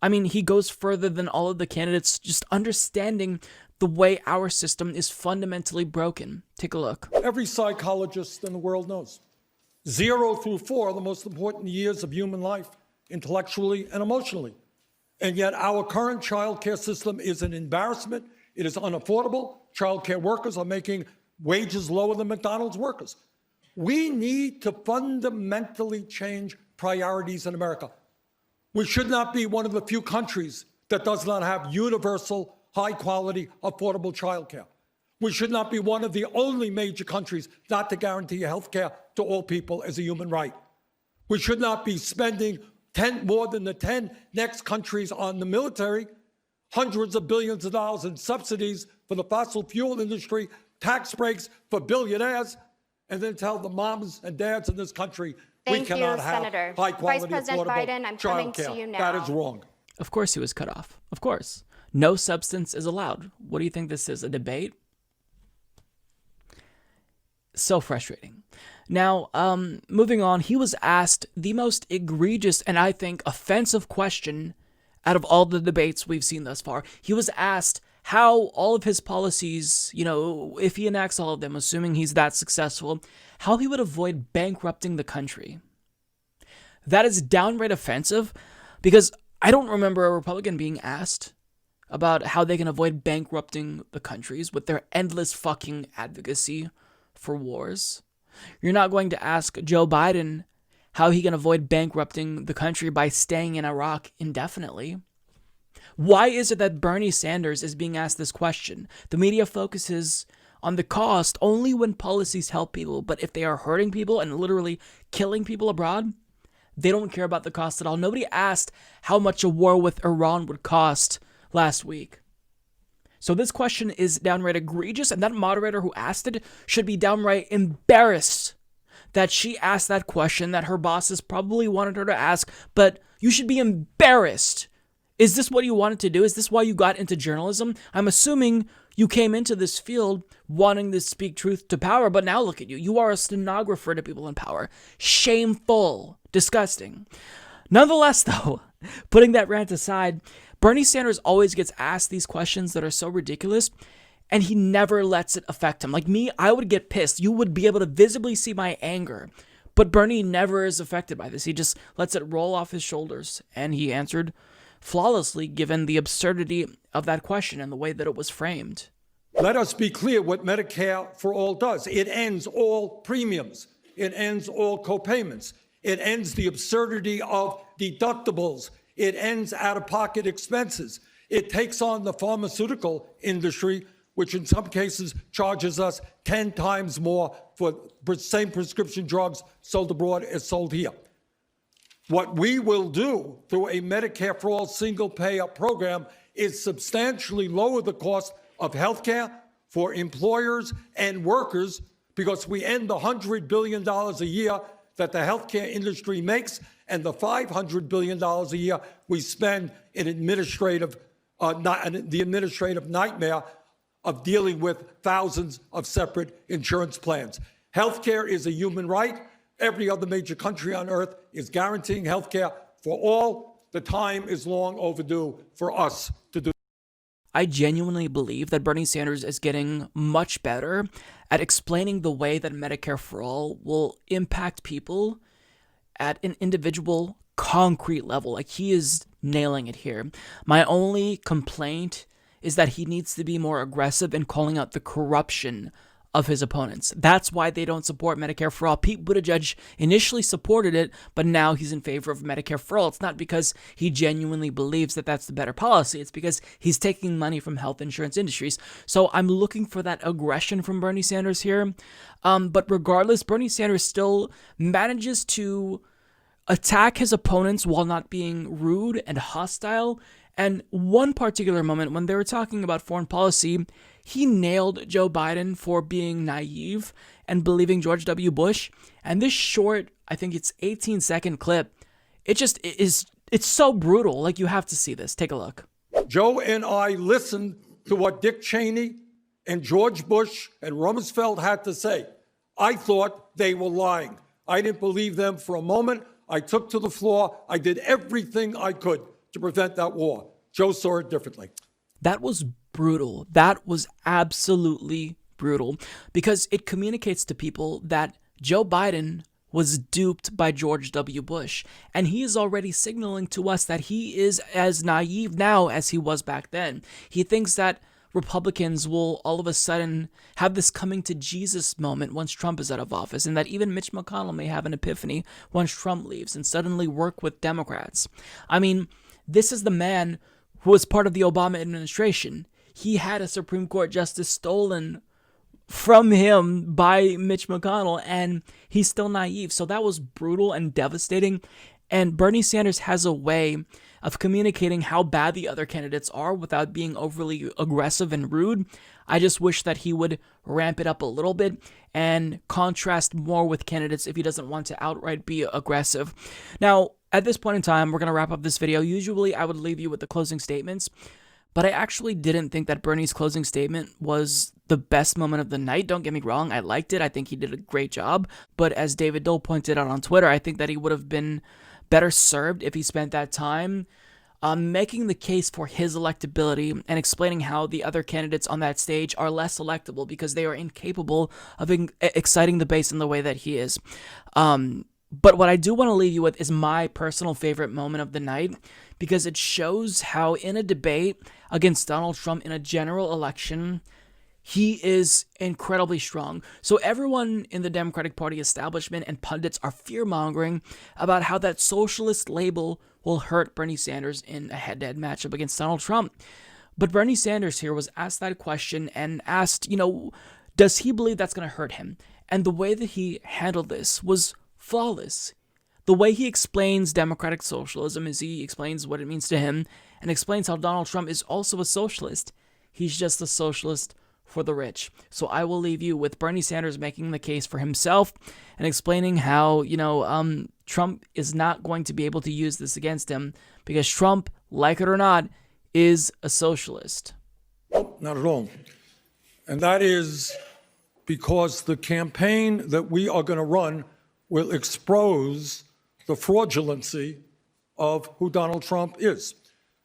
he goes further than all of the candidates, just understanding the way our system is fundamentally broken. Take a look. Every psychologist in the world knows 0 through 4 are the most important years of human life, intellectually and emotionally. And yet our current child care system is an embarrassment. It is unaffordable. Child care workers are making wages lower than McDonald's workers. We need to fundamentally change priorities in America. We should not be one of the few countries that does not have universal, high-quality, affordable child care. We should not be one of the only major countries not to guarantee health care to all people as a human right. We should not be spending more than the 10 next countries on the military, hundreds of billions of dollars in subsidies for the fossil fuel industry, tax breaks for billionaires, and then tell the moms and dads in this country we cannot have high-quality, affordable child care. That is wrong. Of course he was cut off. Of course. No substance is allowed. What do you think this is, a debate? So frustrating. Now, moving on, he was asked the most egregious and I think offensive question out of all the debates we've seen thus far. He was asked how all of his policies, if he enacts all of them, assuming he's that successful, how he would avoid bankrupting the country. That is downright offensive because I don't remember a Republican being asked about how they can avoid bankrupting the countries with their endless fucking advocacy for wars. You're not going to ask Joe Biden how he can avoid bankrupting the country by staying in Iraq indefinitely. Why is it that Bernie Sanders is being asked this question? The media focuses on the cost only when policies help people, but if they are hurting people and literally killing people abroad, they don't care about the cost at all. Nobody asked how much a war with Iran would cost last week. So this question is downright egregious, and that moderator who asked it should be downright embarrassed that she asked that question that her bosses probably wanted her to ask, but you should be embarrassed. Is this what you wanted to do? Is this why you got into journalism? I'm assuming you came into this field wanting to speak truth to power, but now look at you. You are a stenographer to people in power. Shameful. Disgusting. Nonetheless, though, putting that rant aside, Bernie Sanders always gets asked these questions that are so ridiculous, and he never lets it affect him. Like me, I would get pissed. You would be able to visibly see my anger. But Bernie never is affected by this. He just lets it roll off his shoulders. And he answered flawlessly, given the absurdity of that question and the way that it was framed. Let us be clear what Medicare for All does. It ends all premiums. It ends all copayments. It ends the absurdity of deductibles. It ends out-of-pocket expenses. It takes on the pharmaceutical industry, which in some cases charges us 10 times more for the same prescription drugs sold abroad as sold here. What we will do through a Medicare for All single-payer program is substantially lower the cost of health care for employers and workers because we end the $100 billion a year that the healthcare industry makes and the $500 billion a year we spend in the administrative nightmare of dealing with thousands of separate insurance plans. Healthcare is a human right. Every other major country on earth is guaranteeing healthcare for all. The time is long overdue for us to do. I genuinely believe that Bernie Sanders is getting much better at explaining the way that Medicare for All will impact people at an individual, concrete level. Like, he is nailing it here. My only complaint is that he needs to be more aggressive in calling out the corruption of his opponents. That's why they don't support Medicare for All. Pete Buttigieg initially supported it, but now he's in favor of Medicare for All. It's not because he genuinely believes that that's the better policy. It's because he's taking money from health insurance industries. So I'm looking for that aggression from Bernie Sanders here. But regardless, Bernie Sanders still manages to attack his opponents while not being rude and hostile. And one particular moment when they were talking about foreign policy, he nailed Joe Biden for being naive and believing George W. Bush. And this short, I think it's 18-second clip, it's so brutal. Like, you have to see this. Take a look. Joe and I listened to what Dick Cheney and George Bush and Rumsfeld had to say. I thought they were lying. I didn't believe them for a moment. I took to the floor. I did everything I could to prevent that war. Joe saw it differently. That was brutal. That was absolutely brutal, because it communicates to people that Joe Biden was duped by George W. Bush. And he is already signaling to us that he is as naive now as he was back then. He thinks that Republicans will all of a sudden have this coming to Jesus moment once Trump is out of office, and that even Mitch McConnell may have an epiphany once Trump leaves and suddenly work with Democrats. I mean, this is the man who was part of the Obama administration. He had a Supreme Court justice stolen from him by Mitch McConnell, and he's still naive. So that was brutal and devastating. And Bernie Sanders has a way of communicating how bad the other candidates are without being overly aggressive and rude. I just wish that he would ramp it up a little bit and contrast more with candidates if he doesn't want to outright be aggressive. Now, at this point in time, we're going to wrap up this video. Usually, I would leave you with the closing statements, but I actually didn't think that Bernie's closing statement was the best moment of the night. Don't get me wrong, I liked it. I think he did a great job. But as David Dole pointed out on Twitter, I think that he would have been better served if he spent that time making the case for his electability and explaining how the other candidates on that stage are less electable because they are incapable of exciting the base in the way that he is. But what I do want to leave you with is my personal favorite moment of the night, because it shows how in a debate against Donald Trump in a general election, he is incredibly strong. So everyone in the Democratic Party establishment and pundits are fear-mongering about how that socialist label will hurt Bernie Sanders in a head-to-head matchup against Donald Trump. But Bernie Sanders here was asked that question and asked, does he believe that's going to hurt him? And the way that he handled this was flawless. The way he explains democratic socialism is he explains what it means to him and explains how Donald Trump is also a socialist. He's just a socialist for the rich. So I will leave you with Bernie Sanders making the case for himself and explaining how, Trump is not going to be able to use this against him because Trump, like it or not, is a socialist. Not at all. And that is because the campaign that we are going to run will expose the fraudulency of who Donald Trump is.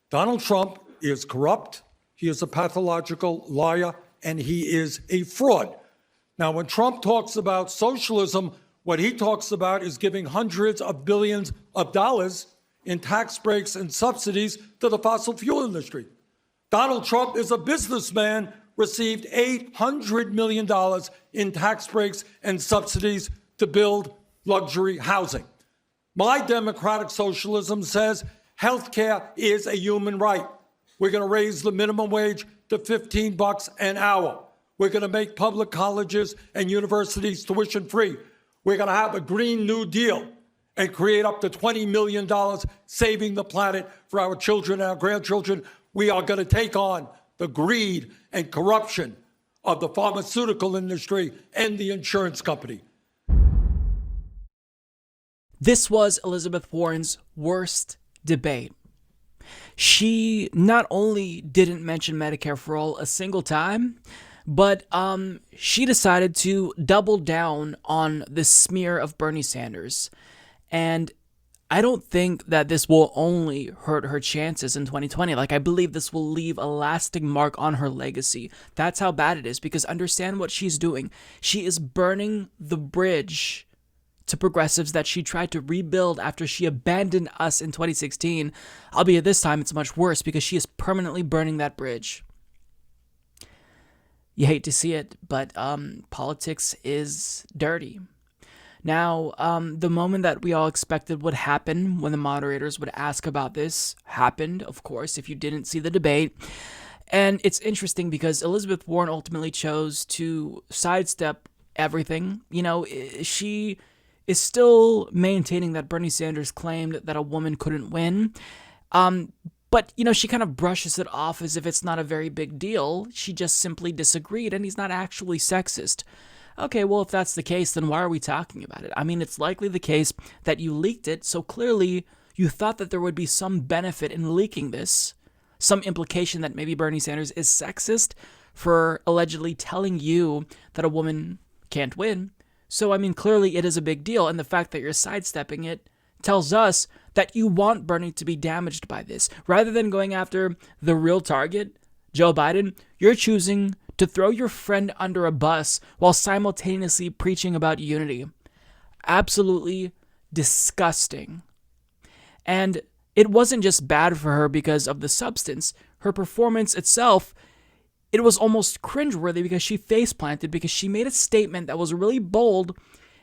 Donald Trump is corrupt, he is a pathological liar, and he is a fraud. Now, when Trump talks about socialism, what he talks about is giving hundreds of billions of dollars in tax breaks and subsidies to the fossil fuel industry. Donald Trump is a businessman, received $800 million in tax breaks and subsidies to build luxury housing. My democratic socialism says health care is a human right. We're going to raise the minimum wage to $15 an hour. We're going to make public colleges and universities tuition free. We're going to have a Green New Deal and create up to $20 million saving the planet for our children and our grandchildren. We are going to take on the greed and corruption of the pharmaceutical industry and the insurance company. This was Elizabeth Warren's worst debate. she not only didn't mention Medicare for All a single time, but she decided to double down on this smear of Bernie Sanders. And I don't think that this will only hurt her chances in 2020. Like, I believe this will leave a lasting mark on her legacy. That's how bad it is, because understand what she's doing. She is burning the bridge to progressives that she tried to rebuild after she abandoned us in 2016, albeit this time it's much worse because she is permanently burning that bridge. You hate to see it, but politics is dirty. Now, the moment that we all expected would happen when the moderators would ask about this happened, of course, if you didn't see the debate. And it's interesting because Elizabeth Warren ultimately chose to sidestep everything. You know, she is still maintaining that Bernie Sanders claimed that a woman couldn't win. But, you know, she kind of brushes it off as if it's not a very big deal. She just simply disagreed, and he's not actually sexist. Okay, well, if that's the case, then why are we talking about it? I mean, it's likely the case that you leaked it, so clearly you thought that there would be some benefit in leaking this, some implication that maybe Bernie Sanders is sexist for allegedly telling you that a woman can't win. So, I mean, clearly it is a big deal, and the fact that you're sidestepping it tells us that you want Bernie to be damaged by this. Rather than going after the real target, Joe Biden, you're choosing to throw your friend under a bus while simultaneously preaching about unity. Absolutely disgusting. And it wasn't just bad for her because of the substance. Her performance itself, it was almost cringeworthy because she face-planted because she made a statement that was really bold,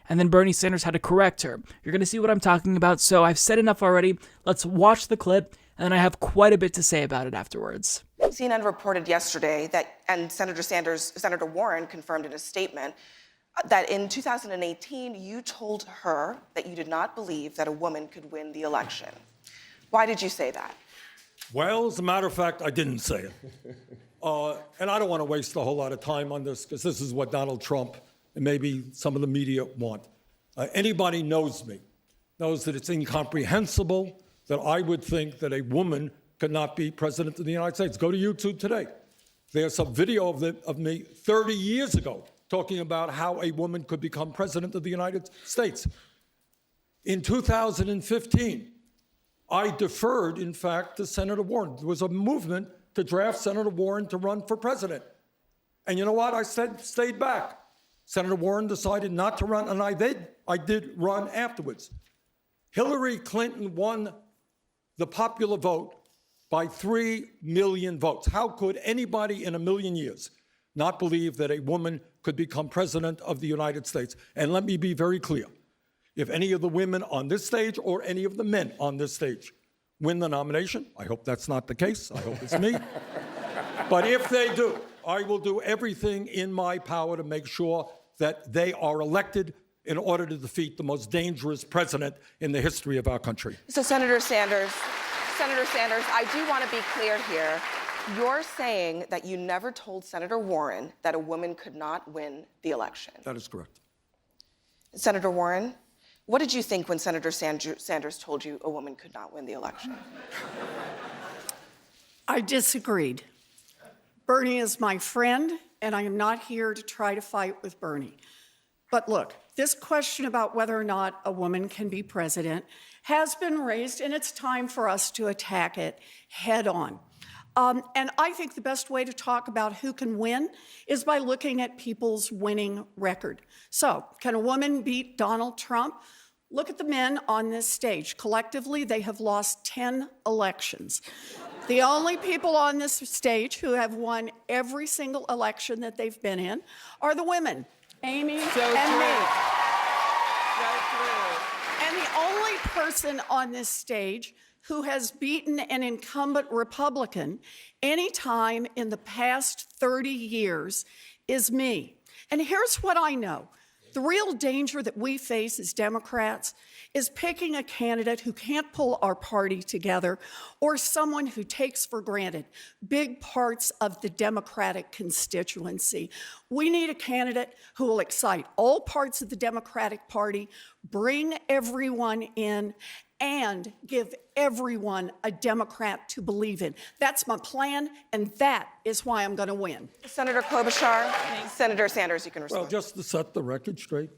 and then Bernie Sanders had to correct her. You're going to see what I'm talking about, so I've said enough already. Let's watch the clip, and then I have quite a bit to say about it afterwards. CNN reported yesterday that, and Senator Warren confirmed in a statement, that in 2018, you told her that you did not believe that a woman could win the election. Why did you say that? Well, as a matter of fact, I didn't say it. And I don't want to waste a whole lot of time on this because this is what Donald Trump and maybe some of the media want. Anybody knows me, knows that it's incomprehensible that I would think that a woman could not be president of the United States. Go to YouTube today. There's a video of me 30 years ago talking about how a woman could become president of the United States. In 2015, I deferred, in fact, to Senator Warren. There was a movement to draft Senator Warren to run for president. And you know what? I stayed back. Senator Warren decided not to run, and I did run afterwards. Hillary Clinton won the popular vote by 3 million votes. How could anybody in a million years not believe that a woman could become president of the United States? And let me be very clear. If any of the women on this stage or any of the men on this stage win the nomination, I hope that's not the case. I hope it's me. But if they do, I will do everything in my power to make sure that they are elected in order to defeat the most dangerous president in the history of our country. So Senator Sanders, I do want to be clear here. You're saying that you never told Senator Warren that a woman could not win the election. That is correct. Senator Warren, what did you think when Senator Sanders told you a woman could not win the election? I disagreed. Bernie is my friend, and I am not here to try to fight with Bernie. But look, this question about whether or not a woman can be president has been raised, and it's time for us to attack it head on. And I think the best way to talk about who can win is by looking at people's winning record. So, can a woman beat Donald Trump? Look at the men on this stage. Collectively, they have lost 10 elections. The only people on this stage who have won every single election that they've been in are the women, Amy and me. And the only person on this stage who has beaten an incumbent Republican any time in the past 30 years is me. And here's what I know. The real danger that we face as Democrats is picking a candidate who can't pull our party together or someone who takes for granted big parts of the Democratic constituency. We need a candidate who will excite all parts of the Democratic Party, bring everyone in, and give everyone a Democrat to believe in. That's my plan, and that is why I'm going to win. Senator Klobuchar, Senator Sanders, you can respond. Well, just to set the record straight,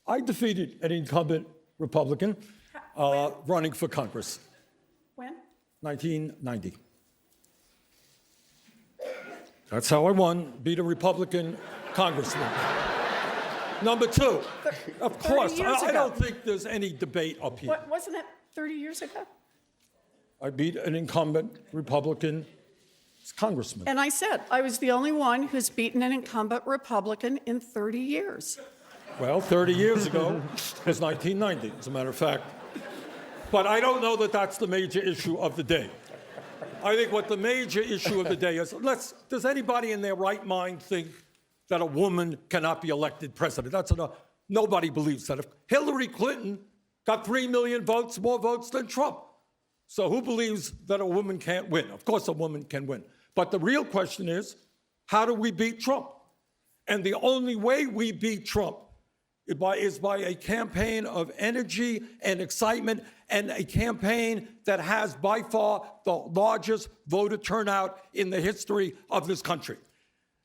I defeated an incumbent Republican running for Congress. When? 1990. That's how I won, beat a Republican congressman. Number two, of course, I don't think there's any debate up here. Wasn't it 30 years ago? I beat an incumbent Republican congressman. And I said I was the only one who's beaten an incumbent Republican in 30 years. Well, 30 years ago was 1990, as a matter of fact. But I don't know that that's the major issue of the day. I think what the major issue of the day is, does anybody in their right mind think that a woman cannot be elected president? That's enough. Nobody believes that. If Hillary Clinton got 3 million votes, more votes than Trump. So who believes that a woman can't win? Of course a woman can win. But the real question is, how do we beat Trump? And the only way we beat Trump is by a campaign of energy and excitement, and a campaign that has by far the largest voter turnout in the history of this country.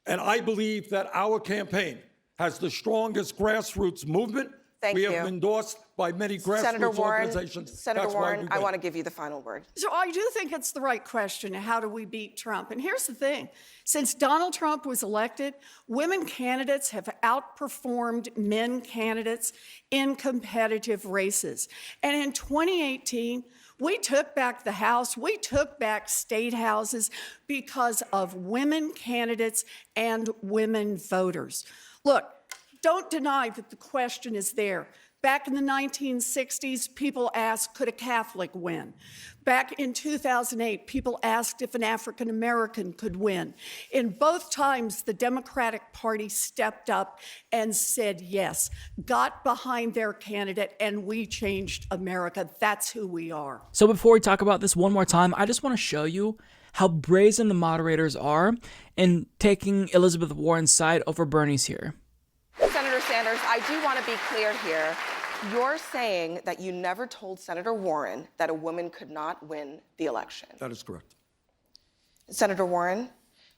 And I believe that our campaign has the strongest grassroots movement. We have been endorsed by many grassroots organizations. Senator Warren, I want to give you the final word. So I do think it's the right question, how do we beat Trump? And here's the thing. Since Donald Trump was elected, women candidates have outperformed men candidates in competitive races. And in 2018, we took back the House, we took back state houses because of women candidates and women voters. Look, don't deny that the question is there. Back in the 1960s, people asked, could a Catholic win? Back in 2008, people asked if an African American could win. In both times, the Democratic Party stepped up and said yes, got behind their candidate, and we changed America. That's who we are. So before we talk about this one more time, I just want to show you how brazen the moderators are in taking Elizabeth Warren's side over Bernie's here. Senator Sanders, I do want to be clear here. You're saying that you never told Senator Warren that a woman could not win the election. That is correct. Senator Warren,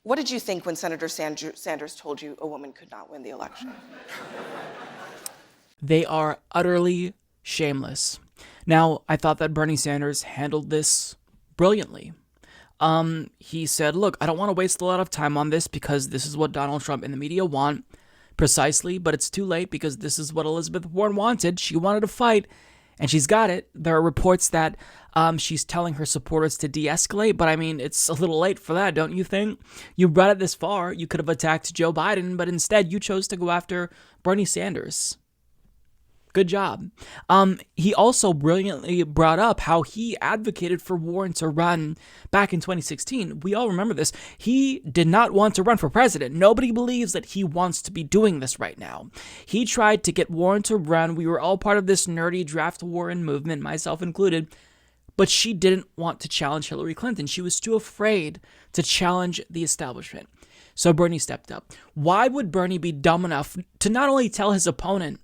what did you think when Senator Sanders told you a woman could not win the election? They are utterly shameless. Now, I thought that Bernie Sanders handled this brilliantly. He said, look, I don't want to waste a lot of time on this because this is what Donald Trump and the media want. Precisely, but it's too late because this is what Elizabeth Warren wanted. She wanted to fight, and she's got it. There are reports that she's telling her supporters to de-escalate, but I mean, it's a little late for that, don't you think? You brought it this far. You could have attacked Joe Biden, but instead you chose to go after Bernie Sanders. Good job. He also brilliantly brought up how he advocated for Warren to run back in 2016. We all remember this. He did not want to run for president. Nobody believes that he wants to be doing this right now. He tried to get Warren to run. We were all part of this nerdy draft Warren movement, myself included. But she didn't want to challenge Hillary Clinton. She was too afraid to challenge the establishment. So Bernie stepped up. Why would Bernie be dumb enough to not only tell his opponent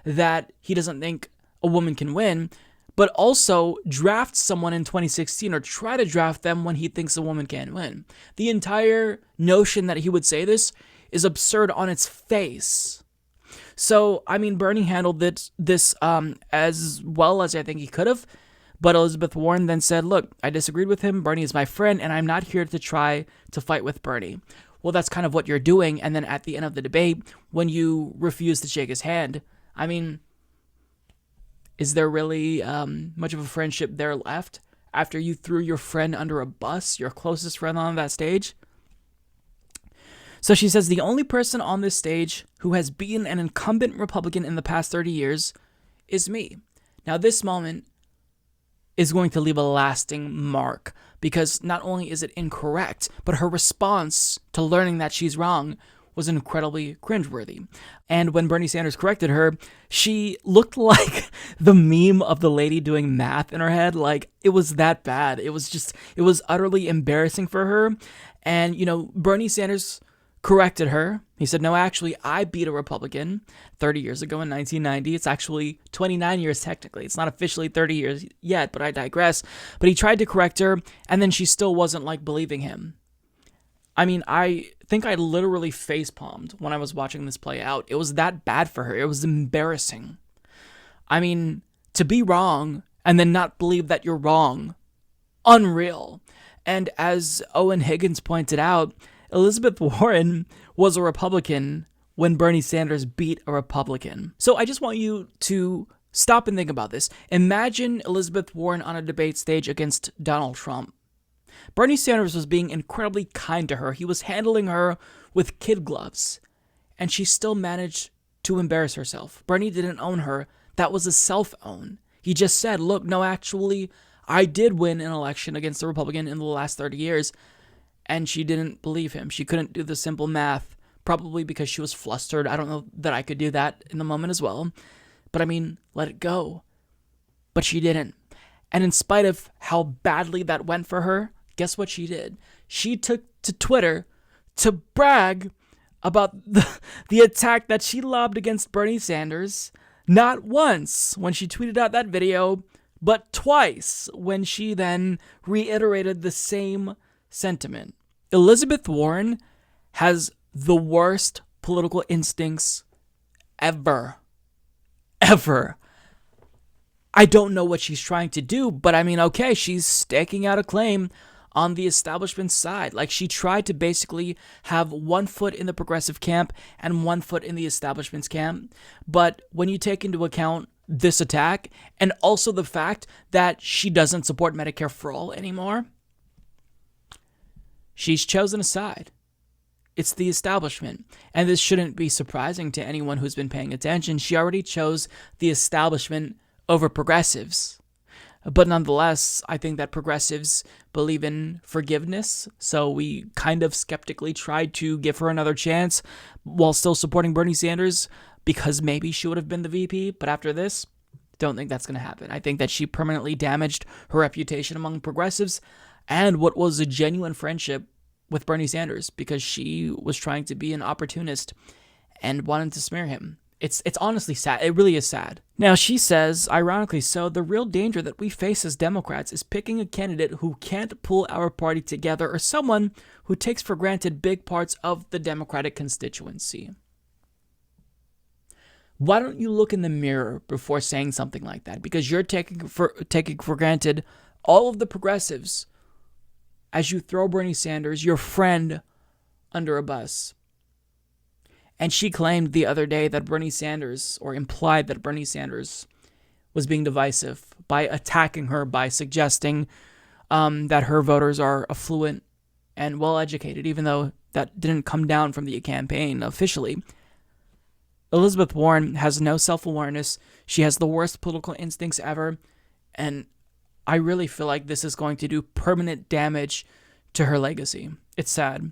that he doesn't think a woman can win, but also draft someone in 2016 or try to draft them when he thinks a woman can't win? The entire notion that he would say this is absurd on its face. So, I mean, Bernie handled this as well as I think he could have, but Elizabeth Warren then said, look, I disagreed with him. Bernie is my friend, and I'm not here to try to fight with Bernie. Well, that's kind of what you're doing, and then at the end of the debate, when you refuse to shake his hand, I mean, is there really much of a friendship there left after you threw your friend under a bus, your closest friend on that stage? So she says the only person on this stage who has beaten an incumbent Republican in the past 30 years is me. Now, this moment is going to leave a lasting mark because not only is it incorrect, but her response to learning that she's wrong was incredibly cringeworthy. And when Bernie Sanders corrected her, she looked like the meme of the lady doing math in her head. Like, it was that bad. It was utterly embarrassing for her. And, Bernie Sanders corrected her. He said, no, actually, I beat a Republican 30 years ago in 1990. It's actually 29 years technically. It's not officially 30 years yet, but I digress. But he tried to correct her, and then she still wasn't like believing him. I mean, I think I literally facepalmed when I was watching this play out. It was that bad for her. It was embarrassing. I mean, to be wrong and then not believe that you're wrong. Unreal. And as Owen Higgins pointed out, Elizabeth Warren was a Republican when Bernie Sanders beat a Republican. So I just want you to stop and think about this. Imagine Elizabeth Warren on a debate stage against Donald Trump. Bernie Sanders was being incredibly kind to her. He was handling her with kid gloves. And she still managed to embarrass herself. Bernie didn't own her. That was a self-own. He just said, look, no, actually, I did win an election against a Republican in the last 30 years. And she didn't believe him. She couldn't do the simple math, probably because she was flustered. I don't know that I could do that in the moment as well. But I mean, let it go. But she didn't. And in spite of how badly that went for her, guess what she did? She took to Twitter to brag about the attack that she lobbed against Bernie Sanders, not once when she tweeted out that video, but twice when she then reiterated the same sentiment. Elizabeth Warren has the worst political instincts ever. Ever. I don't know what she's trying to do, but I mean, okay, she's staking out a claim on the establishment side. Like, she tried to basically have 1 foot in the progressive camp and 1 foot in the establishment's camp. But when you take into account this attack and also the fact that she doesn't support Medicare for all anymore, she's chosen a side. It's the establishment. And this shouldn't be surprising to anyone who's been paying attention. She already chose the establishment over progressives. But nonetheless, I think that progressives believe in forgiveness. So we kind of skeptically tried to give her another chance while still supporting Bernie Sanders because maybe she would have been the VP. But after this, don't think that's going to happen. I think that she permanently damaged her reputation among progressives and what was a genuine friendship with Bernie Sanders because she was trying to be an opportunist and wanted to smear him. It's honestly sad. It really is sad. Now, she says, ironically so, the real danger that we face as Democrats is picking a candidate who can't pull our party together or someone who takes for granted big parts of the Democratic constituency. Why don't you look in the mirror before saying something like that? Because you're taking for granted all of the progressives as you throw Bernie Sanders, your friend, under a bus. And she claimed the other day that Bernie Sanders, or implied that Bernie Sanders was being divisive by attacking her, by suggesting that her voters are affluent and well-educated, even though that didn't come down from the campaign officially. Elizabeth Warren has no self-awareness. She has the worst political instincts ever. And I really feel like this is going to do permanent damage to her legacy. It's sad.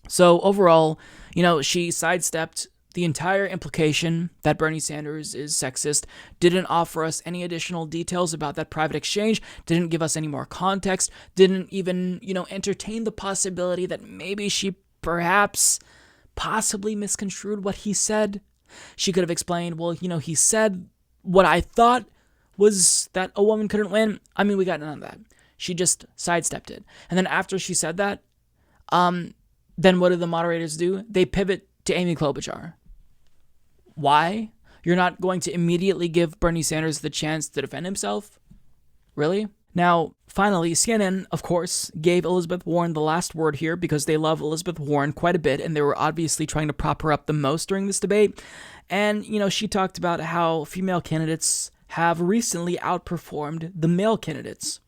So overall, she sidestepped the entire implication that Bernie Sanders is sexist, didn't offer us any additional details about that private exchange, didn't give us any more context, didn't even, entertain the possibility that maybe she possibly misconstrued what he said. She could have explained, well, he said what I thought was that a woman couldn't win. I mean, we got none of that. She just sidestepped it. And then after she said that, then what do the moderators do? They pivot to Amy Klobuchar. Why? You're not going to immediately give Bernie Sanders the chance to defend himself? Really? Now, finally, CNN, of course, gave Elizabeth Warren the last word here because they love Elizabeth Warren quite a bit, and they were obviously trying to prop her up the most during this debate. And, she talked about how female candidates have recently outperformed the male candidates.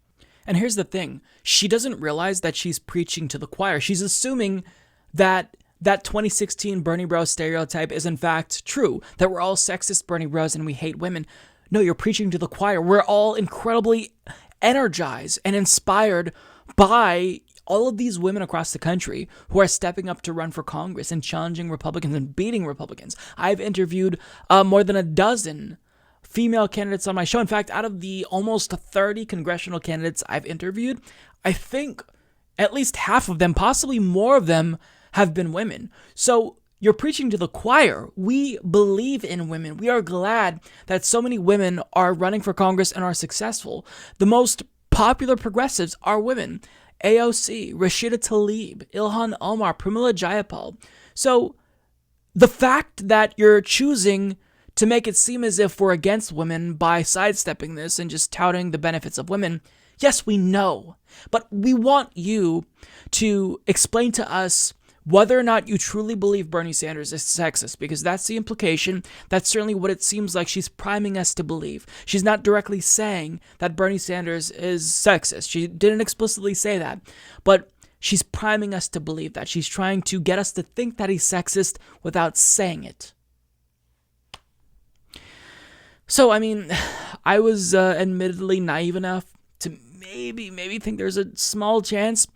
And here's the thing. She doesn't realize that she's preaching to the choir. She's assuming that 2016 Bernie Bro stereotype is in fact true, that we're all sexist Bernie Bros and we hate women. No, you're preaching to the choir. We're all incredibly energized and inspired by all of these women across the country who are stepping up to run for Congress and challenging Republicans and beating Republicans. I've interviewed more than a dozen female candidates on my show. In fact, out of the almost 30 congressional candidates I've interviewed, I think at least half of them, possibly more of them, have been women. So you're preaching to the choir. We believe in women. We are glad that so many women are running for Congress and are successful. The most popular progressives are women. AOC, Rashida Tlaib, Ilhan Omar, Pramila Jayapal. So the fact that you're choosing to make it seem as if we're against women by sidestepping this and just touting the benefits of women, yes, we know. But we want you to explain to us whether or not you truly believe Bernie Sanders is sexist, because that's the implication. That's certainly what it seems like she's priming us to believe. She's not directly saying that Bernie Sanders is sexist. She didn't explicitly say that, but she's priming us to believe that. She's trying to get us to think that he's sexist without saying it. So, I mean, I was admittedly naive enough to maybe think there's a small chance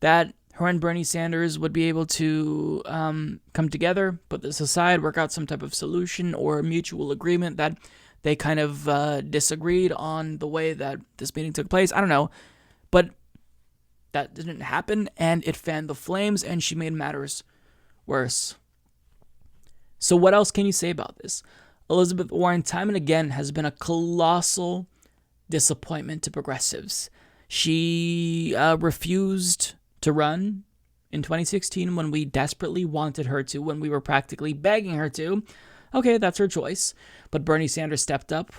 that her and Bernie Sanders would be able to come together, put this aside, work out some type of solution or mutual agreement that they kind of disagreed on the way that this meeting took place. I don't know. But that didn't happen, and it fanned the flames, and she made matters worse. So what else can you say about this? Elizabeth Warren, time and again, has been a colossal disappointment to progressives. She refused to run in 2016 when we desperately wanted her to, when we were practically begging her to. Okay, that's her choice. But Bernie Sanders stepped up.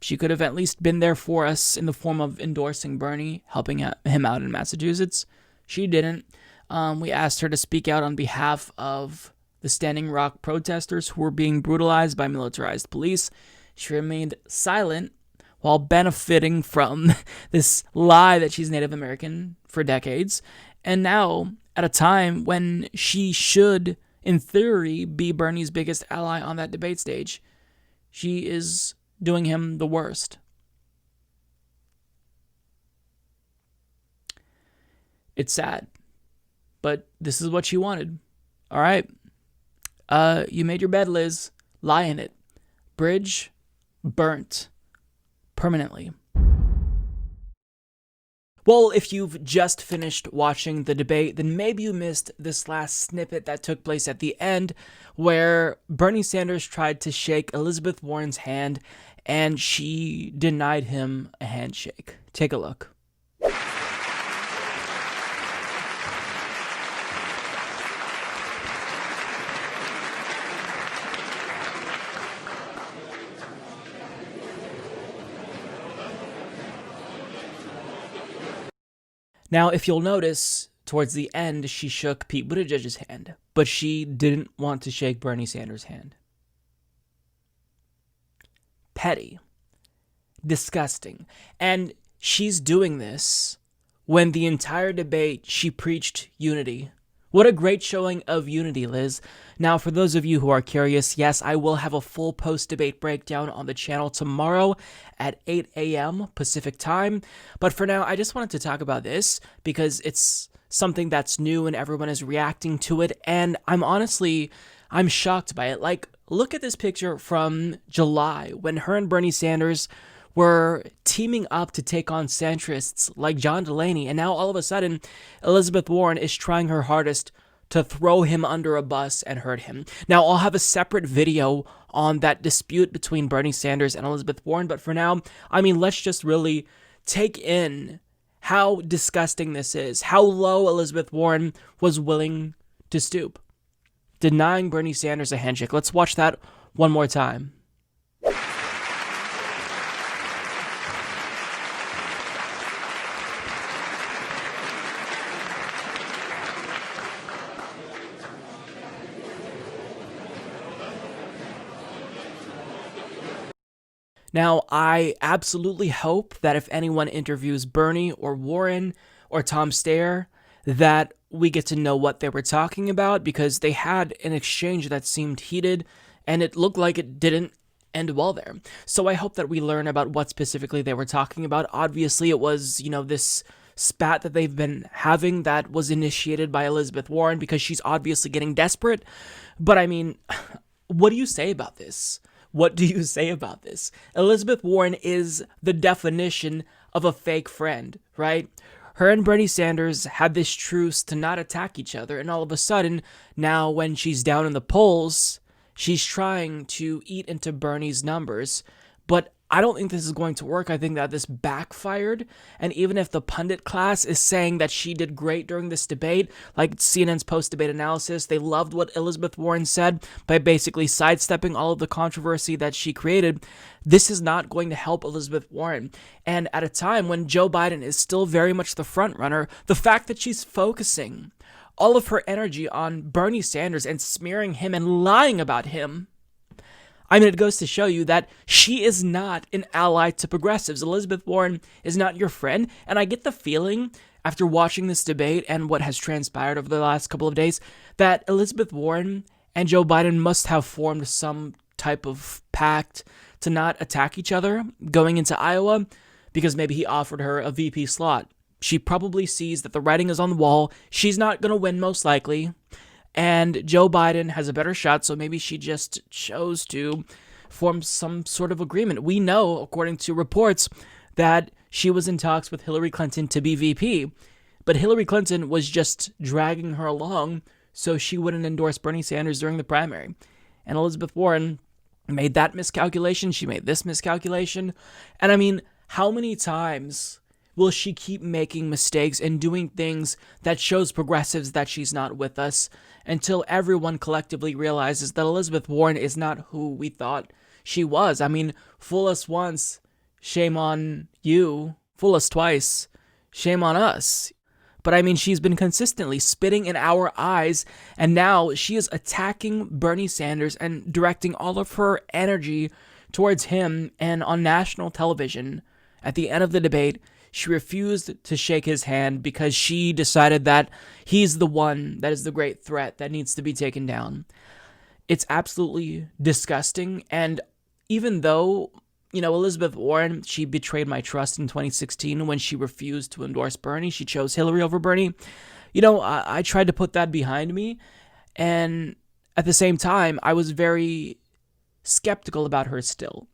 She could have at least been there for us in the form of endorsing Bernie, helping him out in Massachusetts. She didn't. We asked her to speak out on behalf of the Standing Rock protesters who were being brutalized by militarized police. She remained silent while benefiting from this lie that she's Native American for decades. And now, at a time when she should, in theory, be Bernie's biggest ally on that debate stage, she is doing him the worst. It's sad, but this is what she wanted. All right. You made your bed, Liz. Lie in it. Bridge burnt permanently. Well, if you've just finished watching the debate, then maybe you missed this last snippet that took place at the end, where Bernie Sanders tried to shake Elizabeth Warren's hand, and she denied him a handshake. Take a look. Now, if you'll notice, towards the end, she shook Pete Buttigieg's hand, but she didn't want to shake Bernie Sanders' hand. Petty. Disgusting. And she's doing this when the entire debate she preached unity. What a great showing of unity, Liz. Now, for those of you who are curious, yes, I will have a full post-debate breakdown on the channel tomorrow at 8 a.m. Pacific time. But for now, I just wanted to talk about this because it's something that's new and everyone is reacting to it. And I'm shocked by it. Like, look at this picture from July when her and Bernie Sanders were teaming up to take on centrists like John Delaney, and now all of a sudden, Elizabeth Warren is trying her hardest to throw him under a bus and hurt him. Now, I'll have a separate video on that dispute between Bernie Sanders and Elizabeth Warren, but for now, let's just really take in how disgusting this is, how low Elizabeth Warren was willing to stoop, denying Bernie Sanders a handshake. Let's watch that one more time. Now, I absolutely hope that if anyone interviews Bernie or Warren or Tom Steyer, that we get to know what they were talking about, because they had an exchange that seemed heated, and it looked like it didn't end well there. So I hope that we learn about what specifically they were talking about. Obviously, it was, this spat that they've been having that was initiated by Elizabeth Warren because she's obviously getting desperate. But what do you say about this? What do you say about this? Elizabeth Warren is the definition of a fake friend, right? Her and Bernie Sanders had this truce to not attack each other, and all of a sudden, now when she's down in the polls, she's trying to eat into Bernie's numbers. But I don't think this is going to work. I think that this backfired, and even if the pundit class is saying that she did great during this debate, like CNN's post-debate analysis, they loved what Elizabeth Warren said by basically sidestepping all of the controversy that she created, this is not going to help Elizabeth Warren. And at a time when Joe Biden is still very much the front runner, the fact that she's focusing all of her energy on Bernie Sanders and smearing him and lying about him, I mean, it goes to show you that she is not an ally to progressives. Elizabeth Warren is not your friend. And I get the feeling, after watching this debate and what has transpired over the last couple of days, that Elizabeth Warren and Joe Biden must have formed some type of pact to not attack each other going into Iowa, because maybe he offered her a VP slot. She probably sees that the writing is on the wall. She's not going to win, most likely. And Joe Biden has a better shot, so maybe she just chose to form some sort of agreement. We know, according to reports, that she was in talks with Hillary Clinton to be VP, but Hillary Clinton was just dragging her along so she wouldn't endorse Bernie Sanders during the primary. And Elizabeth Warren made that miscalculation. She made this miscalculation. And I mean, how many times will she keep making mistakes and doing things that shows progressives that she's not with us until everyone collectively realizes that Elizabeth Warren is not who we thought she was? I mean, fool us once, shame on you. Fool us twice, shame on us. But I mean, she's been consistently spitting in our eyes, and now she is attacking Bernie Sanders and directing all of her energy towards him. And on national television, at the end of the debate, she refused to shake his hand because she decided that he's the one that is the great threat that needs to be taken down. It's absolutely disgusting. And even though, Elizabeth Warren, she betrayed my trust in 2016 when she refused to endorse Bernie. She chose Hillary over Bernie. I tried to put that behind me. And at the same time, I was very skeptical about her still.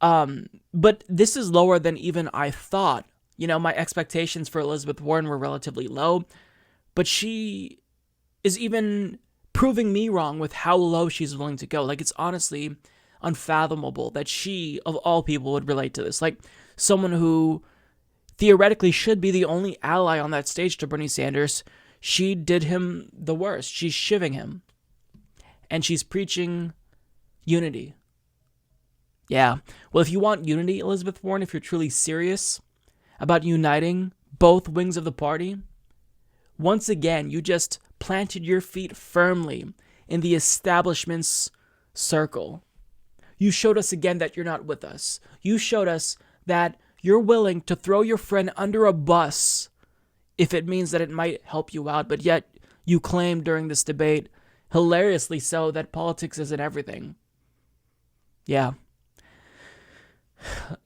But this is lower than even I thought. My expectations for Elizabeth Warren were relatively low, but she is even proving me wrong with how low she's willing to go. Like, it's honestly unfathomable that she, of all people, would relate to this. Like, someone who theoretically should be the only ally on that stage to Bernie Sanders, she did him the worst. She's shivving him. And she's preaching unity. Yeah. Well, if you want unity, Elizabeth Warren, if you're truly serious about uniting both wings of the party, once again, you just planted your feet firmly in the establishment's circle. You showed us again that you're not with us. You showed us that you're willing to throw your friend under a bus if it means that it might help you out, but yet you claimed during this debate, hilariously so, that politics isn't everything. Yeah.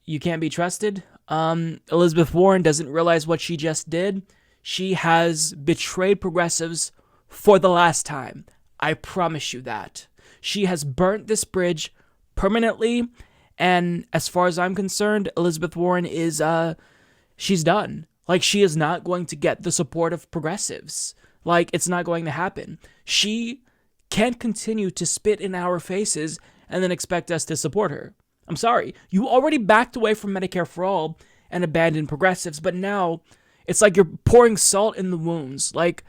You can't be trusted. Elizabeth Warren doesn't realize what she just did. She has betrayed progressives for the last time. I promise you that. She has burnt this bridge permanently, and as far as I'm concerned, Elizabeth Warren is, she's done. Like, she is not going to get the support of progressives. Like, it's not going to happen. She can't continue to spit in our faces and then expect us to support her. I'm sorry. You already backed away from Medicare for All and abandoned progressives, but now it's like you're pouring salt in the wounds. Like,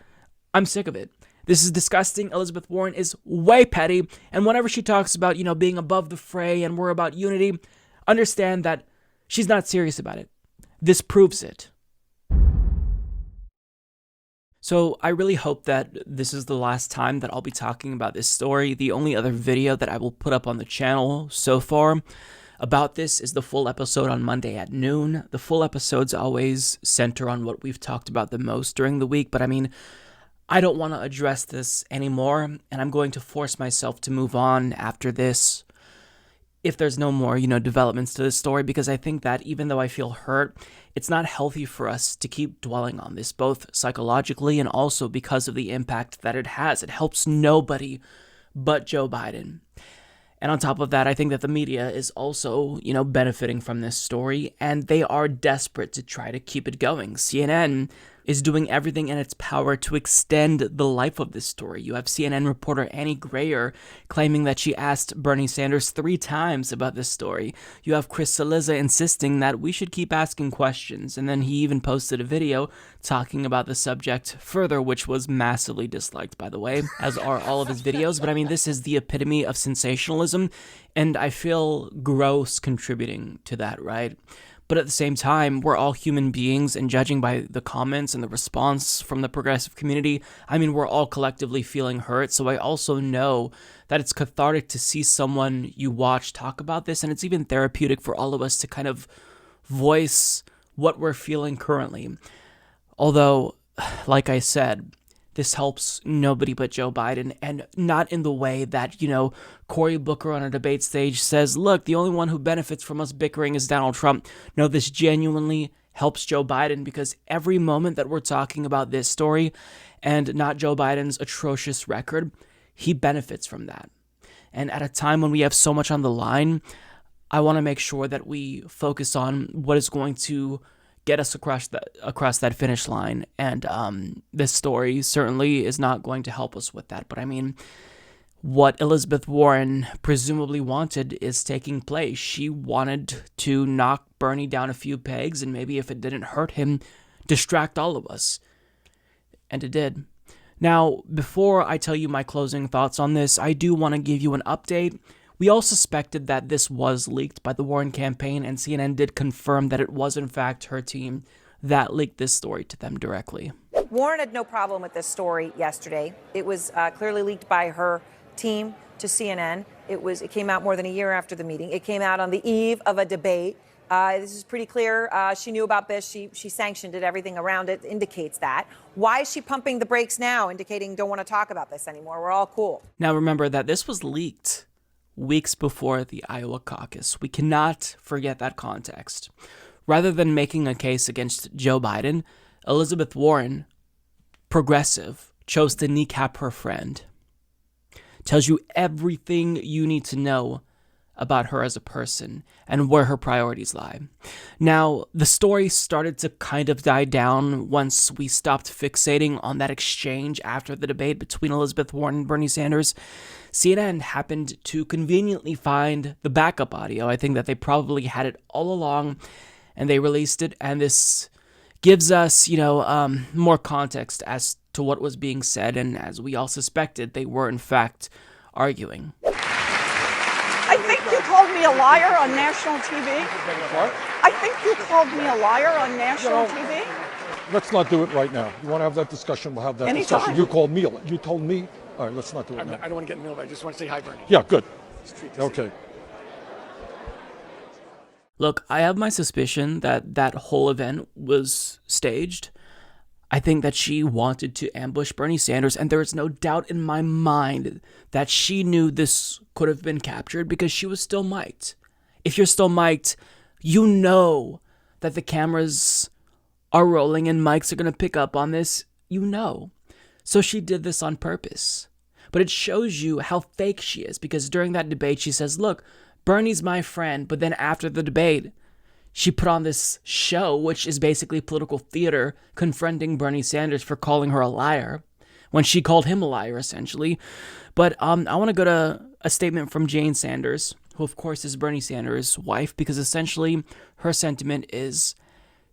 I'm sick of it. This is disgusting. Elizabeth Warren is way petty, and whenever she talks about, being above the fray and we're about unity, understand that she's not serious about it. This proves it. So I really hope that this is the last time that I'll be talking about this story. The only other video that I will put up on the channel so far about this is the full episode on Monday at noon. The full episodes always center on what we've talked about the most during the week, but I mean, I don't want to address this anymore, and I'm going to force myself to move on after this if there's no more, developments to this story, because I think that even though I feel hurt, it's not healthy for us to keep dwelling on this, both psychologically and also because of the impact that it has. It helps nobody but Joe Biden. And on top of that, I think that the media is also, benefiting from this story, and they are desperate to try to keep it going. CNN is doing everything in its power to extend the life of this story. You have CNN reporter Annie Grayer claiming that she asked Bernie Sanders 3 times about this story. You have Chris Cillizza insisting that we should keep asking questions, and then he even posted a video talking about the subject further, which was massively disliked, by the way, as are all of his videos. But I mean, this is the epitome of sensationalism, and I feel gross contributing to that, right? But at the same time, we're all human beings, and judging by the comments and the response from the progressive community, I mean, we're all collectively feeling hurt. So I also know that it's cathartic to see someone you watch talk about this, and it's even therapeutic for all of us to kind of voice what we're feeling currently. Although, like I said, this helps nobody but Joe Biden, and not in the way that, Cory Booker on a debate stage says, look, the only one who benefits from us bickering is Donald Trump. No, this genuinely helps Joe Biden, because every moment that we're talking about this story and not Joe Biden's atrocious record, he benefits from that. And at a time when we have so much on the line, I want to make sure that we focus on what is going to get us across that finish line, and this story certainly is not going to help us with that. But I mean, what Elizabeth Warren presumably wanted is taking place. She wanted to knock Bernie down a few pegs, and maybe if it didn't hurt him, distract all of us. And it did. Now, before I tell you my closing thoughts on this, I do want to give you an update. We all suspected that this was leaked by the Warren campaign, and CNN did confirm that it was in fact her team that leaked this story to them directly. Warren had no problem with this story yesterday. It was clearly leaked by her team to CNN. It came out more than a year after the meeting. It came out on the eve of a debate. This is pretty clear. She knew about this. She sanctioned it. Everything around it indicates that. Why is she pumping the brakes now, indicating don't want to talk about this anymore? We're all cool. Now remember that this was leaked weeks before the Iowa caucus. We cannot forget that context. Rather than making a case against Joe Biden, Elizabeth Warren, progressive, chose to kneecap her friend. Tells you everything you need to know about her as a person and where her priorities lie. Now, the story started to kind of die down once we stopped fixating on that exchange after the debate between Elizabeth Warren and Bernie Sanders. CNN happened to conveniently find the backup audio. I think that they probably had it all along, and they released it, and this gives us, more context as to what was being said, and as we all suspected, they were in fact arguing. I think you called me a liar on national TV. What? I think you called me a liar on national TV. Let's not do it right now. You want to have that discussion, we'll have that Anytime. discussion. You called me. You told me. All right, let's not do it now. I don't want to get in the middle of it. I just want to say hi, Bernie. Yeah, good. Okay. Look, I have my suspicion that that whole event was staged. I think that she wanted to ambush Bernie Sanders, and there is no doubt in my mind that she knew this could have been captured because she was still mic'd. If you're still mic'd, you know that the cameras are rolling and mics are going to pick up on this. You know. So she did this on purpose. But it shows you how fake she is, because during that debate she says, look, Bernie's my friend, but then after the debate, she put on this show, which is basically political theater, confronting Bernie Sanders for calling her a liar, when she called him a liar, essentially. But I want to go to a statement from Jane Sanders, who of course is Bernie Sanders' wife, because essentially her sentiment is,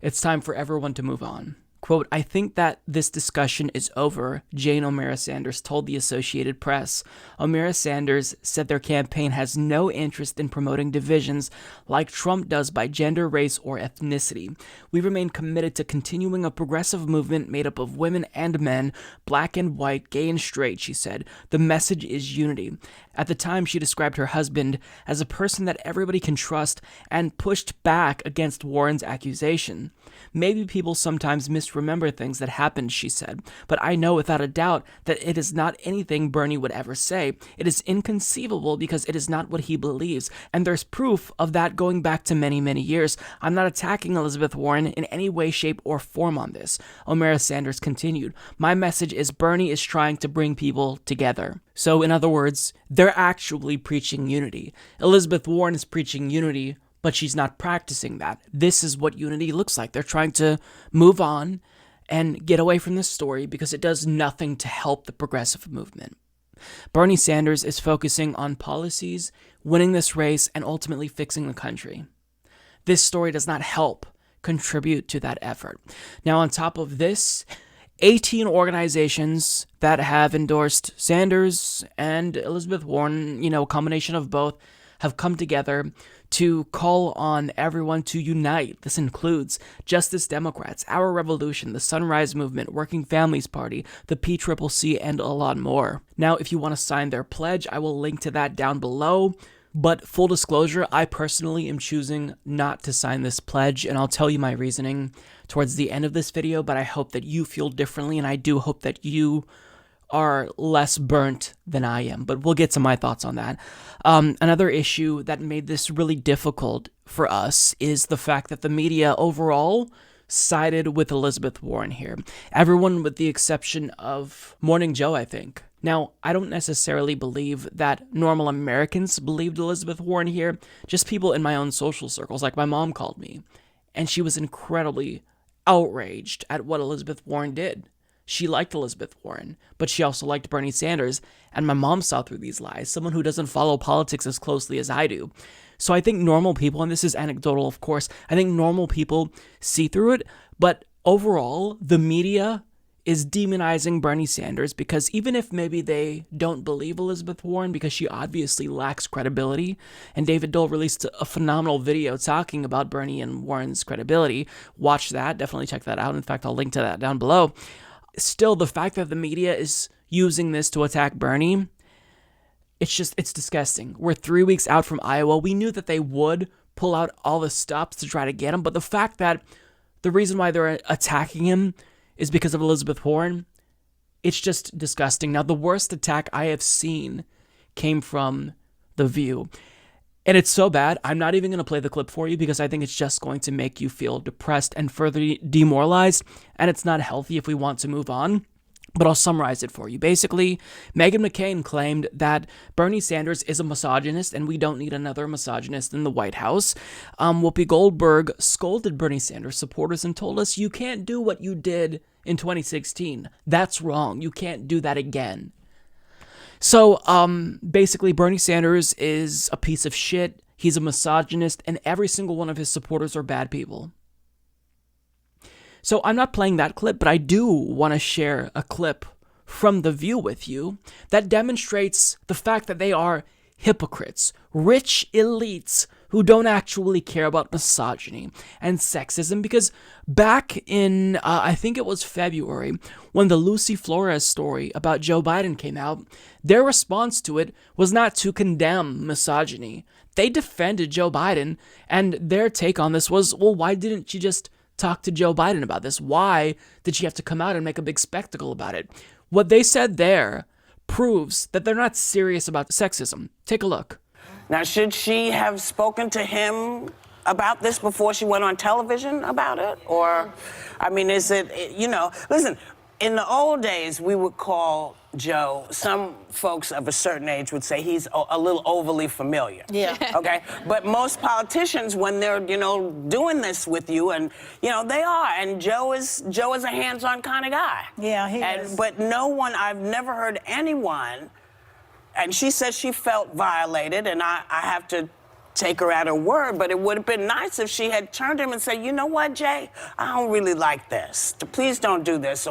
it's time for everyone to move on. Quote, I think that this discussion is over, Jane O'Meara Sanders told the Associated Press. O'Meara Sanders said their campaign has no interest in promoting divisions like Trump does by gender, race, or ethnicity. We remain committed to continuing a progressive movement made up of women and men, black and white, gay and straight, she said. The message is unity. At the time, she described her husband as a person that everybody can trust and pushed back against Warren's accusation. Maybe people sometimes misremember things that happened, she said, but I know without a doubt that it is not anything Bernie would ever say. It is inconceivable because it is not what he believes, and there's proof of that going back to many, many years. I'm not attacking Elizabeth Warren in any way, shape, or form on this. O'Mara Sanders continued, my message is Bernie is trying to bring people together. So, in other words, they're actually preaching unity. Elizabeth Warren is preaching unity, but she's not practicing that. This is what unity looks like. They're trying to move on and get away from this story because it does nothing to help the progressive movement. Bernie Sanders is focusing on policies, winning this race, and ultimately fixing the country. This story does not help contribute to that effort. Now, on top of this, 18 organizations that have endorsed Sanders and Elizabeth Warren, a combination of both, have come together to call on everyone to unite. This includes Justice Democrats, Our Revolution, the Sunrise Movement, Working Families Party, the PCCC, and a lot more. Now, if you want to sign their pledge, I will link to that down below. But full disclosure, I personally am choosing not to sign this pledge, and I'll tell you my reasoning towards the end of this video, but I hope that you feel differently, and I do hope that you are less burnt than I am, but we'll get to my thoughts on that. Another issue that made this really difficult for us is the fact that the media overall sided with Elizabeth Warren here. Everyone with the exception of Morning Joe, I think. Now, I don't necessarily believe that normal Americans believed Elizabeth Warren here, just people in my own social circles, like my mom called me, and she was incredibly outraged at what Elizabeth Warren did. She liked Elizabeth Warren, but she also liked Bernie Sanders, and my mom saw through these lies, someone who doesn't follow politics as closely as I do. So I think normal people, and this is anecdotal of course, I think normal people see through it, but overall, the media is demonizing Bernie Sanders because even if maybe they don't believe Elizabeth Warren because she obviously lacks credibility, and David Dole released a phenomenal video talking about Bernie and Warren's credibility. Watch that, definitely check that out. In fact, I'll link to that down below. Still, the fact that the media is using this to attack Bernie, it's disgusting. We're 3 weeks out from Iowa. We knew that they would pull out all the stops to try to get him, but the fact that the reason why they're attacking him is because of Elizabeth Warren, it's just disgusting. Now, the worst attack I have seen came from The View. And it's so bad, I'm not even going to play the clip for you because I think it's just going to make you feel depressed and further demoralized, and it's not healthy if we want to move on. But I'll summarize it for you. Basically, Meghan McCain claimed that Bernie Sanders is a misogynist and we don't need another misogynist in the White House. Whoopi Goldberg scolded Bernie Sanders supporters and told us, you can't do what you did in 2016. That's wrong. You can't do that again. So, basically, Bernie Sanders is a piece of shit, he's a misogynist, and every single one of his supporters are bad people. So, I'm not playing that clip, but I do want to share a clip from The View with you that demonstrates the fact that they are hypocrites, rich elites who don't actually care about misogyny and sexism, because back in, I think it was February, when the Lucy Flores story about Joe Biden came out, their response to it was not to condemn misogyny. They defended Joe Biden, and their take on this was, well, why didn't she just talk to Joe Biden about this? Why did she have to come out and make a big spectacle about it? What they said there proves that they're not serious about sexism. Take a look. Now, should she have spoken to him about this before she went on television about it? Or, I mean, is it, listen, in the old days, we would call Joe, some folks of a certain age would say he's a little overly familiar. Yeah. Okay? But most politicians, when they're, doing this with you, and, they are. And Joe is a hands-on kind of guy. Yeah, he is. But no one, I've never heard anyone. And she says she felt violated, and I have to take her at her word, but it would have been nice if she had turned to him and said, you know what, Jay, I don't really like this. Please don't do this.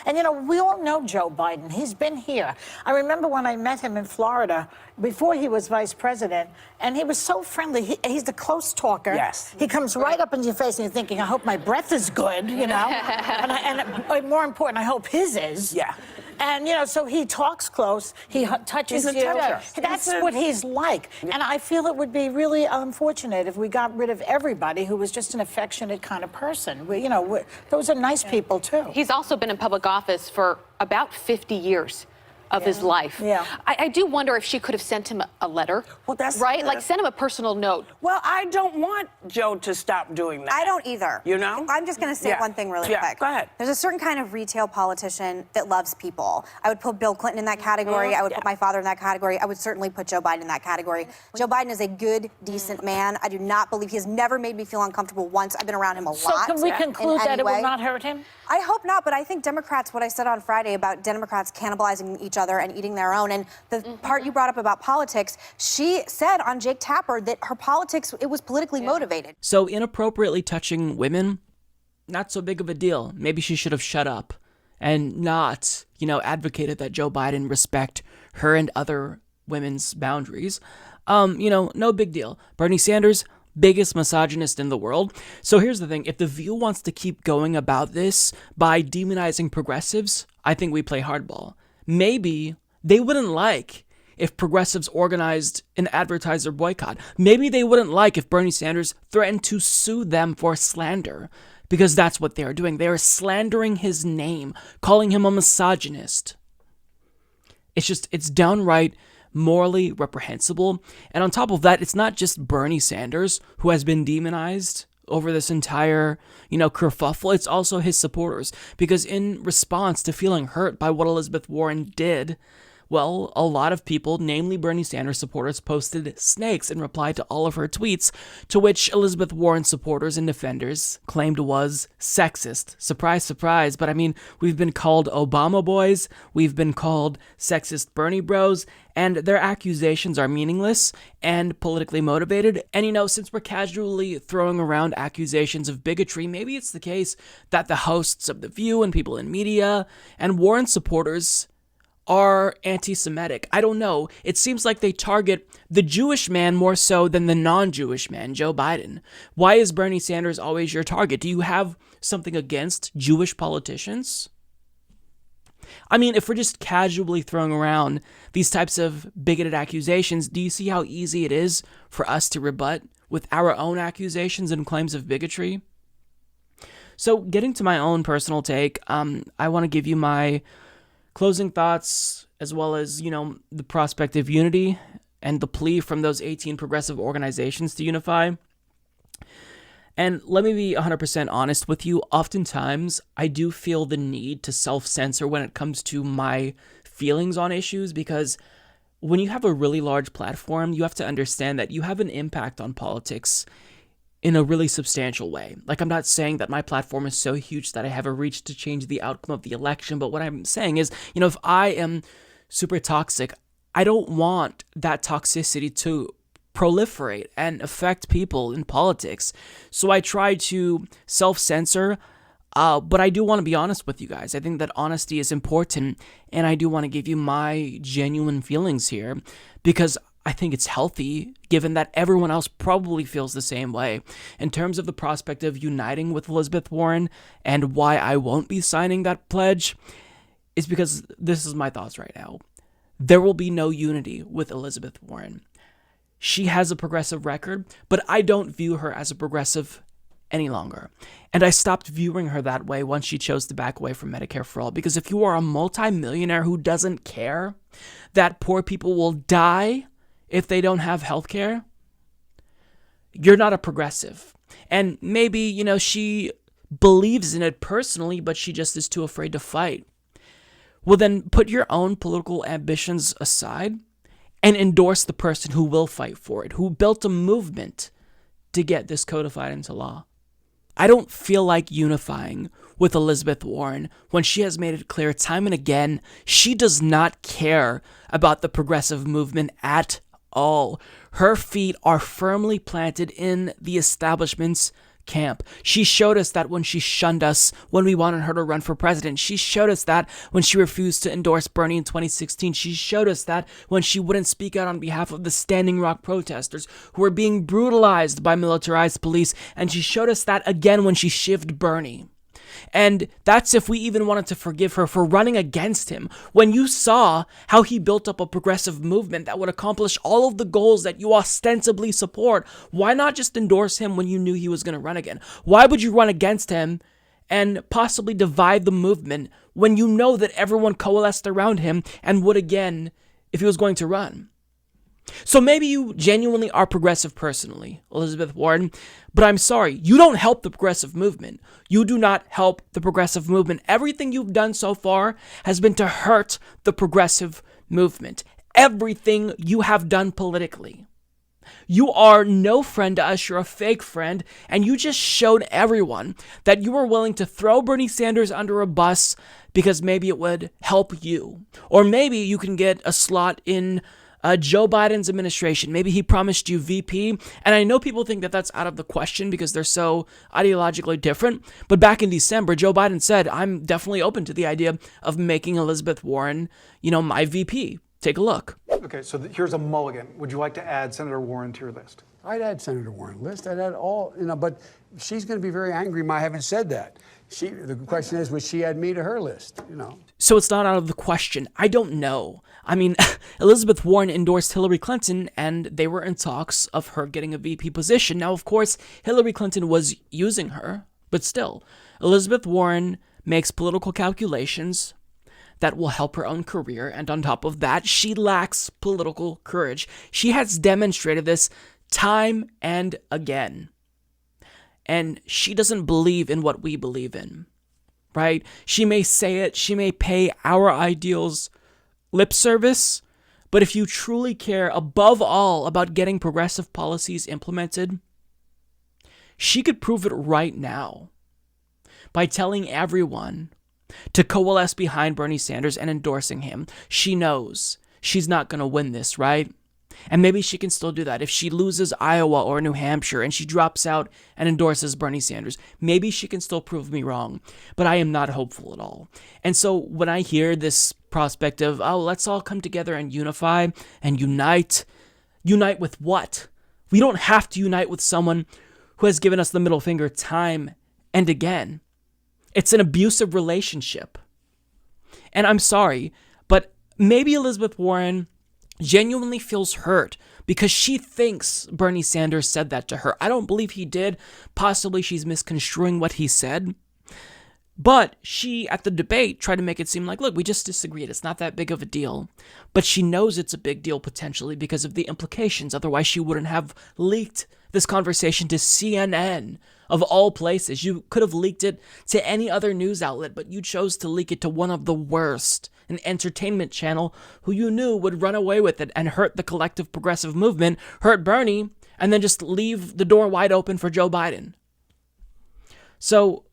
And, we all know Joe Biden. He's been here. I remember when I met him in Florida before he was vice president, and he was so friendly. He's the close talker. Yes. He comes right up in your face, and you're thinking, I hope my breath is good, and more important, I hope his is. Yeah. And, so he talks close. He touches He's a you. toucher. That's what he's like. And I feel it would be really unfortunate if we got rid of everybody who was just an affectionate kind of person. Those are nice people, too. He's also been in public office for about 50 years of his life. Yeah. I do wonder if she could have sent him a letter. Well, that's right. Like send him a personal note. Well, I don't want Joe to stop doing that. I don't either. You know? I'm just going to say one thing really quick. Go ahead. There's a certain kind of retail politician that loves people. I would put Bill Clinton in that category. I would put my father in that category. I would certainly put Joe Biden in that category. Joe Biden is a good, decent man. I do not believe he has never made me feel uncomfortable once. I've been around him a lot. So can we conclude that it will not hurt him? I hope not, but I think Democrats, what I said on Friday about Democrats cannibalizing each other and eating their own, and the part you brought up about politics, she said on Jake Tapper that her politics, it was politically motivated. So inappropriately touching women, not so big of a deal. Maybe she should have shut up and not, advocated that Joe Biden respect her and other women's boundaries. No big deal. Bernie Sanders, biggest misogynist in the world. So here's the thing. If The View wants to keep going about this by demonizing progressives, I think we play hardball. Maybe they wouldn't like if progressives organized an advertiser boycott. Maybe they wouldn't like if Bernie Sanders threatened to sue them for slander, because that's what they are doing. They are slandering his name, calling him a misogynist. It's downright morally reprehensible. And on top of that, it's not just Bernie Sanders who has been demonized over this entire, kerfuffle. It's also his supporters. Because in response to feeling hurt by what Elizabeth Warren did, well, a lot of people, namely Bernie Sanders supporters, posted snakes in reply to all of her tweets, to which Elizabeth Warren supporters and defenders claimed was sexist. Surprise, surprise. But we've been called Obama boys, we've been called sexist Bernie bros, and their accusations are meaningless and politically motivated. And since we're casually throwing around accusations of bigotry, maybe it's the case that the hosts of The View and people in media and Warren supporters are anti-Semitic. I don't know. It seems like they target the Jewish man more so than the non-Jewish man, Joe Biden. Why is Bernie Sanders always your target? Do you have something against Jewish politicians? If we're just casually throwing around these types of bigoted accusations, do you see how easy it is for us to rebut with our own accusations and claims of bigotry? So getting to my own personal take, I want to give you my closing thoughts, as well as, the prospect of unity and the plea from those 18 progressive organizations to unify. And let me be 100% honest with you. Oftentimes, I do feel the need to self-censor when it comes to my feelings on issues, because when you have a really large platform, you have to understand that you have an impact on politics in a really substantial way. Like, I'm not saying that my platform is so huge that I have a reach to change the outcome of the election, but what I'm saying is, if I am super toxic, I don't want that toxicity to proliferate and affect people in politics. So I try to self-censor, but I do want to be honest with you guys. I think that honesty is important, and I do want to give you my genuine feelings here, because I think it's healthy, given that everyone else probably feels the same way. In terms of the prospect of uniting with Elizabeth Warren and why I won't be signing that pledge, is because this is my thoughts right now. There will be no unity with Elizabeth Warren. She has a progressive record, but I don't view her as a progressive any longer. And I stopped viewing her that way once she chose to back away from Medicare for All, because if you are a multimillionaire who doesn't care that poor people will die if they don't have health care, you're not a progressive. And maybe, she believes in it personally, but she just is too afraid to fight. Well, then put your own political ambitions aside and endorse the person who will fight for it, who built a movement to get this codified into law. I don't feel like unifying with Elizabeth Warren when she has made it clear time and again she does not care about the progressive movement at all. Her feet are firmly planted in the establishment's camp. She showed us that when she shunned us when we wanted her to run for president. She showed us that when she refused to endorse Bernie in 2016. She showed us that when she wouldn't speak out on behalf of the Standing Rock protesters who were being brutalized by militarized police. And she showed us that again when she shivved Bernie. And that's if we even wanted to forgive her for running against him. When you saw how he built up a progressive movement that would accomplish all of the goals that you ostensibly support, why not just endorse him when you knew he was going to run again? Why would you run against him and possibly divide the movement when you know that everyone coalesced around him and would again if he was going to run? So maybe you genuinely are progressive personally, Elizabeth Warren, but I'm sorry, you don't help the progressive movement. You do not help the progressive movement. Everything you've done so far has been to hurt the progressive movement. Everything you have done politically. You are no friend to us, you're a fake friend, and you just showed everyone that you were willing to throw Bernie Sanders under a bus because maybe it would help you. Or maybe you can get a slot in Joe Biden's administration. Maybe he promised you VP, and I know people think that that's out of the question because they're so ideologically different, but back in December, Joe Biden said, I'm definitely open to the idea of making Elizabeth Warren, my VP. Take a look. Okay, so here's a mulligan. Would you like to add Senator Warren to your list? I'd add Senator Warren list. I'd add all, but she's going to be very angry I haven't said that. The question is, would she add me to her list, So it's not out of the question. I don't know. I mean, Elizabeth Warren endorsed Hillary Clinton, and they were in talks of her getting a VP position. Now, of course, Hillary Clinton was using her, but still, Elizabeth Warren makes political calculations that will help her own career, and on top of that, she lacks political courage. She has demonstrated this time and again. And she doesn't believe in what we believe in, right? She may say it, she may pay our ideals lip service, but if you truly care above all about getting progressive policies implemented, she could prove it right now by telling everyone to coalesce behind Bernie Sanders and endorsing him. She knows she's not going to win this, right? And maybe she can still do that. If she loses Iowa or New Hampshire and she drops out and endorses Bernie Sanders, maybe she can still prove me wrong. But I am not hopeful at all. And so when I hear this prospect of, let's all come together and unify and unite with what? We don't have to unite with someone who has given us the middle finger time and again. It's an abusive relationship. And I'm sorry, but maybe Elizabeth Warren genuinely feels hurt because she thinks Bernie Sanders said that to her. I don't believe he did. Possibly she's misconstruing what he said. But she, at the debate, tried to make it seem like, look, we just disagreed. It's not that big of a deal. But she knows it's a big deal potentially because of the implications. Otherwise, she wouldn't have leaked this conversation to CNN, of all places. You could have leaked it to any other news outlet, but you chose to leak it to one of the worst, an entertainment channel who you knew would run away with it and hurt the collective progressive movement, hurt Bernie, and then just leave the door wide open for Joe Biden. So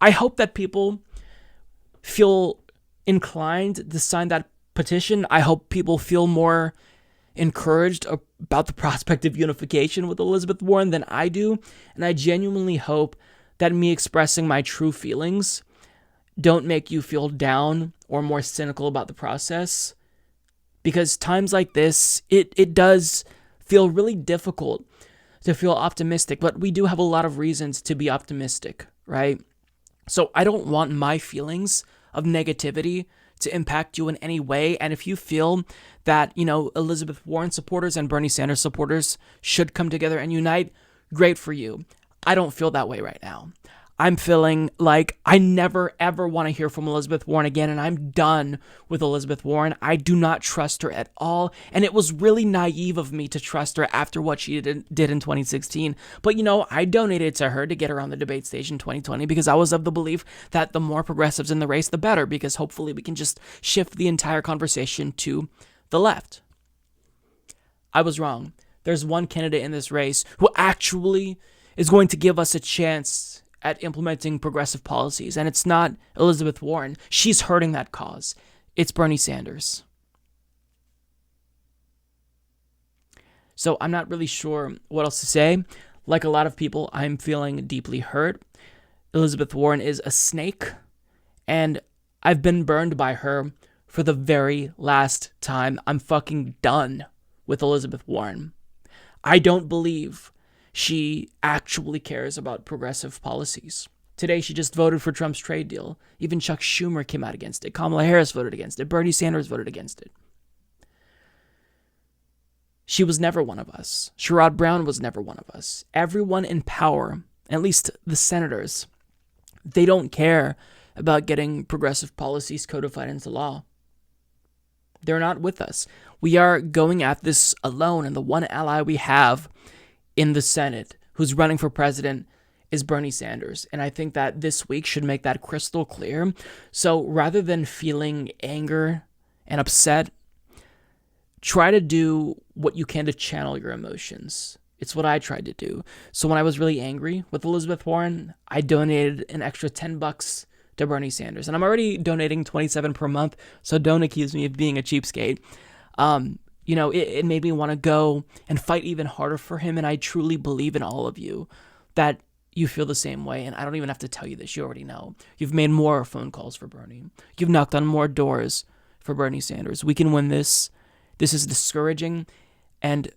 I hope that people feel inclined to sign that petition. I hope people feel more encouraged about the prospect of unification with Elizabeth Warren than I do. And I genuinely hope that me expressing my true feelings don't make you feel down or more cynical about the process. Because times like this, it does feel really difficult to feel optimistic, but we do have a lot of reasons to be optimistic, right? So I don't want my feelings of negativity to impact you in any way. And if you feel that, Elizabeth Warren supporters and Bernie Sanders supporters should come together and unite, great for you. I don't feel that way right now. I'm feeling like I never, ever want to hear from Elizabeth Warren again, and I'm done with Elizabeth Warren. I do not trust her at all, and it was really naive of me to trust her after what she did in 2016. But, I donated to her to get her on the debate stage in 2020 because I was of the belief that the more progressives in the race, the better, because hopefully we can just shift the entire conversation to the left. I was wrong. There's one candidate in this race who actually is going to give us a chance at implementing progressive policies, and it's not Elizabeth Warren. She's hurting that cause. It's Bernie Sanders. So I'm not really sure what else to say. Like a lot of people, I'm feeling deeply hurt. Elizabeth Warren is a snake, and I've been burned by her for the very last time. I'm fucking done with Elizabeth Warren. I don't believe she actually cares about progressive policies. Today, she just voted for Trump's trade deal. Even Chuck Schumer came out against it. Kamala Harris voted against it. Bernie Sanders voted against it. She was never one of us. Sherrod Brown was never one of us. Everyone in power, at least the senators, they don't care about getting progressive policies codified into law. They're not with us. We are going at this alone, and the one ally we have in the Senate who's running for president is Bernie Sanders. And I think that this week should make that crystal clear. So rather than feeling anger and upset, try to do what you can to channel your emotions. It's what I tried to do. So when I was really angry with Elizabeth Warren, I donated an extra $10 to Bernie Sanders. And I'm already donating $27 per month, so don't accuse me of being a cheapskate. It made me want to go and fight even harder for him, and I truly believe in all of you that you feel the same way, and I don't even have to tell you this. You already know. You've made more phone calls for Bernie. You've knocked on more doors for Bernie Sanders. We can win this. This is discouraging, and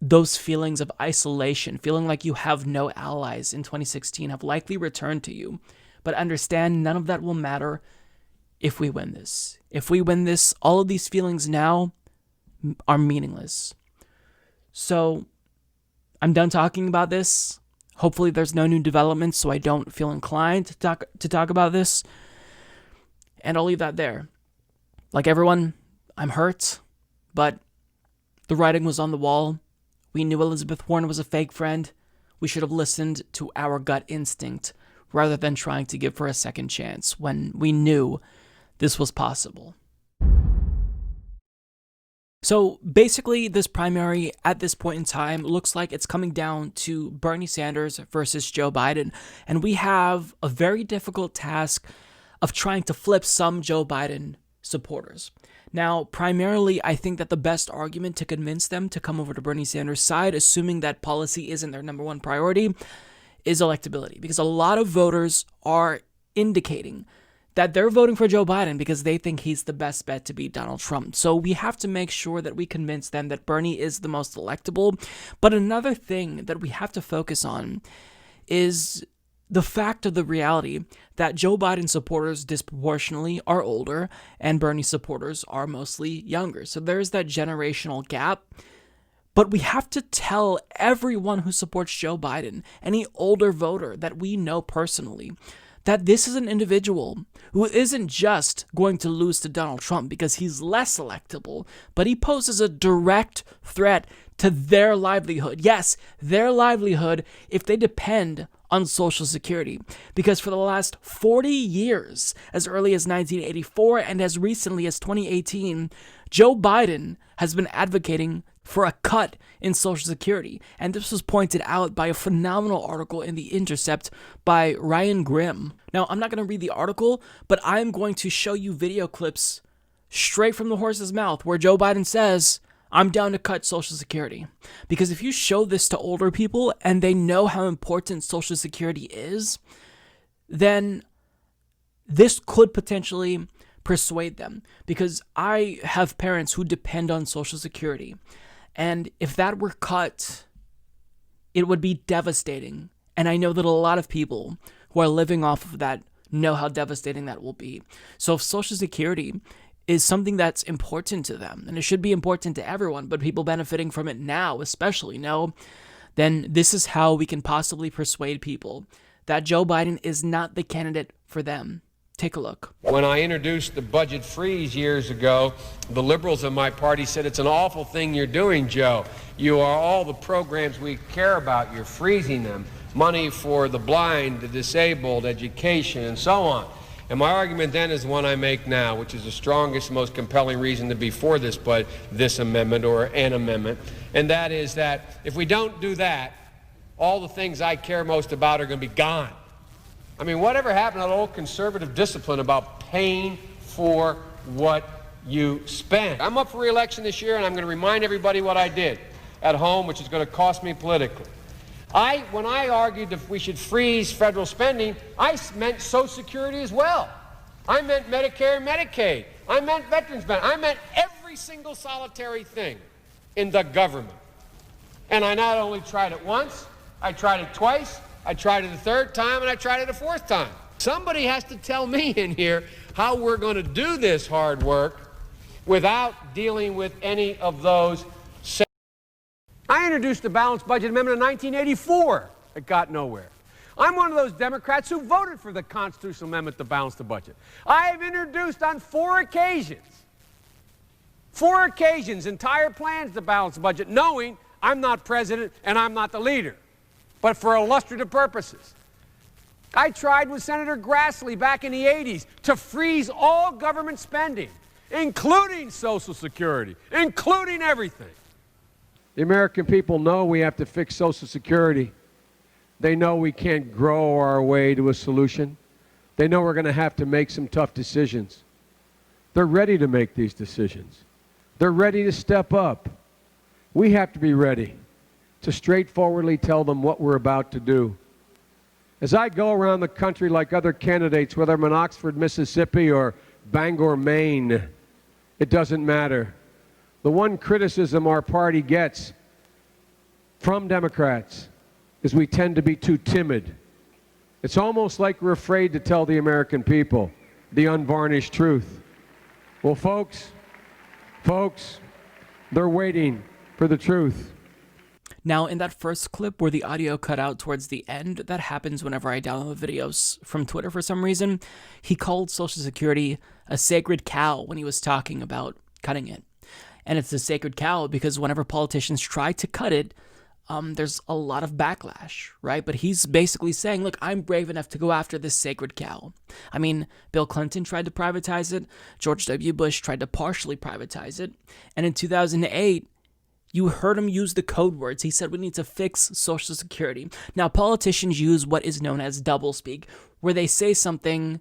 those feelings of isolation, feeling like you have no allies in 2016 have likely returned to you. But understand, none of that will matter if we win this. If we win this, all of these feelings now are meaningless. So I'm done talking about this. Hopefully there's no new developments so I don't feel inclined to talk about this. And I'll leave that there. Like everyone, I'm hurt, but the writing was on the wall. We knew Elizabeth Warren was a fake friend. We should have listened to our gut instinct rather than trying to give her a second chance when we knew this was possible. So basically, this primary at this point in time looks like it's coming down to Bernie Sanders versus Joe Biden. And we have a very difficult task of trying to flip some Joe Biden supporters. Now, primarily, I think that the best argument to convince them to come over to Bernie Sanders' side, assuming that policy isn't their number one priority, is electability. Because a lot of voters are indicating that they're voting for Joe Biden because they think he's the best bet to beat Donald Trump. So we have to make sure that we convince them that Bernie is the most electable. But another thing that we have to focus on is the fact of the reality that Joe Biden supporters disproportionately are older and Bernie supporters are mostly younger. So there's that generational gap. But we have to tell everyone who supports Joe Biden, any older voter that we know personally, that this is an individual who isn't just going to lose to Donald Trump because he's less electable, but he poses a direct threat to their livelihood. Yes, their livelihood if they depend on Social Security. Because for the last 40 years, as early as 1984 and as recently as 2018, Joe Biden has been advocating for a cut in Social Security. And this was pointed out by a phenomenal article in The Intercept by Ryan Grimm. Now, I'm not going to read the article, but I'm going to show you video clips straight from the horse's mouth where Joe Biden says, I'm down to cut Social Security. Because if you show this to older people and they know how important Social Security is, then this could potentially persuade them. Because I have parents who depend on Social Security. And if that were cut, it would be devastating. And I know that a lot of people who are living off of that know how devastating that will be. So if Social Security is something that's important to them, and it should be important to everyone, but people benefiting from it now especially know, then this is how we can possibly persuade people that Joe Biden is not the candidate for them. Take a look. When I introduced the budget freeze years ago, the liberals in my party said, it's an awful thing you're doing, Joe. You are all the programs we care about. You're freezing them. Money for the blind, the disabled, education, and so on. And my argument then is one I make now, which is the strongest, most compelling reason to be for this amendment or an amendment. And that is that if we don't do that, all the things I care most about are going to be gone. I mean, whatever happened to that old conservative discipline about paying for what you spend? I'm up for re-election this year, and I'm going to remind everybody what I did at home, which is going to cost me politically. When I argued that we should freeze federal spending, I meant Social Security as well. I meant Medicare and Medicaid. I meant veterans benefits. I meant every single solitary thing in the government. And I not only tried it once, I tried it twice, I tried it a third time, and I tried it a fourth time. Somebody has to tell me in here how we're going to do this hard work without dealing with any of those. I introduced the balanced budget amendment in 1984. It got nowhere. I'm one of those Democrats who voted for the constitutional amendment to balance the budget. I have introduced on 4 occasions, entire plans to balance the budget, knowing I'm not president and I'm not the leader, but for illustrative purposes. I tried with Senator Grassley back in the 80s to freeze all government spending, including Social Security, including everything. The American people know we have to fix Social Security. They know we can't grow our way to a solution. They know we're going to have to make some tough decisions. They're ready to make these decisions. They're ready to step up. We have to be ready to straightforwardly tell them what we're about to do. As I go around the country like other candidates, whether I'm in Oxford, Mississippi, or Bangor, Maine, it doesn't matter. The one criticism our party gets from Democrats is we tend to be too timid. It's almost like we're afraid to tell the American people the unvarnished truth. Well, folks, they're waiting for the truth. Now, in that first clip where the audio cut out towards the end, that happens whenever I download videos from Twitter for some reason, he called Social Security a sacred cow when he was talking about cutting it. And it's a sacred cow because whenever politicians try to cut it, there's a lot of backlash, right? But he's basically saying, look, I'm brave enough to go after this sacred cow. I mean, Bill Clinton tried to privatize it. George W. Bush tried to partially privatize it. And in 2008, you heard him use the code words. He said we need to fix Social Security. Now, politicians use what is known as doublespeak, where they say something,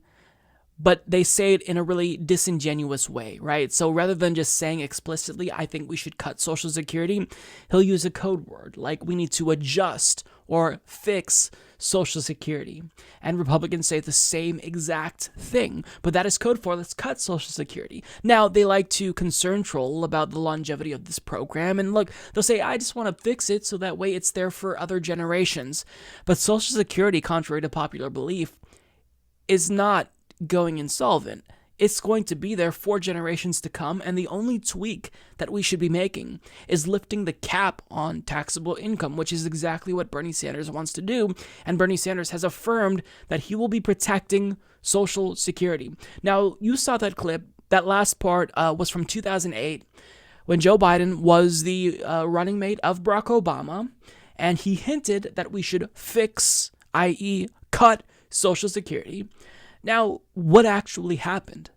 but they say it in a really disingenuous way, right? So rather than just saying explicitly, I think we should cut Social Security, he'll use a code word, like we need to adjust or fix Social Security. And Republicans say the same exact thing, but that is code for let's cut Social Security. Now, they like to concern troll about the longevity of this program, and look, they'll say, I just want to fix it so that way it's there for other generations. But Social Security, contrary to popular belief, is not going insolvent. It's going to be there for generations to come, and the only tweak that we should be making is lifting the cap on taxable income, which is exactly what Bernie Sanders wants to do, and Bernie Sanders has affirmed that he will be protecting Social Security. Now, you saw that clip. That last part was from 2008, when Joe Biden was the running mate of Barack Obama, and he hinted that we should fix, i.e. cut Social Security. Now, what actually happened?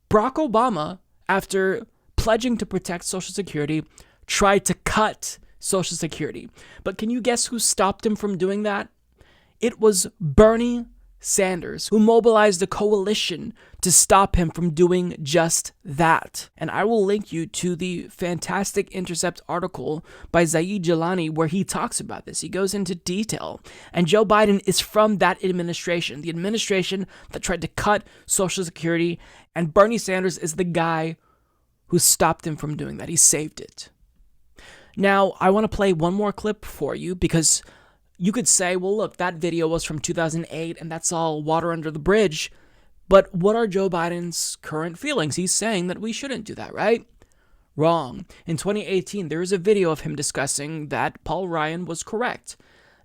Barack Obama, after pledging to protect Social Security, tried to cut Social Security. But can you guess who stopped him from doing that? It was Bernie Sanders, who mobilized a coalition to stop him from doing just that. And I will link you to the fantastic Intercept article by Zaid Jilani where he talks about this. He goes into detail. And Joe Biden is from that administration, the administration that tried to cut Social Security, and Bernie Sanders is the guy who stopped him from doing that. He saved it. Now, I want to play one more clip for you because you could say, well, look, that video was from 2008 and that's all water under the bridge. But what are Joe Biden's current feelings? He's saying that we shouldn't do that, right? Wrong. In 2018, there is a video of him discussing that Paul Ryan was correct,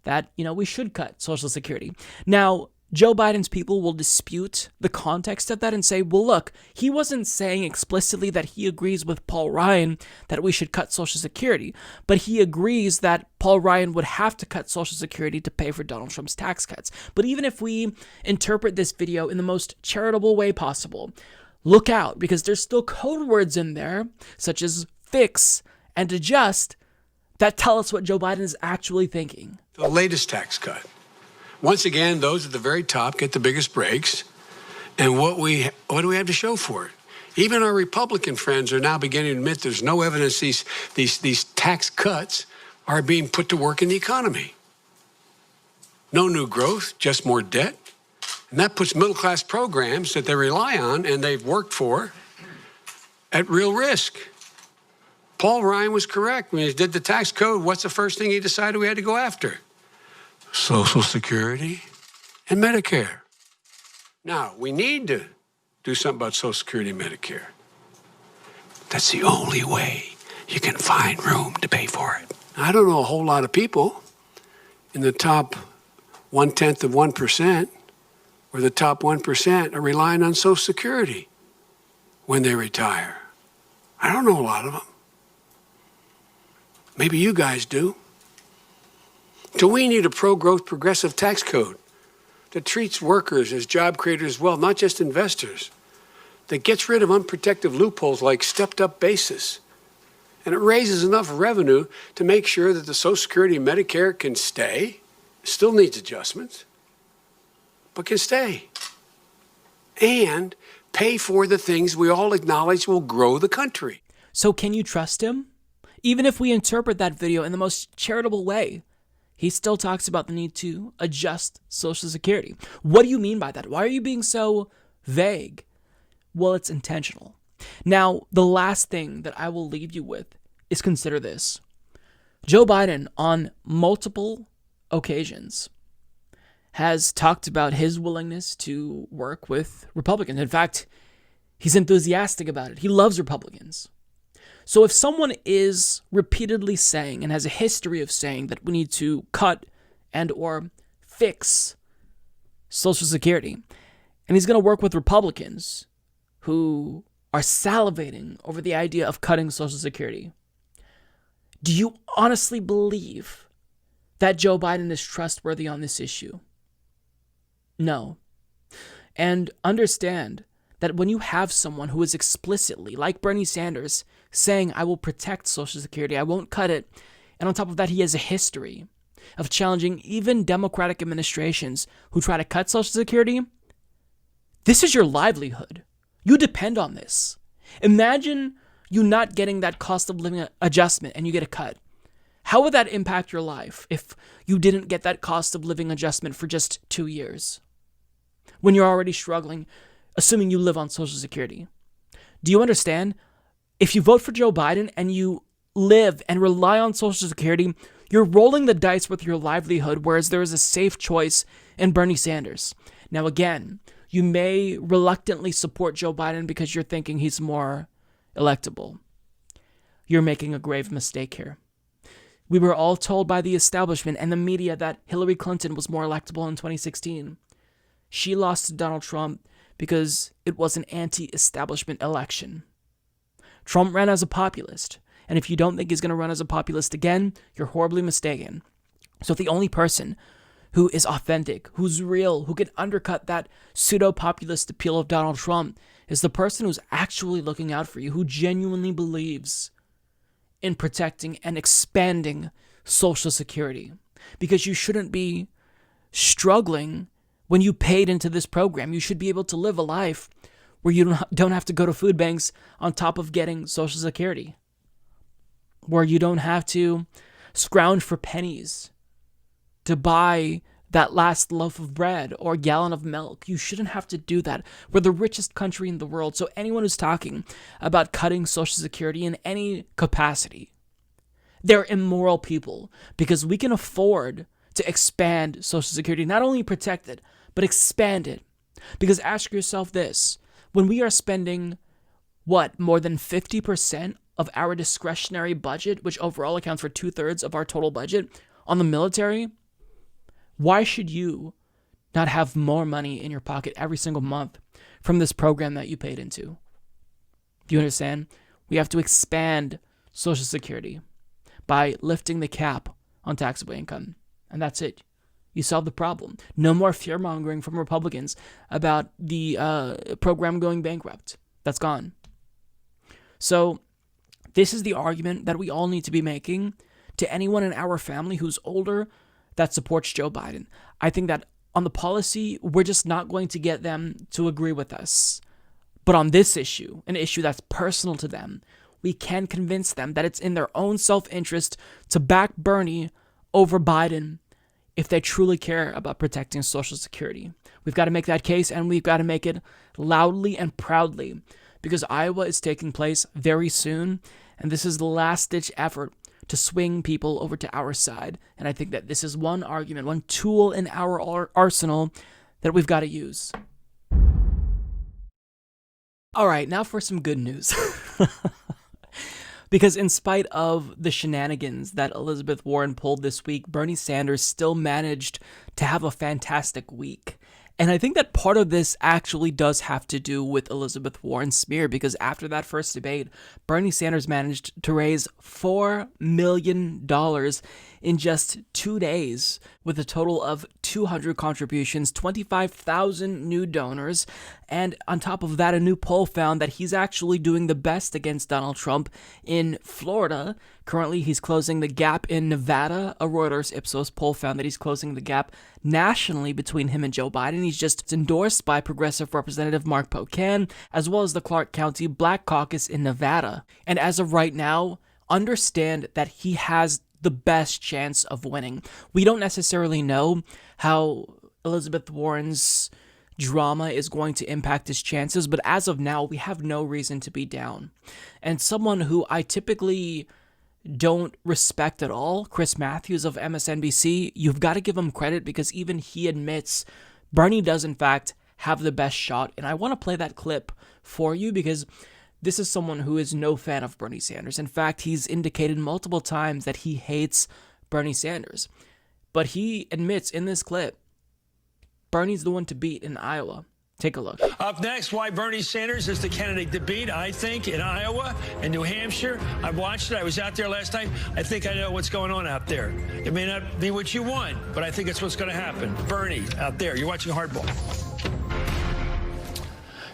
that, we should cut Social Security. Now, Joe Biden's people will dispute the context of that and say, well, look, he wasn't saying explicitly that he agrees with Paul Ryan that we should cut Social Security, but he agrees that Paul Ryan would have to cut Social Security to pay for Donald Trump's tax cuts. But even if we interpret this video in the most charitable way possible, look out, because there's still code words in there, such as fix and adjust, that tell us what Joe Biden is actually thinking. The latest tax cut. Once again, those at the very top get the biggest breaks. And what do we have to show for it? Even our Republican friends are now beginning to admit there's no evidence these tax cuts are being put to work in the economy. No new growth, just more debt. And that puts middle-class programs that they rely on and they've worked for at real risk. Paul Ryan was correct. When he did the tax code, what's the first thing he decided we had to go after? Social Security, and Medicare. Now, we need to do something about Social Security and Medicare. That's the only way you can find room to pay for it. I don't know a whole lot of people in the top 0.1% or the top 1% are relying on Social Security when they retire. I don't know a lot of them. Maybe you guys do. So we need a pro-growth progressive tax code that treats workers as job creators as well, not just investors, that gets rid of unprotected loopholes like stepped-up basis. And it raises enough revenue to make sure that the Social Security and Medicare can stay, still needs adjustments, but can stay, and pay for the things we all acknowledge will grow the country. So can you trust him? Even if we interpret that video in the most charitable way, he still talks about the need to adjust Social Security. What do you mean by that? Why are you being so vague? Well, it's intentional. Now, the last thing that I will leave you with is consider this. Joe Biden, on multiple occasions, has talked about his willingness to work with Republicans. In fact, he's enthusiastic about it. He loves Republicans. So if someone is repeatedly saying and has a history of saying that we need to cut and or fix Social Security, and he's going to work with Republicans who are salivating over the idea of cutting Social Security, do you honestly believe that Joe Biden is trustworthy on this issue? No. And understand that when you have someone who is explicitly, like Bernie Sanders, saying, I will protect Social Security, I won't cut it, and on top of that, he has a history of challenging even Democratic administrations who try to cut Social Security, this is your livelihood. You depend on this. Imagine you not getting that cost of living adjustment and you get a cut. How would that impact your life if you didn't get that cost of living adjustment for just 2 years? When you're already struggling, assuming you live on Social Security. Do you understand? If you vote for Joe Biden and you live and rely on Social Security, you're rolling the dice with your livelihood, whereas there is a safe choice in Bernie Sanders. Now again, you may reluctantly support Joe Biden because you're thinking he's more electable. You're making a grave mistake here. We were all told by the establishment and the media that Hillary Clinton was more electable in 2016. She lost to Donald Trump because it was an anti-establishment election. Trump ran as a populist, and if you don't think he's going to run as a populist again, you're horribly mistaken. So the only person who is authentic, who's real, who can undercut that pseudo-populist appeal of Donald Trump is the person who's actually looking out for you, who genuinely believes in protecting and expanding Social Security. Because you shouldn't be struggling when you paid into this program. You should be able to live a life where you don't have to go to food banks on top of getting Social Security, where you don't have to scrounge for pennies to buy that last loaf of bread or gallon of milk. You shouldn't have to do that. We're the richest country in the world, so anyone who's talking about cutting Social Security in any capacity, they're immoral people, because we can afford to expand Social Security, not only protect it, but expand it. Because ask yourself this, when we are spending, more than 50% of our discretionary budget, which overall accounts for 2/3 of our total budget, on the military, why should you not have more money in your pocket every single month from this program that you paid into? Do you understand? We have to expand Social Security by lifting the cap on taxable income. And that's it. You solve the problem. No more fear-mongering from Republicans about the program going bankrupt. That's gone. So this is the argument that we all need to be making to anyone in our family who's older that supports Joe Biden. I think that on the policy, we're just not going to get them to agree with us. But on this issue, an issue that's personal to them, we can convince them that it's in their own self-interest to back Bernie over Biden if they truly care about protecting Social Security. We've got to make that case, and we've got to make it loudly and proudly, because Iowa is taking place very soon, and this is the last-ditch effort to swing people over to our side. And I think that this is one argument, one tool in our arsenal that we've got to use. All right, now for some good news. Because in spite of the shenanigans that Elizabeth Warren pulled this week, Bernie Sanders still managed to have a fantastic week. And I think that part of this actually does have to do with Elizabeth Warren's smear, because after that first debate, Bernie Sanders managed to raise $4 million in just 2 days, with a total of 200 contributions, 25,000 new donors, and on top of that, a new poll found that he's actually doing the best against Donald Trump in Florida. Currently, he's closing the gap in Nevada. A Reuters Ipsos poll found that he's closing the gap nationally between him and Joe Biden. He's just endorsed by Progressive Representative Mark Pocan, as well as the Clark County Black Caucus in Nevada. And as of right now, understand that he has the best chance of winning. We don't necessarily know how Elizabeth Warren's drama is going to impact his chances, but as of now, we have no reason to be down. And someone who I typically don't respect at all, Chris Matthews of MSNBC, you've got to give him credit, because even he admits Bernie does in fact have the best shot. And I want to play that clip for you, because this is someone who is no fan of Bernie Sanders. In fact, he's indicated multiple times that he hates Bernie Sanders. But he admits in this clip, Bernie's the one to beat in Iowa. Take a look. Up next, why Bernie Sanders is the candidate to beat, I think, in Iowa and New Hampshire. I watched it. I was out there last night. I think I know what's going on out there. It may not be what you want, but I think it's what's going to happen. Bernie out there. You're watching Hardball.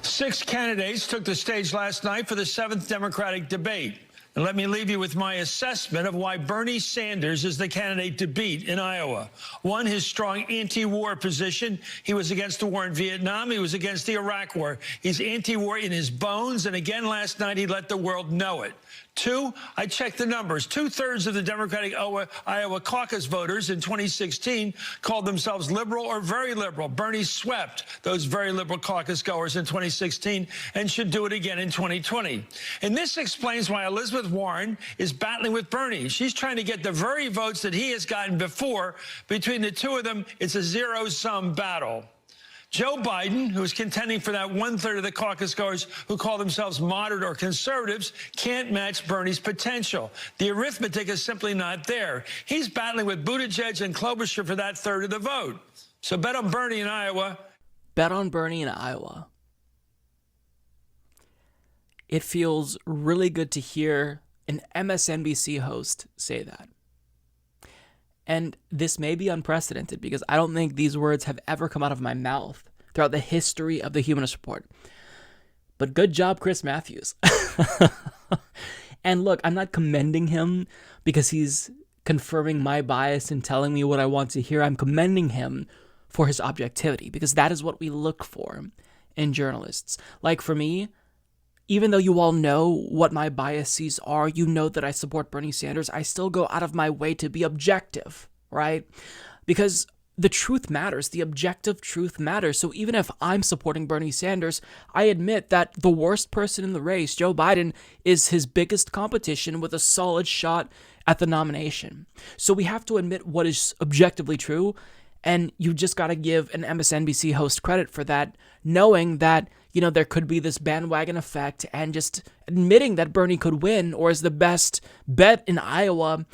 6 candidates took the stage last night for the 7th Democratic debate. And let me leave you with my assessment of why Bernie Sanders is the candidate to beat in Iowa. 1, his strong anti-war position. He was against the war in Vietnam. He was against the Iraq war. He's anti-war in his bones. And again, last night, he let the world know it. 2, I checked the numbers. 2/3 of the Democratic Iowa caucus voters in 2016 called themselves liberal or very liberal. Bernie swept those very liberal caucus goers in 2016 and should do it again in 2020. And this explains why Elizabeth Warren is battling with Bernie. She's trying to get the very votes that he has gotten before. Between the two of them, it's a zero-sum battle. Joe Biden, who is contending for that 1/3 of the caucus goers who call themselves moderate or conservatives, can't match Bernie's potential. The arithmetic is simply not there. He's battling with Buttigieg and Klobuchar for that 1/3 of the vote. So bet on Bernie in Iowa. Bet on Bernie in Iowa. It feels really good to hear an MSNBC host say that. And this may be unprecedented, because I don't think these words have ever come out of my mouth throughout the history of the Humanist Report. But good job, Chris Matthews. And look, I'm not commending him because he's confirming my bias and telling me what I want to hear. I'm commending him for his objectivity, because that is what we look for in journalists. Like for me, even though you all know what my biases are, you know that I support Bernie Sanders, I still go out of my way to be objective, right? Because the truth matters. The objective truth matters. So even if I'm supporting Bernie Sanders, I admit that the worst person in the race, Joe Biden, is his biggest competition with a solid shot at the nomination. So we have to admit what is objectively true, and you just got to give an MSNBC host credit for that, knowing that there could be this bandwagon effect, and just admitting that Bernie could win or is the best bet in Iowa,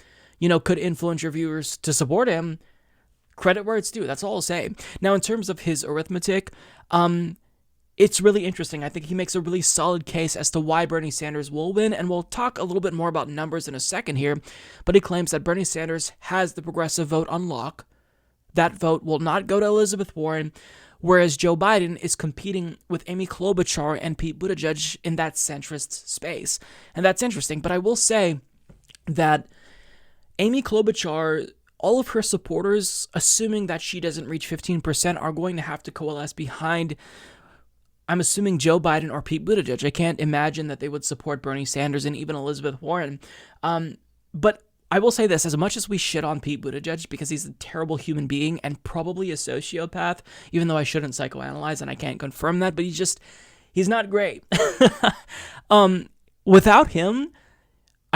could influence your viewers to support him. Credit where it's due. That's all I'll say. Now, in terms of his arithmetic, it's really interesting. I think he makes a really solid case as to why Bernie Sanders will win, and we'll talk a little bit more about numbers in a second here, but he claims that Bernie Sanders has the progressive vote on lock. That vote will not go to Elizabeth Warren, whereas Joe Biden is competing with Amy Klobuchar and Pete Buttigieg in that centrist space. And that's interesting. But I will say that Amy Klobuchar, all of her supporters, assuming that she doesn't reach 15%, are going to have to coalesce behind, I'm assuming, Joe Biden or Pete Buttigieg. I can't imagine that they would support Bernie Sanders and even Elizabeth Warren. But I will say this, as much as we shit on Pete Buttigieg because he's a terrible human being and probably a sociopath, even though I shouldn't psychoanalyze and I can't confirm that, but he's not great. Without him,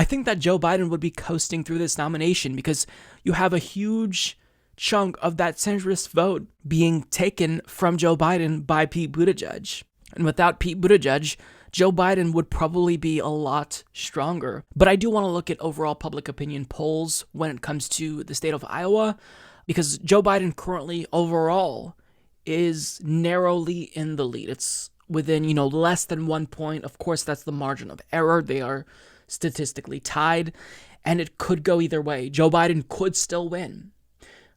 I think that Joe Biden would be coasting through this nomination because you have a huge chunk of that centrist vote being taken from Joe Biden by Pete Buttigieg. And without Pete Buttigieg, Joe Biden would probably be a lot stronger. But I do want to look at overall public opinion polls when it comes to the state of Iowa, because Joe Biden currently overall is narrowly in the lead. It's within, less than 1 point. Of course, that's the margin of error. They are statistically tied, and it could go either way. Joe Biden could still win.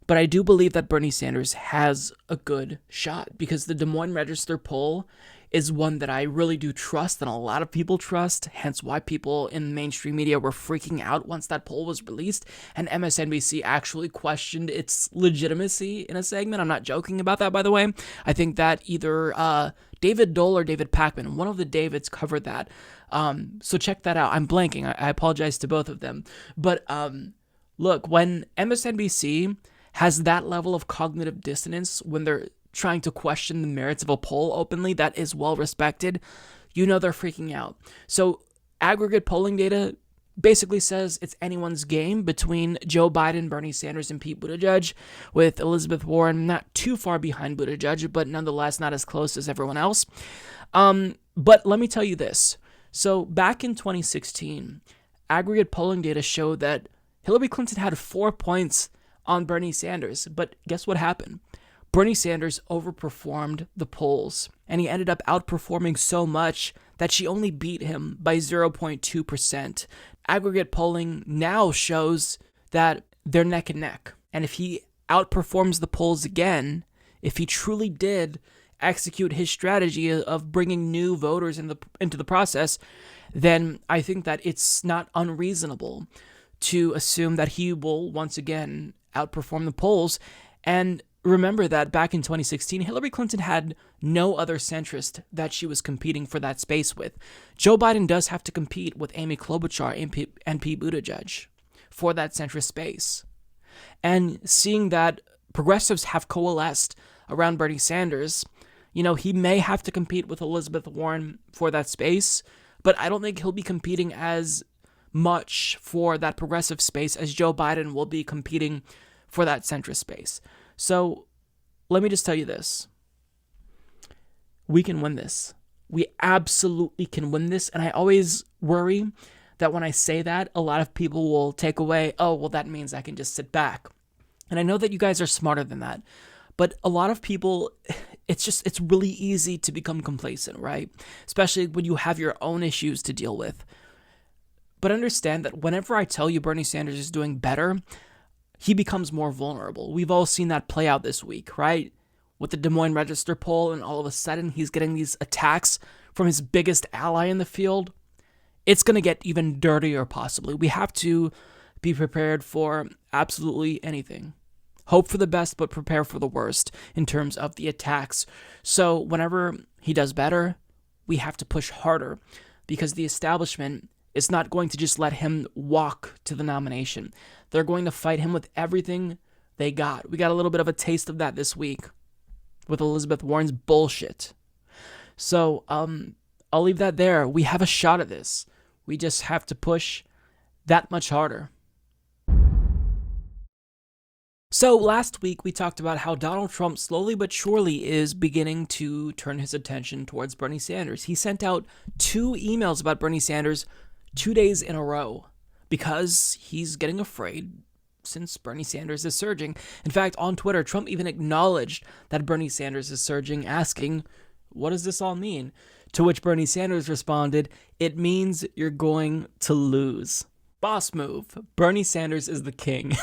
But I do believe that Bernie Sanders has a good shot because the Des Moines Register poll is one that I really do trust and a lot of people trust, hence why people in mainstream media were freaking out once that poll was released, and MSNBC actually questioned its legitimacy in a segment. I'm not joking about that, by the way. I think that either David Dole or David Pakman, one of the Davids, covered that. So check that out. I'm blanking. I apologize to both of them. But look, when MSNBC has that level of cognitive dissonance when they're trying to question the merits of a poll openly that is well respected, they're freaking out. So aggregate polling data basically says it's anyone's game between Joe Biden, Bernie Sanders, and Pete Buttigieg, with Elizabeth Warren not too far behind Buttigieg, but nonetheless not as close as everyone else. But let me tell you this. So back in 2016, aggregate polling data showed that Hillary Clinton had 4 points on Bernie Sanders, but guess what happened? Bernie Sanders overperformed the polls, and he ended up outperforming so much that she only beat him by 0.2%. Aggregate polling now shows that they're neck and neck, and if he outperforms the polls again, if he truly did execute his strategy of bringing new voters into the process, then I think that it's not unreasonable to assume that he will once again outperform the polls. And remember that back in 2016, Hillary Clinton had no other centrist that she was competing for that space with. Joe Biden does have to compete with Amy Klobuchar and Pete Buttigieg for that centrist space. And seeing that progressives have coalesced around Bernie Sanders, he may have to compete with Elizabeth Warren for that space, but I don't think he'll be competing as much for that progressive space as Joe Biden will be competing for that centrist space. So let me just tell you this. We can win this. We absolutely can win this. And I always worry that when I say that, a lot of people will take away, oh, well, that means I can just sit back. And I know that you guys are smarter than that. But a lot of people, it's really easy to become complacent, right? Especially when you have your own issues to deal with. But understand that whenever I tell you Bernie Sanders is doing better, he becomes more vulnerable. We've all seen that play out this week, right? With the Des Moines Register poll, and all of a sudden he's getting these attacks from his biggest ally in the field. It's going to get even dirtier, possibly. We have to be prepared for absolutely anything. Hope for the best, but prepare for the worst in terms of the attacks. So whenever he does better, we have to push harder, because the establishment is not going to just let him walk to the nomination. They're going to fight him with everything they got. We got a little bit of a taste of that this week with Elizabeth Warren's bullshit. So I'll leave that there. We have a shot at this. We just have to push that much harder. So last week we talked about how Donald Trump slowly but surely is beginning to turn his attention towards Bernie Sanders. He sent out 2 emails about Bernie Sanders 2 days in a row because he's getting afraid since Bernie Sanders is surging. In fact, on Twitter, Trump even acknowledged that Bernie Sanders is surging, asking, "What does this all mean?" To which Bernie Sanders responded, "It means you're going to lose." Boss move. Bernie Sanders is the king.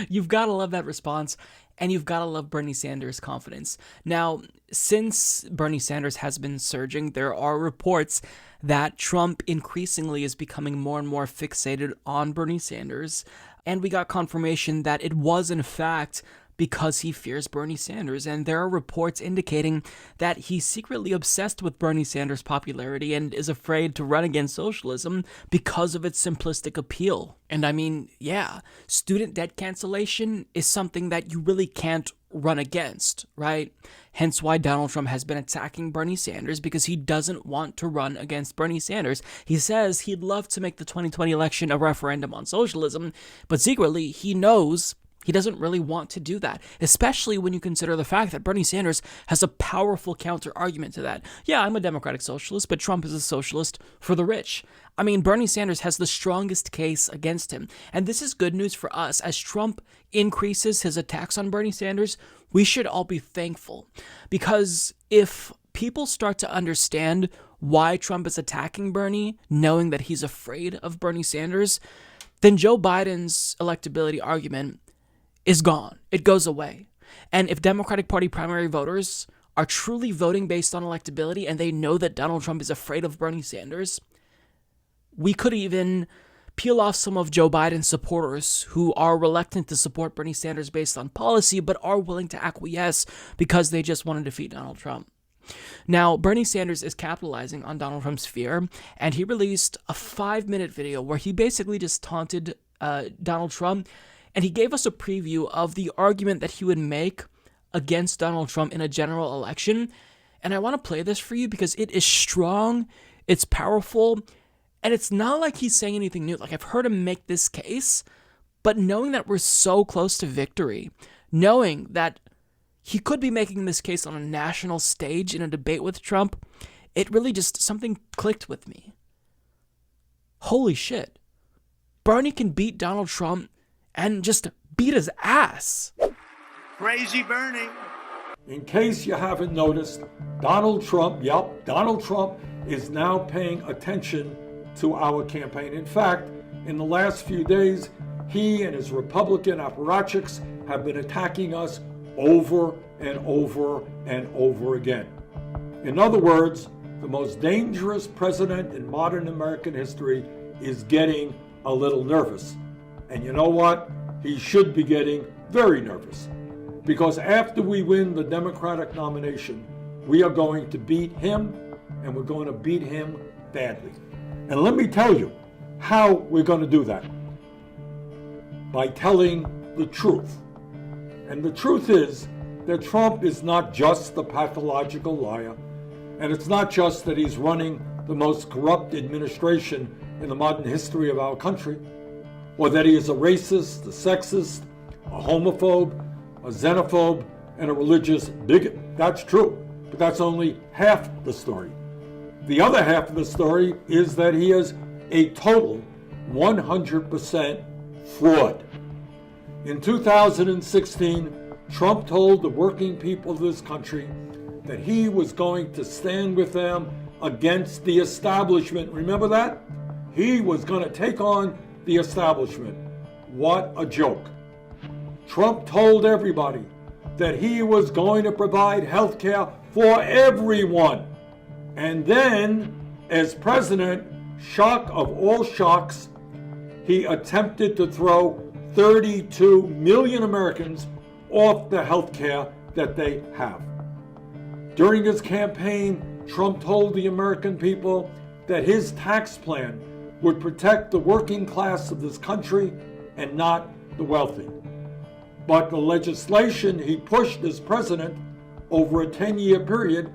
You've got to love that response, and you've got to love Bernie Sanders' confidence. Now, since Bernie Sanders has been surging, there are reports that Trump increasingly is becoming more and more fixated on Bernie Sanders, and we got confirmation that it was, in fact, because he fears Bernie Sanders, and there are reports indicating that he's secretly obsessed with Bernie Sanders' popularity and is afraid to run against socialism because of its simplistic appeal. And I mean, yeah, student debt cancellation is something that you really can't run against, right? Hence why Donald Trump has been attacking Bernie Sanders, because he doesn't want to run against Bernie Sanders. He says he'd love to make the 2020 election a referendum on socialism, but secretly he knows he doesn't really want to do that, especially when you consider the fact that Bernie Sanders has a powerful counter-argument to that. Yeah, I'm a democratic socialist, but Trump is a socialist for the rich. I mean, Bernie Sanders has the strongest case against him. And this is good news for us. As Trump increases his attacks on Bernie Sanders, we should all be thankful. Because if people start to understand why Trump is attacking Bernie, knowing that he's afraid of Bernie Sanders, then Joe Biden's electability argument is gone. It goes away. And if Democratic Party primary voters are truly voting based on electability and they know that Donald Trump is afraid of Bernie Sanders, we could even peel off some of Joe Biden's supporters who are reluctant to support Bernie Sanders based on policy but are willing to acquiesce because they just want to defeat Donald Trump. Now, Bernie Sanders is capitalizing on Donald Trump's fear, and he released a 5-minute video where he basically just taunted Donald Trump. And he gave us a preview of the argument that he would make against Donald Trump in a general election. And I want to play this for you because it is strong, it's powerful, and it's not like he's saying anything new. Like, I've heard him make this case, but knowing that we're so close to victory, knowing that he could be making this case on a national stage in a debate with Trump, it really just, something clicked with me. Holy shit. Bernie can beat Donald Trump and just beat his ass. Crazy Bernie. In case you haven't noticed, Donald Trump is now paying attention to our campaign. In fact, in the last few days, he and his Republican apparatchiks have been attacking us over and over and over again. In other words, the most dangerous president in modern American history is getting a little nervous. And you know what? He should be getting very nervous. Because after we win the Democratic nomination, we are going to beat him, and we're going to beat him badly. And let me tell you how we're going to do that. By telling the truth. And the truth is that Trump is not just a pathological liar, and it's not just that he's running the most corrupt administration in the modern history of our country, or that he is a racist, a sexist, a homophobe, a xenophobe, and a religious bigot. That's true, but that's only half the story. The other half of the story is that he is a total 100% fraud. In 2016, Trump told the working people of this country that he was going to stand with them against the establishment. Remember that? He was going to take on the establishment. What a joke. Trump told everybody that he was going to provide health care for everyone. And then, as president, shock of all shocks, he attempted to throw 32 million Americans off the health care that they have. During his campaign, Trump told the American people that his tax plan would protect the working class of this country and not the wealthy. But the legislation he pushed as president over a 10-year period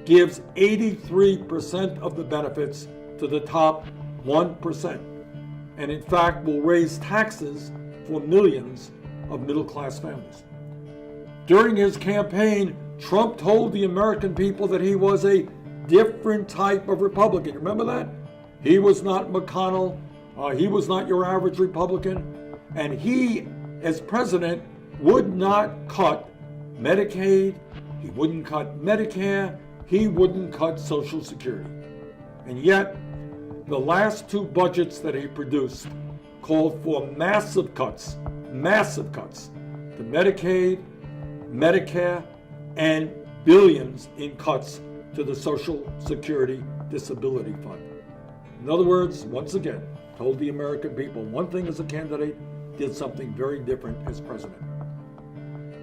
gives 83% of the benefits to the top 1%, and in fact will raise taxes for millions of middle-class families. During his campaign, Trump told the American people that he was a different type of Republican. Remember that? He was not McConnell. He was not your average Republican. And he, as president, would not cut Medicaid. He wouldn't cut Medicare. He wouldn't cut Social Security. And yet, the last two budgets that he produced called for massive cuts to Medicaid, Medicare, and billions in cuts to the Social Security Disability Fund. In other words, once again, told the American people one thing as a candidate, did something very different as president.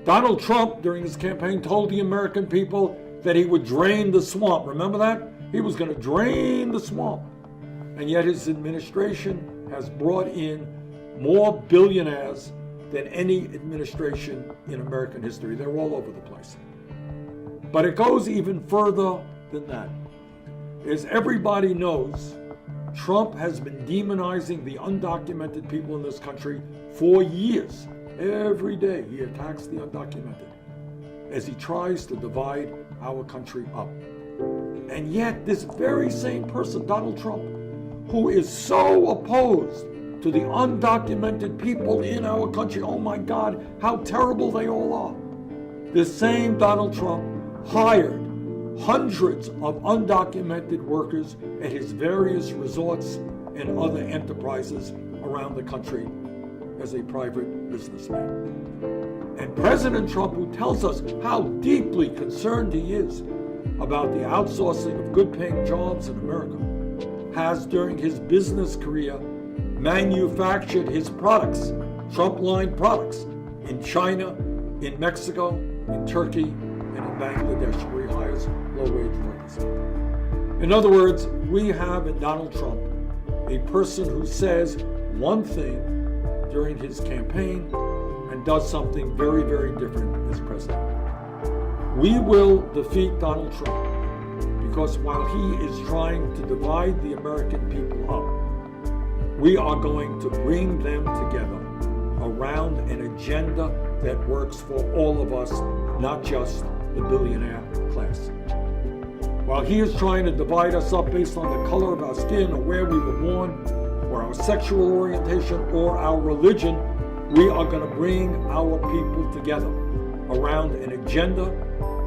Donald Trump, during his campaign, told the American people that he would drain the swamp. Remember that? He was going to drain the swamp. And yet his administration has brought in more billionaires than any administration in American history. They're all over the place. But it goes even further than that. As everybody knows, Trump has been demonizing the undocumented people in this country for years. Every day he attacks the undocumented as he tries to divide our country up. And yet this very same person, Donald Trump, who is so opposed to the undocumented people in our country, oh my God, how terrible they all are. This same Donald Trump hired hundreds of undocumented workers at his various resorts and other enterprises around the country as a private businessman. And President Trump, who tells us how deeply concerned he is about the outsourcing of good-paying jobs in America, has during his business career manufactured his products, Trump-line products, in China, in Mexico, in Turkey, and in Bangladesh, where he hires low-wage workers. In other words, we have in Donald Trump a person who says one thing during his campaign and does something very, very different as president. We will defeat Donald Trump because while he is trying to divide the American people up, we are going to bring them together around an agenda that works for all of us, not just the billionaire class. While he is trying to divide us up based on the color of our skin or where we were born, or our sexual orientation, or our religion, we are going to bring our people together around an agenda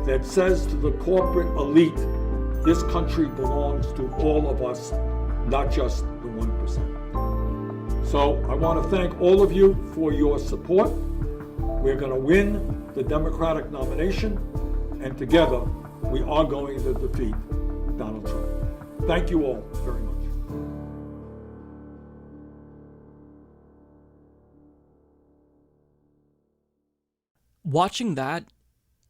that says to the corporate elite, this country belongs to all of us, not just the 1%. So I want to thank all of you for your support. We're going to win the Democratic nomination, and together we are going to defeat Donald Trump. Thank you all very much. Watching that,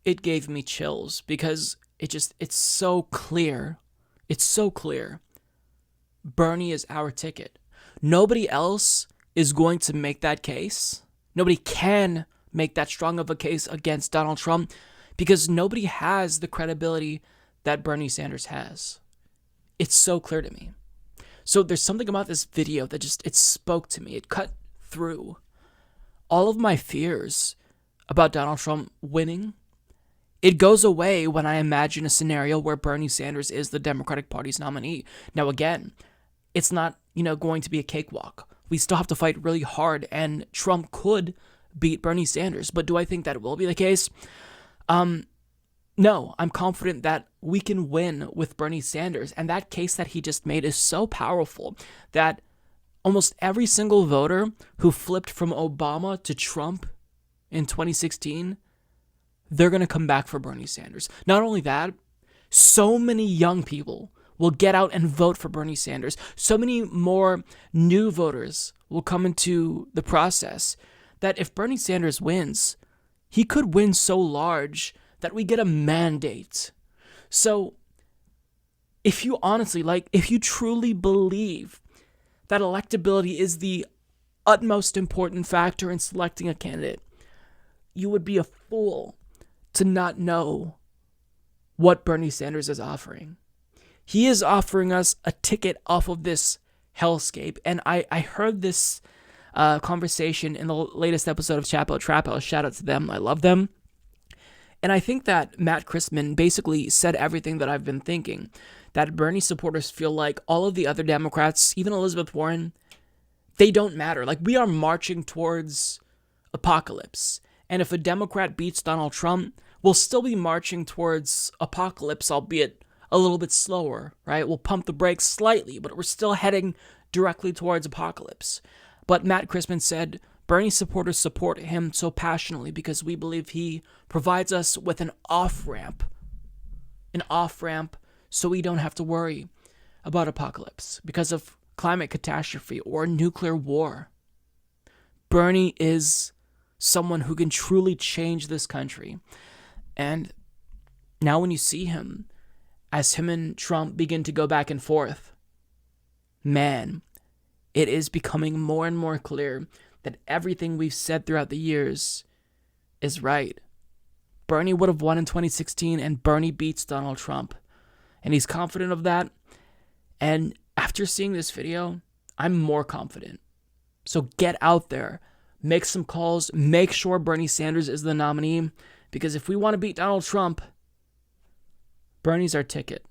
it gave me chills because it's so clear. It's so clear. Bernie is our ticket. Nobody else is going to make that case. Nobody can make that strong of a case against Donald Trump because nobody has the credibility that Bernie Sanders has. It's so clear to me. So there's something about this video that it spoke to me. It cut through all of my fears about Donald Trump winning. It goes away when I imagine a scenario where Bernie Sanders is the Democratic Party's nominee. Now, again, it's not, going to be a cakewalk. We still have to fight really hard, and Trump could beat Bernie Sanders. But do I think that will be the case? No, I'm confident that we can win with Bernie Sanders. And that case that he just made is so powerful that almost every single voter who flipped from Obama to Trump in 2016, they're going to come back for Bernie Sanders. Not only that, so many young people will get out and vote for Bernie Sanders. So many more new voters will come into the process that if Bernie Sanders wins, he could win so large that we get a mandate. So if you honestly, if you truly believe that electability is the utmost important factor in selecting a candidate, you would be a fool to not know what Bernie Sanders is offering. He is offering us a ticket off of this hellscape. And I heard this conversation in the latest episode of Chapo Trap House. Shout out to them. I love them. And I think that Matt Christman basically said everything that I've been thinking. That Bernie supporters feel like all of the other Democrats, even Elizabeth Warren, they don't matter. We are marching towards apocalypse. And if a Democrat beats Donald Trump, we'll still be marching towards apocalypse, albeit a little bit slower, right? We'll pump the brakes slightly, but we're still heading directly towards apocalypse. But Matt Christman said, Bernie supporters support him so passionately because we believe he provides us with an off-ramp so we don't have to worry about apocalypse because of climate catastrophe or nuclear war. Bernie is someone who can truly change this country. And now when you see him, as him and Trump begin to go back and forth, man, it is becoming more and more clear that everything we've said throughout the years is right. Bernie would have won in 2016, and Bernie beats Donald Trump. And he's confident of that. And after seeing this video, I'm more confident. So get out there, make some calls, make sure Bernie Sanders is the nominee, because if we want to beat Donald Trump, Bernie's our ticket.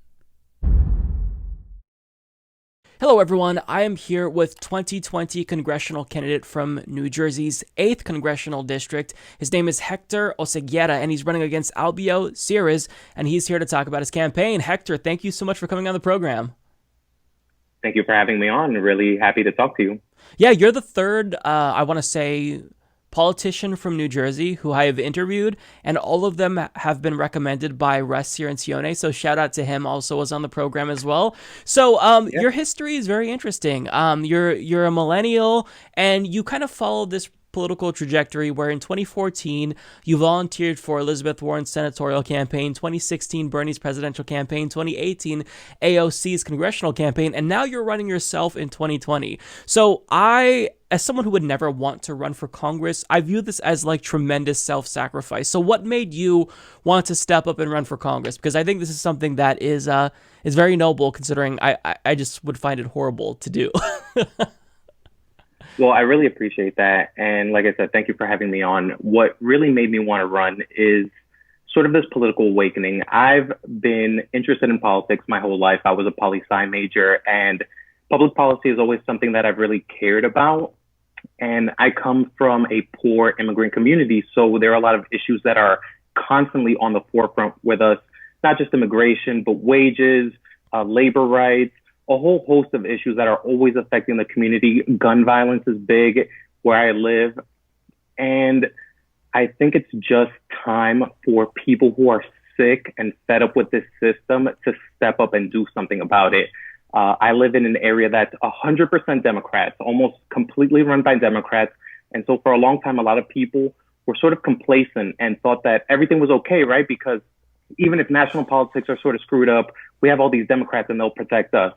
Hello everyone, I am here with 2020 congressional candidate from New Jersey's 8th congressional district. His name is Hector Oseguera, and he's running against Albio Sierras, and he's here to talk about his campaign. Hector, thank you so much for coming on the program. Thank you for having me on. Really happy to talk to you. Yeah, you're the third, I want to say, politician from New Jersey who I have interviewed, and all of them have been recommended by Russ Cirancione, so shout out to him, also was on the program as well. So your history is very interesting. You're a millennial, and you kind of followed this political trajectory where in 2014 you volunteered for Elizabeth Warren's senatorial campaign, 2016 Bernie's presidential campaign, 2018 AOC's congressional campaign, and now you're running yourself in 2020. So as someone who would never want to run for Congress, I view this as like tremendous self-sacrifice. So what made you want to step up and run for Congress? Because I think this is something that is very noble, considering I just would find it horrible to do. Well, I really appreciate that. And like I said, thank you for having me on. What really made me want to run is sort of this political awakening. I've been interested in politics my whole life. I was a poli-sci major, and public policy is always something that I've really cared about. And I come from a poor immigrant community, so there are a lot of issues that are constantly on the forefront with us, not just immigration, but wages, labor rights, a whole host of issues that are always affecting the community. Gun violence is big where I live. And I think it's just time for people who are sick and fed up with this system to step up and do something about it. I live in an area that's 100% Democrats, almost completely run by Democrats. And so for a long time, a lot of people were sort of complacent and thought that everything was okay, right? Because even if national politics are sort of screwed up, we have all these Democrats and they'll protect us.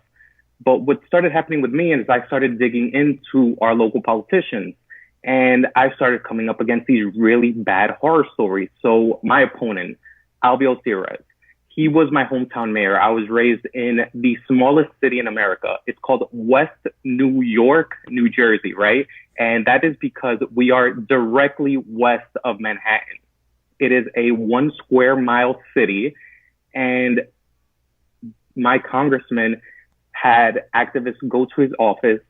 But what started happening with me is I started digging into our local politicians, and I started coming up against these really bad horror stories. So my opponent, Albio Sierras, he was my hometown mayor. I was raised in the smallest city in America. It's called West New York, New Jersey, right? And that is because we are directly west of Manhattan. It is a 1 square mile city, and my congressman had activists go to his office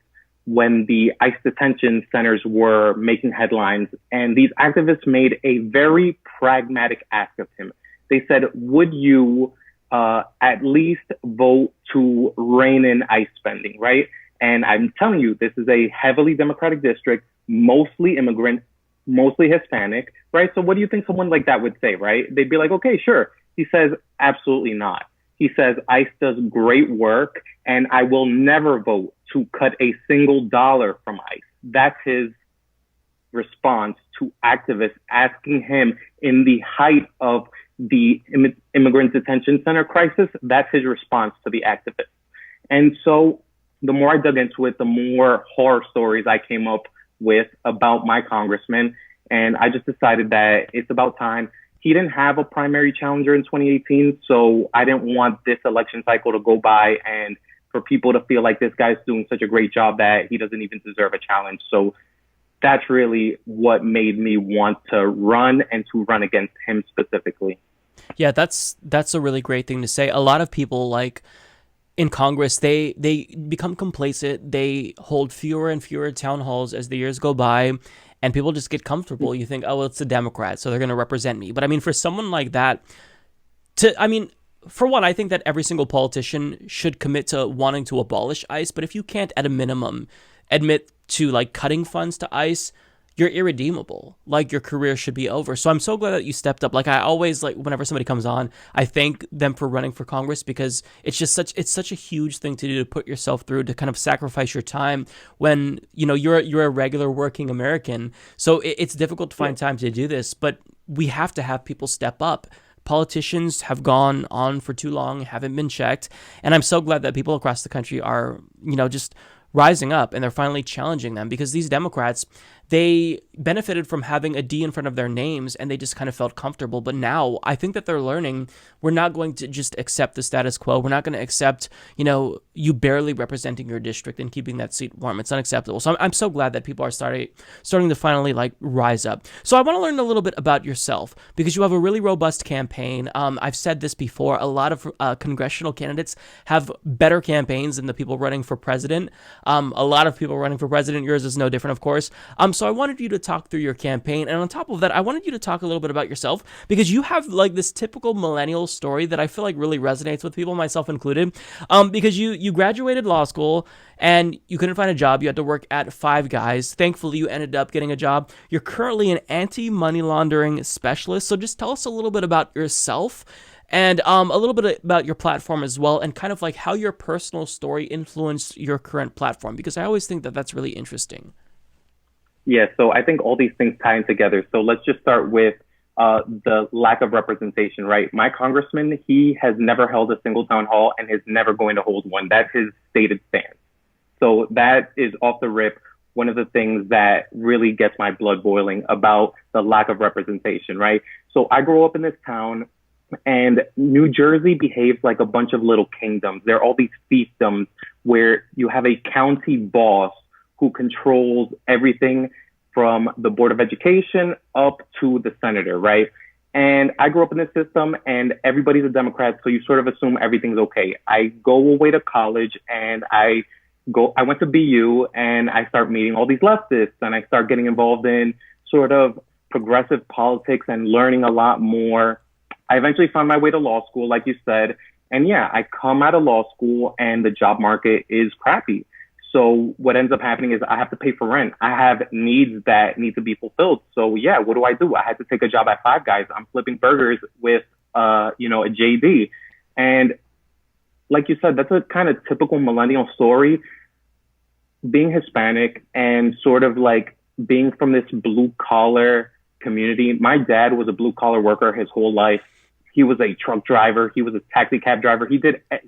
when the ICE detention centers were making headlines. And these activists made a very pragmatic ask of him. They said, would you at least vote to rein in ICE spending, right? And I'm telling you, this is a heavily Democratic district, mostly immigrant, mostly Hispanic, right? So what do you think someone like that would say, right? They'd be like, okay, sure. He says, absolutely not. He says, ICE does great work, and I will never vote to cut a single dollar from ICE. That's his response to activists asking him in the height of the immigrant detention center crisis. That's his response to the activists. And so the more I dug into it, the more horror stories I came up with about my congressman. And I just decided that it's about time. He didn't have a primary challenger in 2018, so I didn't want this election cycle to go by and for people to feel like this guy's doing such a great job that he doesn't even deserve a challenge. So that's really what made me want to run and to run against him specifically. Yeah, that's a really great thing to say. A lot of people, like in Congress, they become complacent. They hold fewer and fewer town halls as the years go by. And people just get comfortable. You think, oh, well, it's a Democrat, so they're going to represent me. But I mean, for someone like that, for one, I think that every single politician should commit to wanting to abolish ICE. But if you can't, at a minimum, admit to like cutting funds to ICE, you're irredeemable. Like, your career should be over. So I'm so glad that you stepped up. Like, I always, like, whenever somebody comes on, I thank them for running for Congress, because it's just such a huge thing to do, to put yourself through, to kind of sacrifice your time when, you know, you're a regular working American. So it's difficult to find time to do this, but we have to have people step up. Politicians have gone on for too long, haven't been checked. And I'm so glad that people across the country are, you know, just rising up, and they're finally challenging them, because these Democrats, they benefited from having a D in front of their names and they just kind of felt comfortable. But now I think that they're learning we're not going to just accept the status quo. We're not going to accept, you barely representing your district and keeping that seat warm. It's unacceptable. So I'm so glad that people are starting to finally rise up. So I want to learn a little bit about yourself because you have a really robust campaign. I've said this before. A lot of congressional candidates have better campaigns than the people running for president. A lot of people running for president. Yours is no different, of course. So I wanted you to talk through your campaign. And on top of that, I wanted you to talk a little bit about yourself because you have this typical millennial story that I feel like really resonates with people, myself included, because you graduated law school and you couldn't find a job. You had to work at Five Guys. Thankfully, you ended up getting a job. You're currently an anti-money laundering specialist. So just tell us a little bit about yourself and a little bit about your platform as well, and kind of how your personal story influenced your current platform, because I always think that that's really interesting. Yeah, so I think all these things tie in together. So let's just start with the lack of representation, right? My congressman, he has never held a single town hall and is never going to hold one. That's his stated stance. So that is off the rip one of the things that really gets my blood boiling about the lack of representation, right? So I grew up in this town, and New Jersey behaves like a bunch of little kingdoms. There are all these fiefdoms where you have a county boss who controls everything from the Board of Education up to the senator, right? And I grew up in this system, and everybody's a Democrat, so you sort of assume everything's okay. I go away to college, and I went to BU, and I start meeting all these leftists, and I start getting involved in sort of progressive politics and learning a lot more. I eventually found my way to law school, like you said, and yeah, I come out of law school, and the job market is crappy. So what ends up happening is I have to pay for rent. I have needs that need to be fulfilled. So yeah, what do? I had to take a job at Five Guys. I'm flipping burgers with, a JD. And like you said, that's a kind of typical millennial story. Being Hispanic and sort of being from this blue collar community. My dad was a blue collar worker his whole life. He was a truck driver. He was a taxi cab driver. He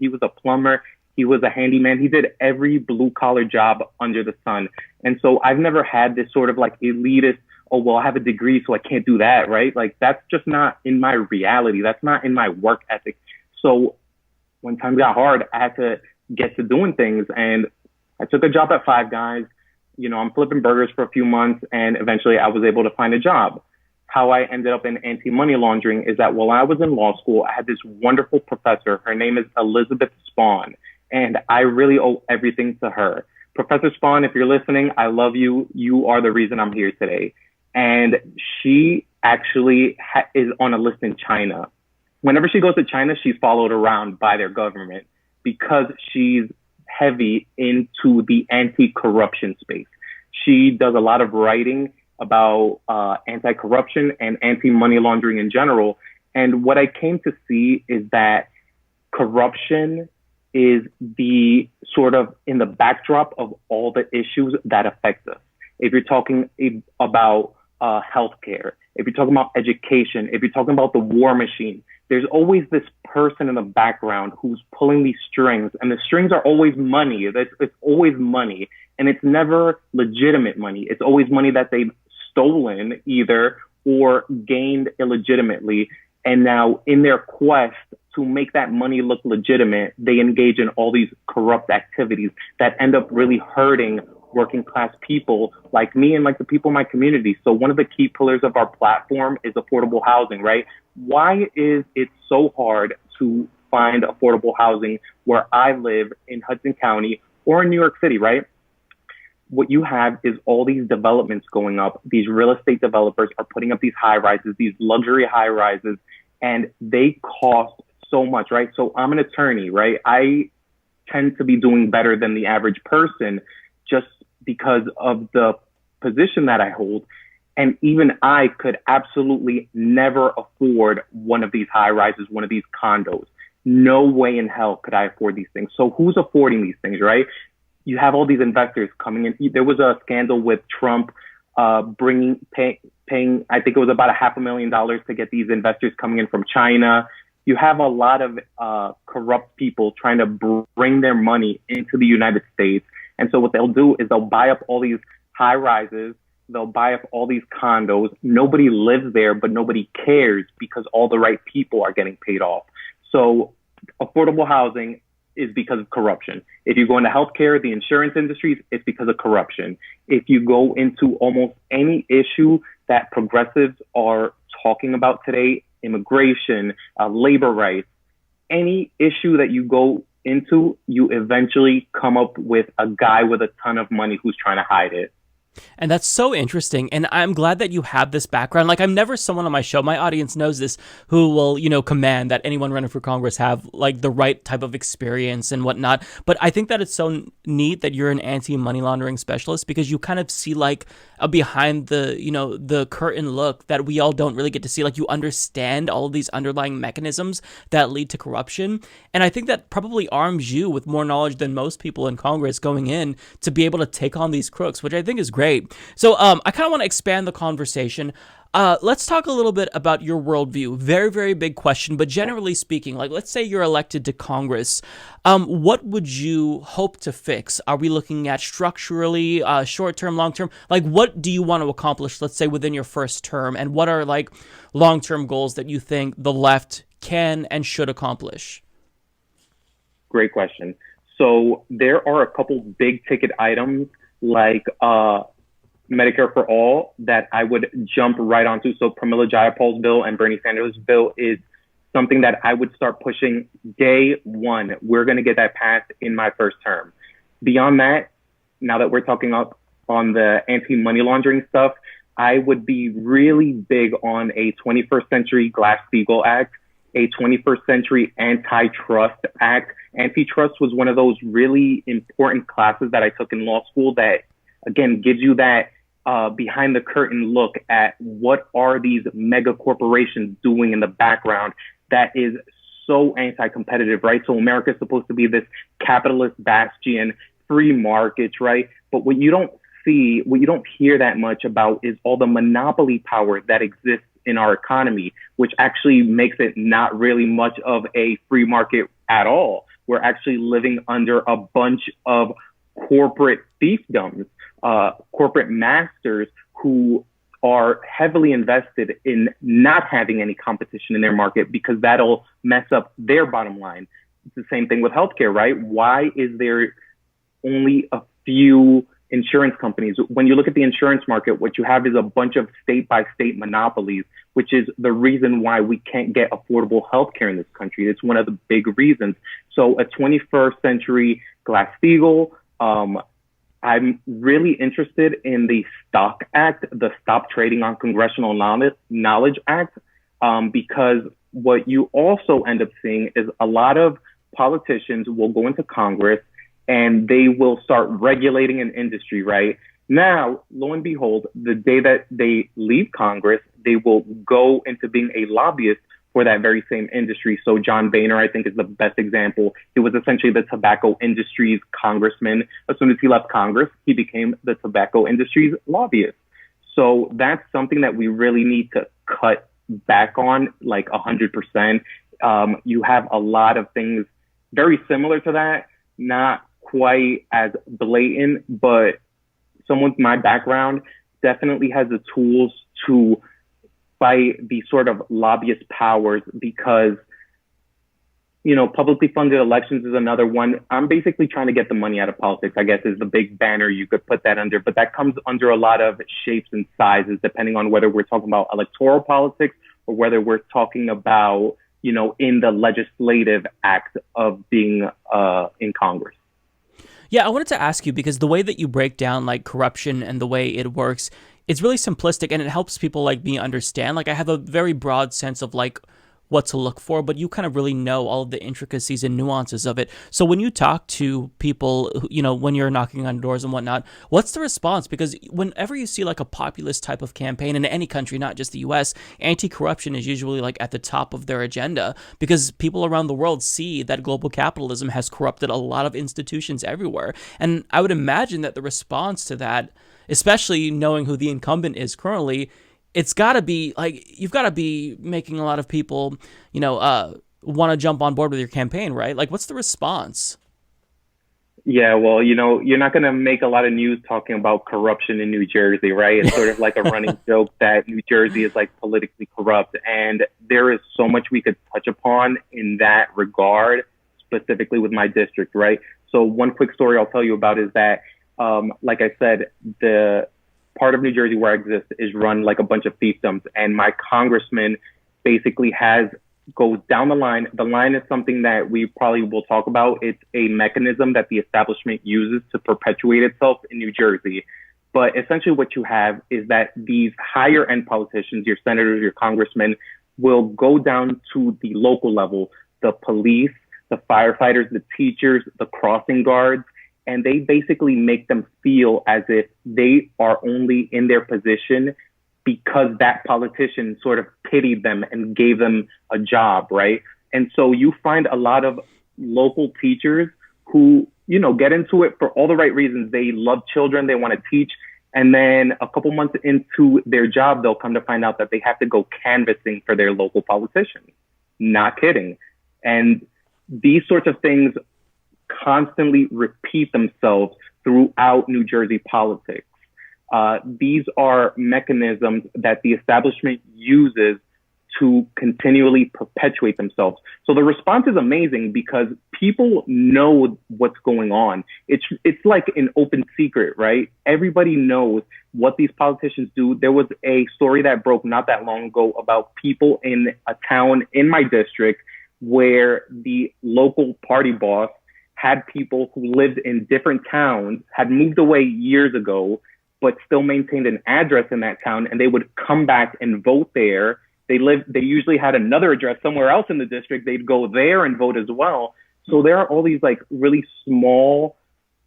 was a plumber. He was a handyman. He did every blue collar job under the sun. And so I've never had this sort of elitist, oh, well, I have a degree, so I can't do that, right? That's just not in my reality. That's not in my work ethic. So when times got hard, I had to get to doing things. And I took a job at Five Guys. I'm flipping burgers for a few months, and eventually I was able to find a job. How I ended up in anti-money laundering is that while I was in law school, I had this wonderful professor. Her name is Elizabeth Spahn, and I really owe everything to her. Professor Spahn, if you're listening, I love you. You are the reason I'm here today. And she actually is on a list in China. Whenever she goes to China, she's followed around by their government because she's heavy into the anti-corruption space. She does a lot of writing about anti-corruption and anti-money laundering in general. And what I came to see is that corruption is the sort of in the backdrop of all the issues that affect us. If you're talking about healthcare, if you're talking about education, if you're talking about the war machine, there's always this person in the background who's pulling these strings, and the strings are always money. It's always money, and it's never legitimate money. It's always money that they've stolen either or gained illegitimately. And now in their quest to make that money look legitimate, they engage in all these corrupt activities that end up really hurting working class people like me and like the people in my community. So one of the key pillars of our platform is affordable housing, right? Why is it so hard to find affordable housing where I live in Hudson County or in New York City, right? What you have is all these developments going up. These real estate developers are putting up these high rises, these luxury high rises, and they cost so much, right? So I'm an attorney, right? I tend to be doing better than the average person just because of the position that I hold. And even I could absolutely never afford one of these high rises, one of these condos. No way in hell could I afford these things. So who's affording these things, right? You have all these investors coming in. There was a scandal with Trump paying, I think it was about $500,000 to get these investors coming in from China. You have a lot of corrupt people trying to bring their money into the United States. And so what they'll do is they'll buy up all these high rises They'll buy up all these condos. Nobody lives there, but nobody cares because all the right people are getting paid off. So affordable housing is because of corruption. If you go into healthcare, the insurance industries, it's because of corruption. If you go into almost any issue that progressives are talking about today, immigration, labor rights, any issue that you go into, you eventually come up with a guy with a ton of money who's trying to hide it. And that's so interesting. And I'm glad that you have this background. Like, I'm never someone on my show, my audience knows this, who will, command that anyone running for Congress have like the right type of experience and whatnot. But I think that it's so neat that you're an anti-money laundering specialist, because you kind of see like a behind the, the curtain look that we all don't really get to see. Like, you understand all of these underlying mechanisms that lead to corruption. And I think that probably arms you with more knowledge than most people in Congress going in to be able to take on these crooks, which I think is great. So I kind of want to expand the conversation. Let's talk a little bit about your worldview. Very, very big question, but generally speaking, like, let's say you're elected to Congress. What would you hope to fix? Are we looking at structurally, short-term, long-term? Like, what do you want to accomplish, let's say, within your first term? And what are, like, long-term goals that you think the left can and should accomplish? Great question. So there are a couple big-ticket items like Medicare for All that I would jump right onto. So Pramila Jayapal's bill and Bernie Sanders' bill is something that I would start pushing day one. We're going to get that passed in my first term. Beyond that, now that we're talking up on the anti-money laundering stuff, I would be really big on a 21st century Glass-Steagall Act, a 21st century antitrust act. Antitrust was one of those really important classes that I took in law school that, again, gives you that behind the curtain look at what are these mega corporations doing in the background that is so anti-competitive, right? So America is supposed to be this capitalist bastion, free markets, right? But what you don't see, what you don't hear that much about is all the monopoly power that exists in our economy, which actually makes it not really much of a free market at all. We're actually living under a bunch of corporate fiefdoms, corporate masters who are heavily invested in not having any competition in their market because that'll mess up their bottom line. It's the same thing with healthcare, right? Why is there only a few insurance companies? When you look at the insurance market, what you have is a bunch of state-by-state monopolies, which is the reason why we can't get affordable healthcare in this country. It's one of the big reasons. So a 21st century Glass-Steagall, I'm really interested in the STOCK Act, the Stop Trading on Congressional Knowledge Act, because what you also end up seeing is a lot of politicians will go into Congress and they will start regulating an industry, right? Now, lo and behold, the day that they leave Congress, they will go into being a lobbyist for that very same industry. So John Boehner, I think, is the best example. He was essentially the tobacco industry's congressman. As soon as he left Congress, he became the tobacco industry's lobbyist. So that's something that we really need to cut back on, like 100%. You have a lot of things very similar to that, not quite as blatant, but someone with my background definitely has the tools to fight these sort of lobbyist powers because, publicly funded elections is another one. I'm basically trying to get the money out of politics, I guess, is the big banner you could put that under. But that comes under a lot of shapes and sizes, depending on whether we're talking about electoral politics or whether we're talking about, in the legislative act of being in Congress. Yeah, I wanted to ask you, because the way that you break down like corruption and the way it works, it's really simplistic and it helps people like me understand. Like, I have a very broad sense of like what to look for, but you kind of really know all of the intricacies and nuances of it. So when you talk to people, when you're knocking on doors and whatnot, what's the response? Because whenever you see like a populist type of campaign in any country, not just the US, anti-corruption is usually like at the top of their agenda, because people around the world see that global capitalism has corrupted a lot of institutions everywhere. And I would imagine that the response to that, especially knowing who the incumbent is currently, it's got to be like, you've got to be making a lot of people, want to jump on board with your campaign, right? Like, what's the response? Yeah, well, you're not going to make a lot of news talking about corruption in New Jersey, right? It's sort of like a running joke that New Jersey is like politically corrupt. And there is so much we could touch upon in that regard, specifically with my district, right? So one quick story I'll tell you about is that, like I said, the part of New Jersey where I exist is run like a bunch of fiefdoms. And my congressman basically goes down the line. The line is something that we probably will talk about. It's a mechanism that the establishment uses to perpetuate itself in New Jersey. But essentially what you have is that these higher end politicians, your senators, your congressmen, will go down to the local level, the police, the firefighters, the teachers, the crossing guards, and they basically make them feel as if they are only in their position because that politician sort of pitied them and gave them a job, right? And so you find a lot of local teachers who, get into it for all the right reasons. They love children, they want to teach. And then a couple months into their job, they'll come to find out that they have to go canvassing for their local politician. Not kidding. And these sorts of things constantly repeat themselves throughout New Jersey politics. These are mechanisms that the establishment uses to continually perpetuate themselves. So the response is amazing because people know what's going on. It's like an open secret, right? Everybody knows what these politicians do. There was a story that broke not that long ago about people in a town in my district where the local party boss had people who lived in different towns, had moved away years ago, but still maintained an address in that town, and they would come back and vote there. They usually had another address somewhere else in the district. They'd go there and vote as well. So there are all these like really small,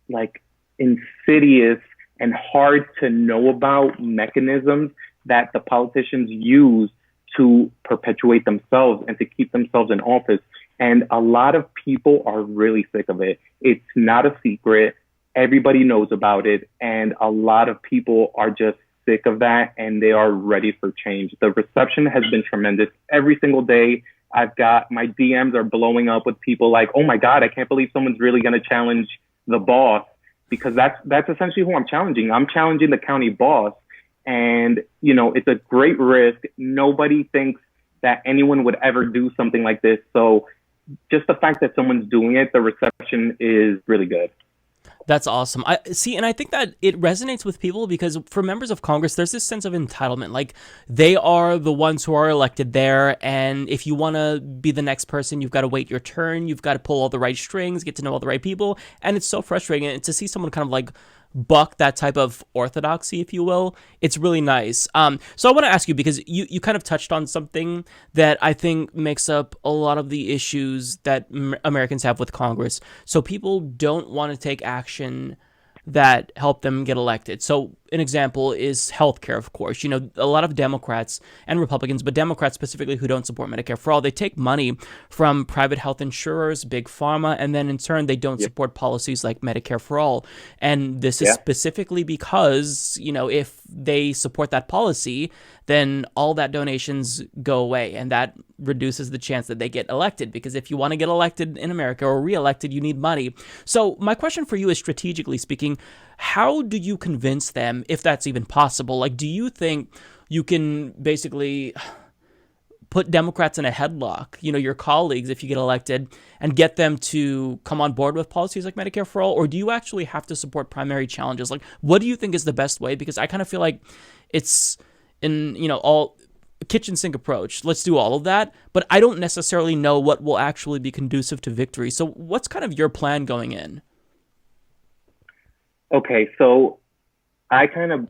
like insidious and hard to know about mechanisms that the politicians use to perpetuate themselves and to keep themselves in office. And a lot of people are really sick of it. It's not a secret. Everybody knows about it. And a lot of people are just sick of that and they are ready for change. The reception has been tremendous. Every single day, I've got my DMs are blowing up with people like, oh my God, I can't believe someone's really going to challenge the boss, because that's essentially who I'm challenging. I'm challenging the county boss. And, it's a great risk. Nobody thinks that anyone would ever do something like this. So just the fact that someone's doing it, the reception is really good. That's awesome. I think that it resonates with people because for members of Congress, there's this sense of entitlement. Like they are the ones who are elected there. And if you want to be the next person, you've got to wait your turn. You've got to pull all the right strings, get to know all the right people. And it's so frustrating. And to see someone kind of like buck that type of orthodoxy, if you will, it's really nice. So I want to ask you, because you kind of touched on something that I think makes up a lot of the issues that Americans have with Congress. So people don't want to take action that help them get elected. So an example is healthcare, of course. A lot of Democrats and Republicans, but Democrats specifically who don't support Medicare for all, they take money from private health insurers, big pharma, and then in turn, they don't support policies like Medicare for all. And this is specifically because, if they support that policy, then all that donations go away, and that reduces the chance that they get elected, because if you want to get elected in America or reelected, you need money. So my question for you is, strategically speaking, how do you convince them, if that's even possible? Like, do you think you can basically put Democrats in a headlock, your colleagues, if you get elected, and get them to come on board with policies like Medicare for all? Or do you actually have to support primary challenges? Like, what do you think is the best way? Because I kind of feel like it's all kitchen sink approach. Let's do all of that. But I don't necessarily know what will actually be conducive to victory. So what's kind of your plan going in? Okay, so I kind of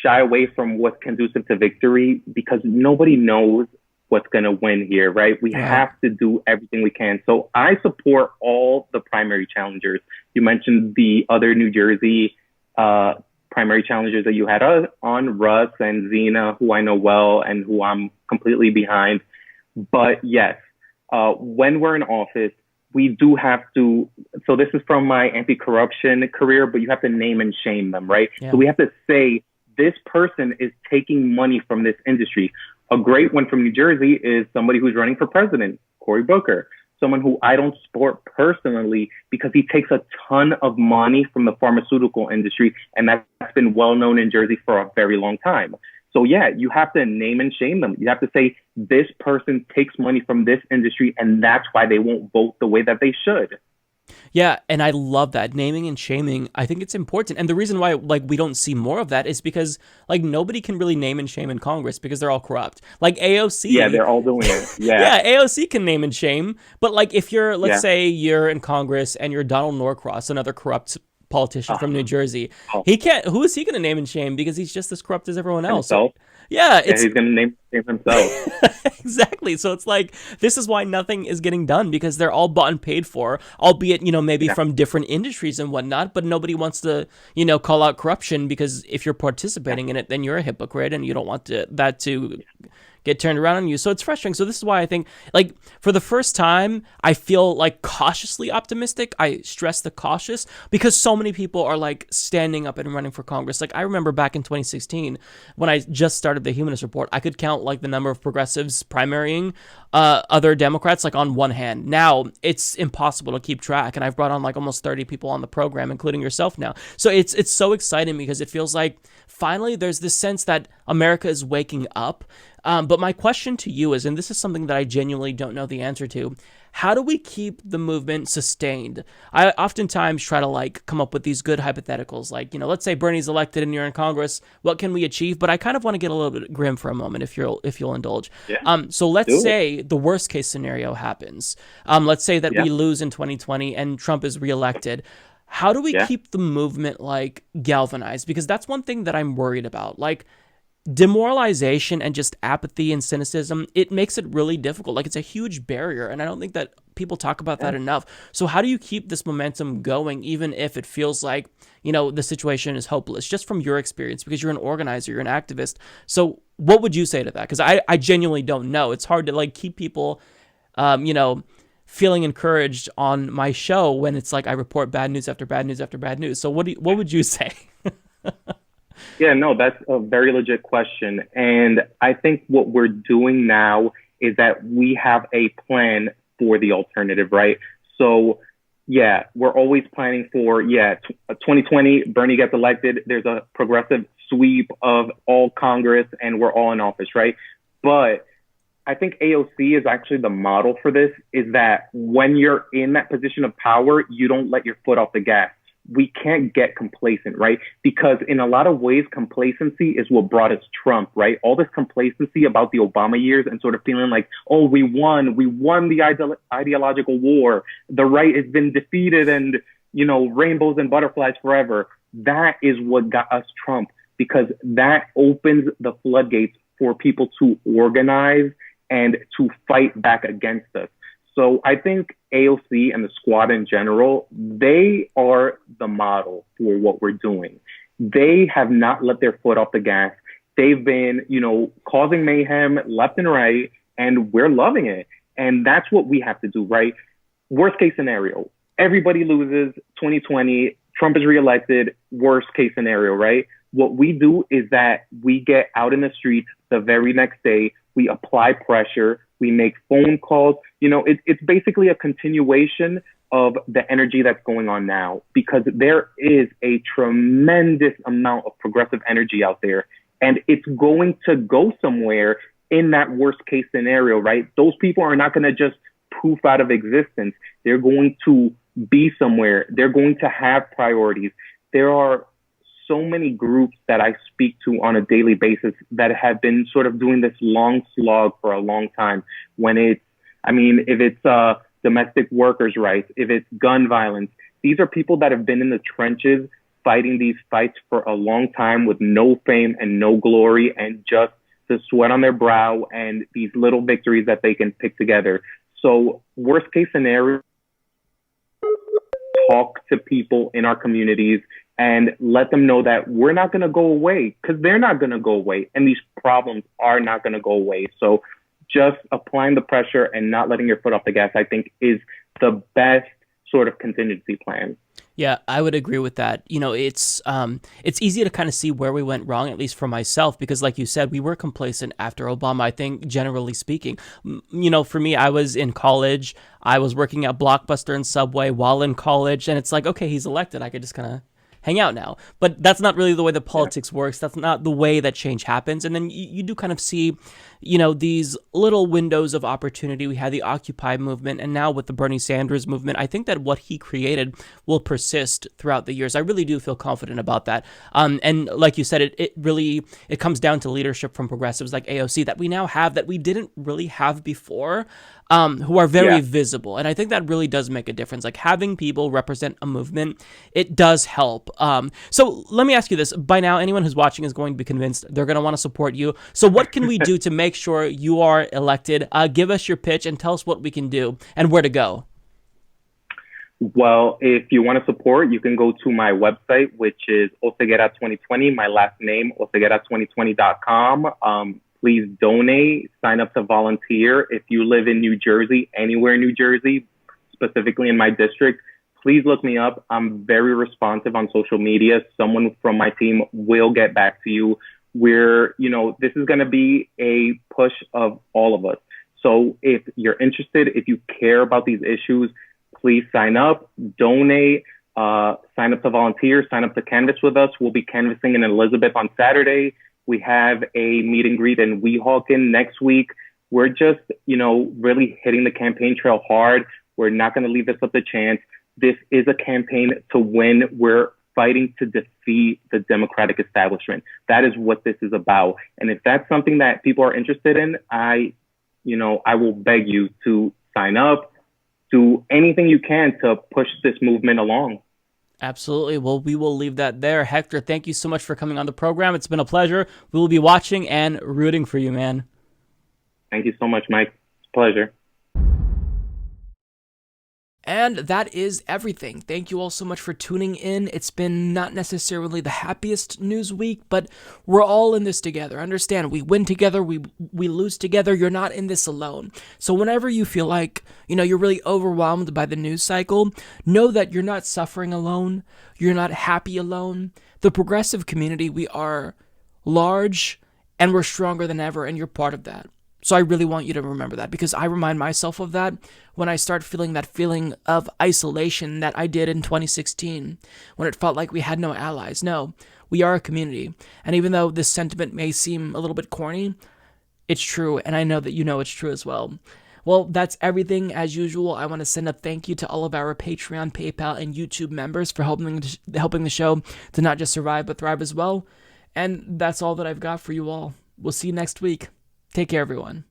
shy away from what's conducive to victory because nobody knows what's going to win here, right? We have to do everything we can. So I support all the primary challengers. You mentioned the other New Jersey primary challengers that you had on, Russ and Zena, who I know well and who I'm completely behind. But yes, when we're in office, we do have to, so this is from my anti-corruption career, but you have to name and shame them, right? Yeah. So we have to say, this person is taking money from this industry. A great one from New Jersey is somebody who's running for president, Cory Booker. someone who I don't support personally because he takes a ton of money from the pharmaceutical industry, and that's been well known in Jersey for a very long time. So yeah, you have to name and shame them. You have to say this person takes money from this industry, and that's why they won't vote the way that they should. Yeah, and I love that naming and shaming. I think it's important, and the reason why we don't see more of that is because nobody can really name and shame in Congress because they're all corrupt. Like AOC, yeah, they're all doing it. Yeah, yeah, AOC can name and shame, but if you're let's say you're in Congress and you're Donald Norcross, another corrupt politician from New Jersey, he can't. Who is he going to name and shame because he's just as corrupt as everyone else? Himself. Yeah, he's going to name himself. Exactly. So it's this is why nothing is getting done because they're all bought and paid for, albeit, maybe from different industries and whatnot, but nobody wants to, call out corruption because if you're participating in it, then you're a hypocrite and you don't want that to get turned around on you. So it's frustrating. So this is why I think, for the first time, I feel cautiously optimistic. I stress the cautious because so many people are standing up and running for Congress. I remember back in 2016 when I just started the Humanist Report, I could count the number of progressives primarying other Democrats on one hand. Now it's impossible to keep track, and I've brought on almost 30 people on the program, including yourself now. So it's so exciting because it feels like finally there's this sense that America is waking up. But my question to you is, and this is something that I genuinely don't know the answer to, how do we keep the movement sustained? I oftentimes try to come up with these good hypotheticals, let's say Bernie's elected and you're in Congress, what can we achieve? But I kind of want to get a little bit grim for a moment if you'll indulge. Yeah. So let's say the worst case scenario happens. Let's say that we lose in 2020 and Trump is reelected. How do we keep the movement galvanized? Because that's one thing that I'm worried about. Demoralization and just apathy and cynicism, it makes it really difficult. It's a huge barrier, and I don't think that people talk about that enough. So how do you keep this momentum going, even if it feels the situation is hopeless, just from your experience, because you're an organizer, you're an activist. So what would you say to that? Because I genuinely don't know. It's hard to keep people, feeling encouraged on my show when it's I report bad news after bad news after bad news. So what would you say? Yeah, no, that's a very legit question. And I think what we're doing now is that we have a plan for the alternative, right? So, yeah, we're always planning for, 2020, Bernie gets elected. There's a progressive sweep of all Congress and we're all in office, right? But I think AOC is actually the model for this, is that when you're in that position of power, you don't let your foot off the gas. We can't get complacent, right? Because in a lot of ways, complacency is what brought us Trump, right? All this complacency about the Obama years and sort of feeling oh, we won the ideological war. The right has been defeated and, rainbows and butterflies forever. That is what got us Trump, because that opens the floodgates for people to organize and to fight back against us. So I think AOC and the squad in general, they are the model for what we're doing. They have not let their foot off the gas. They've been, causing mayhem left and right, and we're loving it. And that's what we have to do, right? Worst case scenario, everybody loses 2020, Trump is reelected, worst case scenario, right? What we do is that we get out in the streets the very next day, we apply pressure, we make phone calls. It's basically a continuation of the energy that's going on now, because there is a tremendous amount of progressive energy out there, and it's going to go somewhere in that worst case scenario, right? Those people are not going to just poof out of existence. They're going to be somewhere. They're going to have priorities. There are so many groups that I speak to on a daily basis that have been sort of doing this long slog for a long time. If it's domestic workers' rights, if it's gun violence, these are people that have been in the trenches fighting these fights for a long time with no fame and no glory and just the sweat on their brow and these little victories that they can pick together. So worst case scenario, talk to people in our communities and let them know that we're not going to go away, because they're not going to go away. And these problems are not going to go away. So just applying the pressure and not letting your foot off the gas, I think, is the best sort of contingency plan. Yeah, I would agree with that. It's easy to kind of see where we went wrong, at least for myself, because like you said, we were complacent after Obama, I think, generally speaking. For me, I was in college. I was working at Blockbuster and Subway while in college, and it's like, okay, he's elected. I could just kind of hang out now. But that's not really the way that politics works. That's not the way that change happens. And then you do kind of see, these little windows of opportunity. We had the Occupy movement, and now with the Bernie Sanders movement, I think that what he created will persist throughout the years. I really do feel confident about that. And like you said, it comes down to leadership from progressives like AOC that we now have that we didn't really have before. Who are very visible. And I think that really does make a difference. Like having people represent a movement, it does help. So let me ask you this. By now, anyone who's watching is going to be convinced they're going to want to support you. So what can we do to make sure you are elected? Give us your pitch and tell us what we can do and where to go. Well, if you want to support, you can go to my website, which is Oseguera 2020, my last name, Oseguera2020.com. Please donate, sign up to volunteer. If you live in New Jersey, anywhere in New Jersey, specifically in my district, please look me up. I'm very responsive on social media. Someone from my team will get back to you. This is going to be a push of all of us. So if you're interested, if you care about these issues, please sign up, donate, sign up to volunteer, sign up to canvass with us. We'll be canvassing in Elizabeth on Saturday. We have a meet and greet in Weehawken next week. We're just, really hitting the campaign trail hard. We're not going to leave this up to chance. This is a campaign to win. We're fighting to defeat the Democratic establishment. That is what this is about. And if that's something that people are interested in, I will beg you to sign up, do anything you can to push this movement along. Absolutely. Well, we will leave that there. Hector, thank you so much for coming on the program. It's been a pleasure. We will be watching and rooting for you, man. Thank you so much, Mike. It's a pleasure. And that is everything. Thank you all so much for tuning in. It's been not necessarily the happiest news week, but we're all in this together. Understand, we win together, we lose together. You're not in this alone. So whenever you feel like, you're really overwhelmed by the news cycle, know that you're not suffering alone. You're not happy alone. The progressive community, we are large and we're stronger than ever, and you're part of that. So I really want you to remember that, because I remind myself of that when I start feeling that feeling of isolation that I did in 2016, when it felt like we had no allies. No, we are a community. And even though this sentiment may seem a little bit corny, it's true. And I know that you know it's true as well. Well, that's everything. As usual, I want to send a thank you to all of our Patreon, PayPal, and YouTube members for helping the show to not just survive, but thrive as well. And that's all that I've got for you all. We'll see you next week. Take care, everyone.